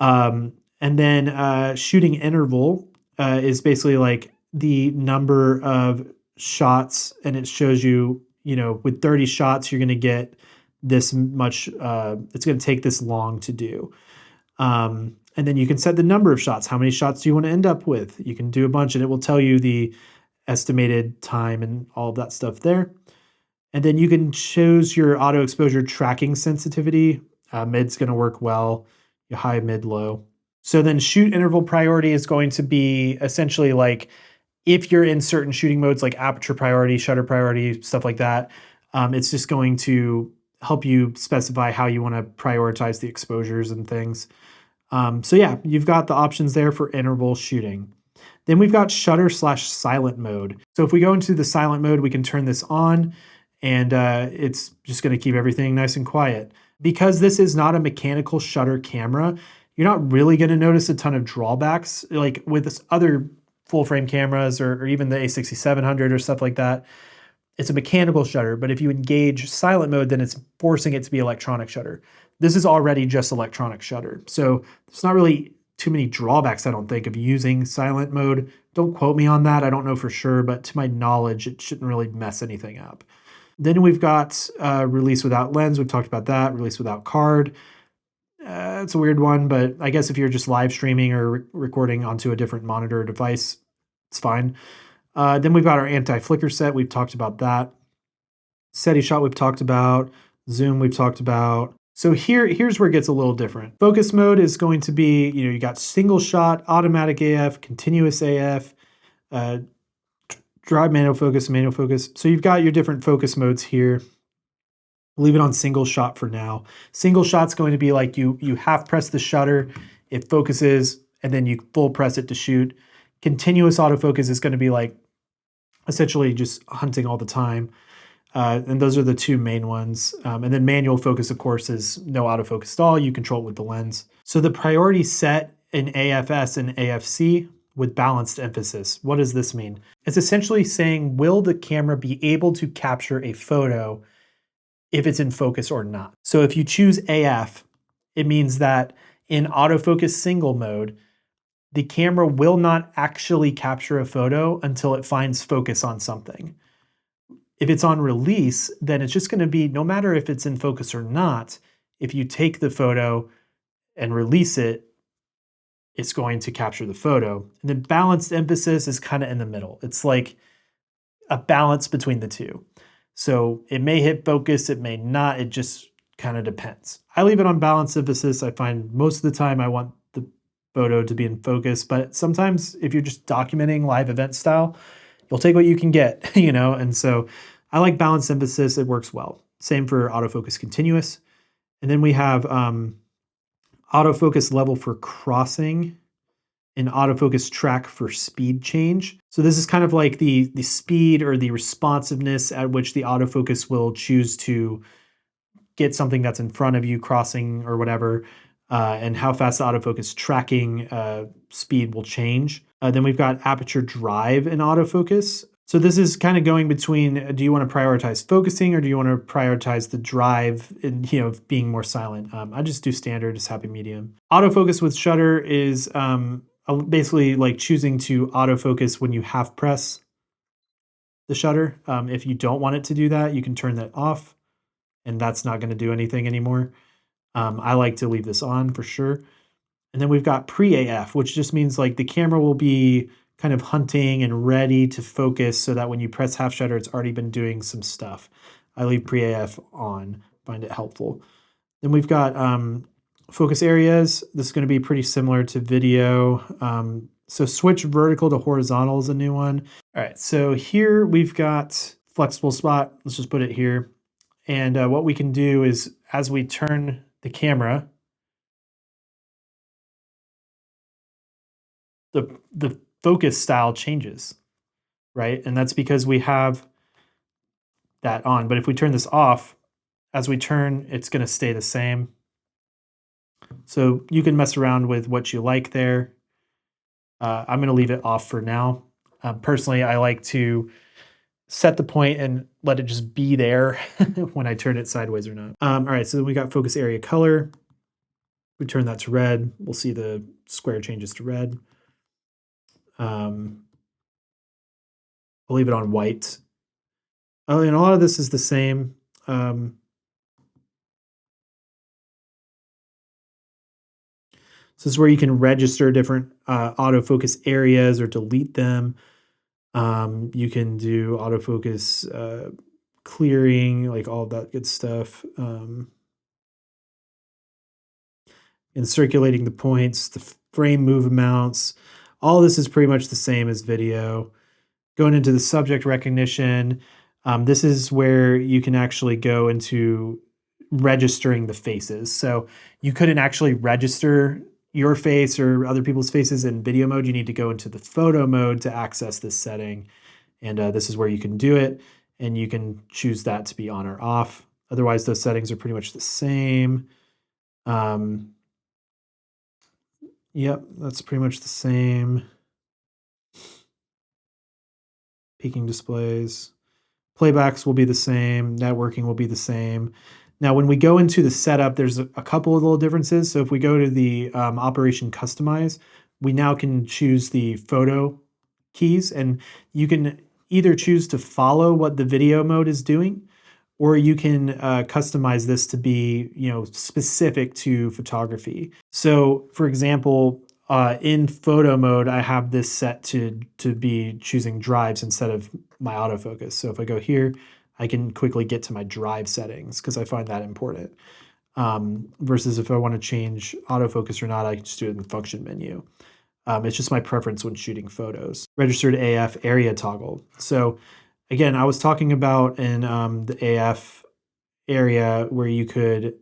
And then shooting interval is basically like the number of shots, and it shows you, you know, with 30 shots, you're going to get this much, it's going to take this long to do. And then you can set the number of shots. How many shots do you want to end up with? You can do a bunch, and it will tell you the estimated time and all of that stuff there. And then you can choose your auto exposure tracking sensitivity. Mid's going to work well, your high, mid, low. So then shoot interval priority is going to be essentially like if you're in certain shooting modes like aperture priority, shutter priority, stuff like that, it's just going to help you specify how you want to prioritize the exposures and things. So yeah, you've got the options there for interval shooting. Then we've got shutter/silent mode. So if we go into the silent mode, we can turn this on, and it's just going to keep everything nice and quiet. Because this is not a mechanical shutter camera, you're not really going to notice a ton of drawbacks. Like with this other full frame cameras or even the A6700 or stuff like that, it's a mechanical shutter, but if you engage silent mode, then it's forcing it to be electronic shutter. This is already just electronic shutter. So there's not really too many drawbacks, I don't think, of using silent mode. Don't quote me on that. I don't know for sure, but to my knowledge, it shouldn't really mess anything up. Then we've got release without lens. We've talked about that. Release without card. It's a weird one, but I guess if you're just live streaming or recording onto a different monitor or device, it's fine. Then we've got our anti-flicker set. We've talked about that. Steady shot we've talked about. Zoom we've talked about. So here's where it gets a little different. Focus mode is going to be, you know, you got single shot, automatic AF, continuous AF, drive manual focus, manual focus. So you've got your different focus modes here. Leave it on single shot for now. Single shot's going to be like you half press the shutter, it focuses, and then you full press it to shoot. Continuous autofocus is going to be like essentially just hunting all the time. And those are the two main ones. And then manual focus, of course, is no autofocus at all. You control it with the lens. So the priority set in AFS and AFC with balanced emphasis. What does this mean? It's essentially saying, will the camera be able to capture a photo if it's in focus or not? So if you choose AF, it means that in autofocus single mode, the camera will not actually capture a photo until it finds focus on something. If it's on release, then it's just going to be, no matter if it's in focus or not, if you take the photo and release it, it's going to capture the photo. And then balanced emphasis is kind of in the middle. It's like a balance between the two. So it may hit focus, it may not, it just kind of depends. I leave it on balanced emphasis. I find most of the time I want the photo to be in focus, but sometimes if you're just documenting live event style, you'll take what you can get, you know? And so I like balanced emphasis, it works well. Same for autofocus continuous. And then we have autofocus level for crossing and autofocus track for speed change. So this is kind of like the speed or the responsiveness at which the autofocus will choose to get something that's in front of you crossing or whatever, and how fast the autofocus tracking speed will change. Then we've got aperture drive in autofocus. So this is kind of going between, do you want to prioritize focusing or do you want to prioritize the drive and, you know, being more silent? I just do standard, just happy medium. Autofocus with shutter is basically like choosing to autofocus when you half press the shutter. If you don't want it to do that, you can turn that off and that's not going to do anything anymore. I like to leave this on for sure. And then we've got pre-AF, which just means like the camera will be kind of hunting and ready to focus so that when you press half shutter, it's already been doing some stuff. I leave pre-AF on, find it helpful. Then we've got focus areas. This is going to be pretty similar to video. So switch vertical to horizontal is a new one. All right, so here we've got flexible spot. Let's just put it here. And what we can do is as we turn the camera, the focus style changes, right? And that's because we have that on. But if we turn this off, as we turn, it's going to stay the same. So you can mess around with what you like there. I'm going to leave it off for now. Personally, I like to set the point and let it just be there when I turn it sideways or not. All right, so we got focus area color. We turn that to red. We'll see the square changes to red. I'll leave it on white. Oh, and a lot of this is the same. So this is where you can register different autofocus areas or delete them. You can do autofocus clearing, like all of that good stuff. And circulating the points, the frame move amounts. All this is pretty much the same as video. Going into the subject recognition, this is where you can actually go into registering the faces. So you couldn't actually register your face or other people's faces in video mode. You need to go into the photo mode to access this setting. And this is where you can do it. And you can choose that to be on or off. Otherwise, those settings are pretty much the same. Yep, that's pretty much the same. Peaking displays. Playbacks will be the same. Networking will be the same. Now, when we go into the setup, there's a couple of little differences. So if we go to the operation customize, we now can choose the photo keys, and you can either choose to follow what the video mode is doing, or you can customize this to be, you know, specific to photography. So for example, in photo mode, I have this set to be choosing drives instead of my autofocus. So if I go here, I can quickly get to my drive settings because I find that important. Versus if I want to change autofocus or not, I can just do it in the function menu. It's just my preference when shooting photos. Registered AF area toggle. So again, I was talking about in the AF area where you could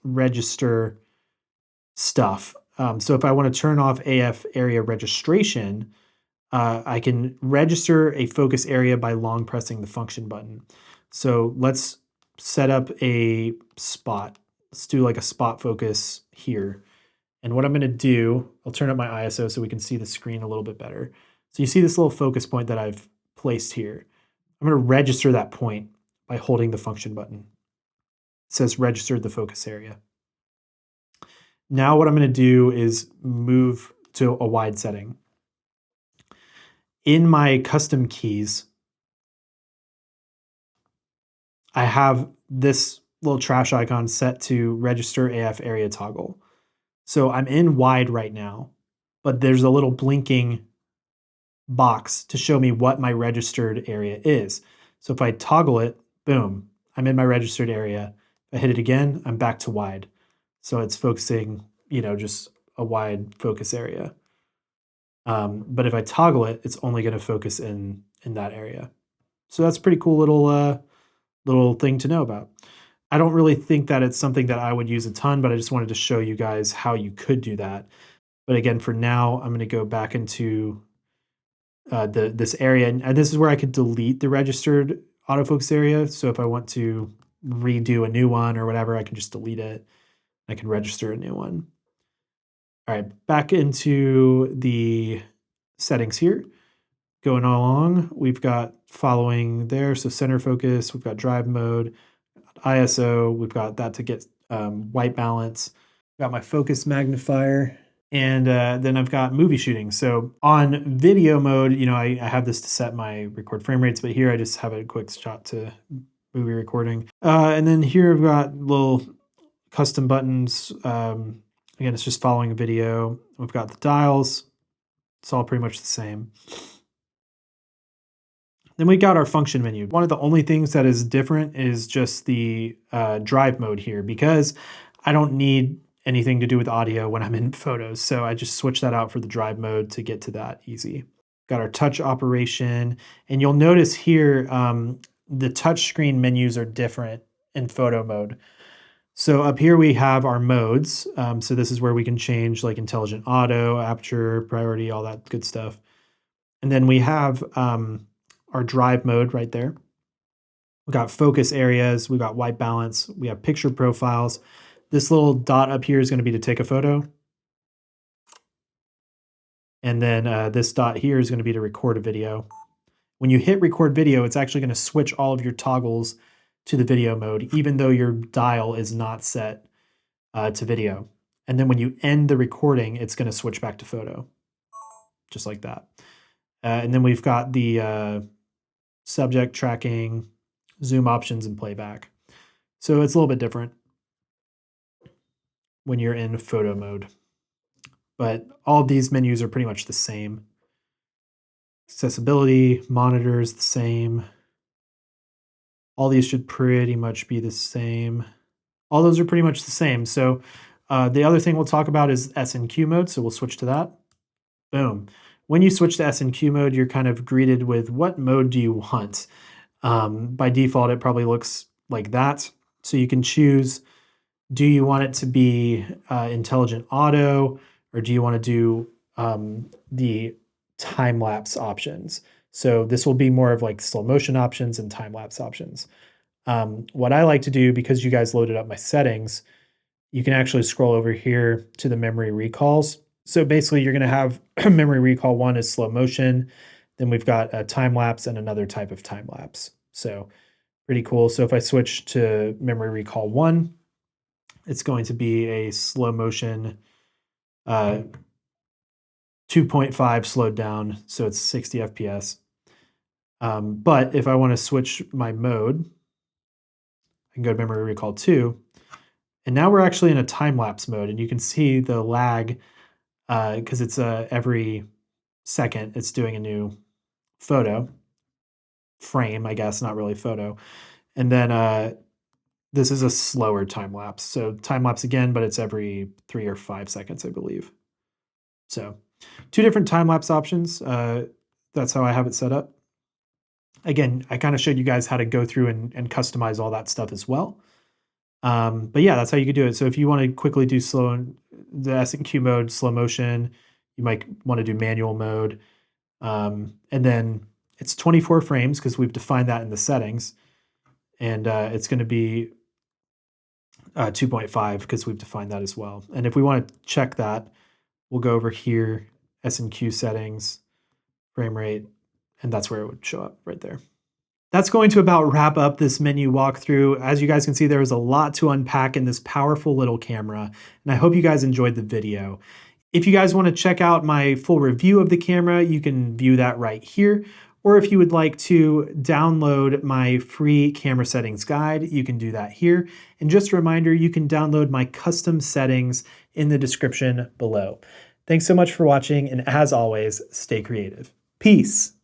register stuff. So if I want to turn off AF area registration, I can register a focus area by long pressing the function button. So let's set up a spot. Let's do like a spot focus here. And what I'm going to do, I'll turn up my ISO so we can see the screen a little bit better. So you see this little focus point that I've placed here. I'm going to register that point by holding the function button. It says registered the focus area. Now what I'm going to do is move to a wide setting. In my custom keys, I have this little trash icon set to register AF area toggle. So I'm in wide right now, but there's a little blinking box to show me what my registered area is. So if I toggle it, boom, I'm in my registered area. If I hit it again, I'm back to wide. So it's focusing, just a wide focus area. But if I toggle it, it's only going to focus in that area. So that's a pretty cool little thing to know about. I don't really think that it's something that I would use a ton, but I just wanted to show you guys how you could do that. But again, for now, I'm going to go back into this area, and this is where I could delete the registered autofocus area. So if I want to redo a new one or whatever, I can just delete it. I can register a new one. All right, back into the settings here. Going along, we've got following there. So center focus, we've got drive mode, ISO, we've got that to get white balance. Got my focus magnifier. And then I've got movie shooting. So on video mode, I have this to set my record frame rates, but here I just have a quick shot to movie recording. And then here I've got little custom buttons. Again, it's just following a video. We've got the dials. It's all pretty much the same. Then we got our function menu. One of the only things that is different is just the drive mode here, because I don't need anything to do with audio when I'm in photos. So I just switch that out for the drive mode to get to that easy. Got our touch operation. And you'll notice here, the touch screen menus are different in photo mode. So up here we have our modes. So this is where we can change like intelligent auto, aperture, priority, all that good stuff. And then we have our drive mode right there. We've got focus areas, we've got white balance, we have picture profiles. This little dot up here is going to be to take a photo. And then this dot here is going to be to record a video. When you hit record video, it's actually going to switch all of your toggles to the video mode, even though your dial is not set to video. And then when you end the recording, it's going to switch back to photo, just like that. And then we've got the subject tracking, zoom options, and playback. So it's a little bit different when you're in photo mode. But all of these menus are pretty much the same. Accessibility, monitors, the same. All these should pretty much be the same. All those are pretty much the same. So the other thing we'll talk about is S&Q mode. So we'll switch to that. Boom. When you switch to S&Q mode, you're kind of greeted with what mode do you want? By default, it probably looks like that. So you can choose, do you want it to be intelligent auto, or do you want to do the time-lapse options? So this will be more of like slow motion options and time-lapse options. What I like to do, because you guys loaded up my settings, you can actually scroll over here to the memory recalls. So basically you're going to have memory recall 1 is slow motion. Then we've got a time-lapse and another type of time-lapse. So pretty cool. So if I switch to memory recall 1, it's going to be a slow motion 2.5 slowed down. So it's 60 FPS. But if I want to switch my mode, I can go to memory recall 2. And now we're actually in a time-lapse mode. And you can see the lag because it's every second it's doing a new photo frame, I guess, not really photo. And then this is a slower time lapse. So time lapse again, but it's every 3 or 5 seconds, I believe. So 2 different time lapse options. That's how I have it set up. Again, I kind of showed you guys how to go through and customize all that stuff as well. But yeah, that's how you could do it. So if you want to quickly do the S&Q mode, slow motion, you might want to do manual mode. And then it's 24 frames because we've defined that in the settings. And it's going to be 2.5 because we've defined that as well. And if we want to check that, we'll go over here, S&Q settings, frame rate, and that's where it would show up right there. That's going to about wrap up this menu walkthrough. As you guys can see, there was a lot to unpack in this powerful little camera, and I hope you guys enjoyed the video. If you guys want to check out my full review of the camera, you can view that right here. Or if you would like to download my free camera settings guide, you can do that here. And just a reminder, you can download my custom settings in the description below. Thanks so much for watching, and as always, stay creative. Peace.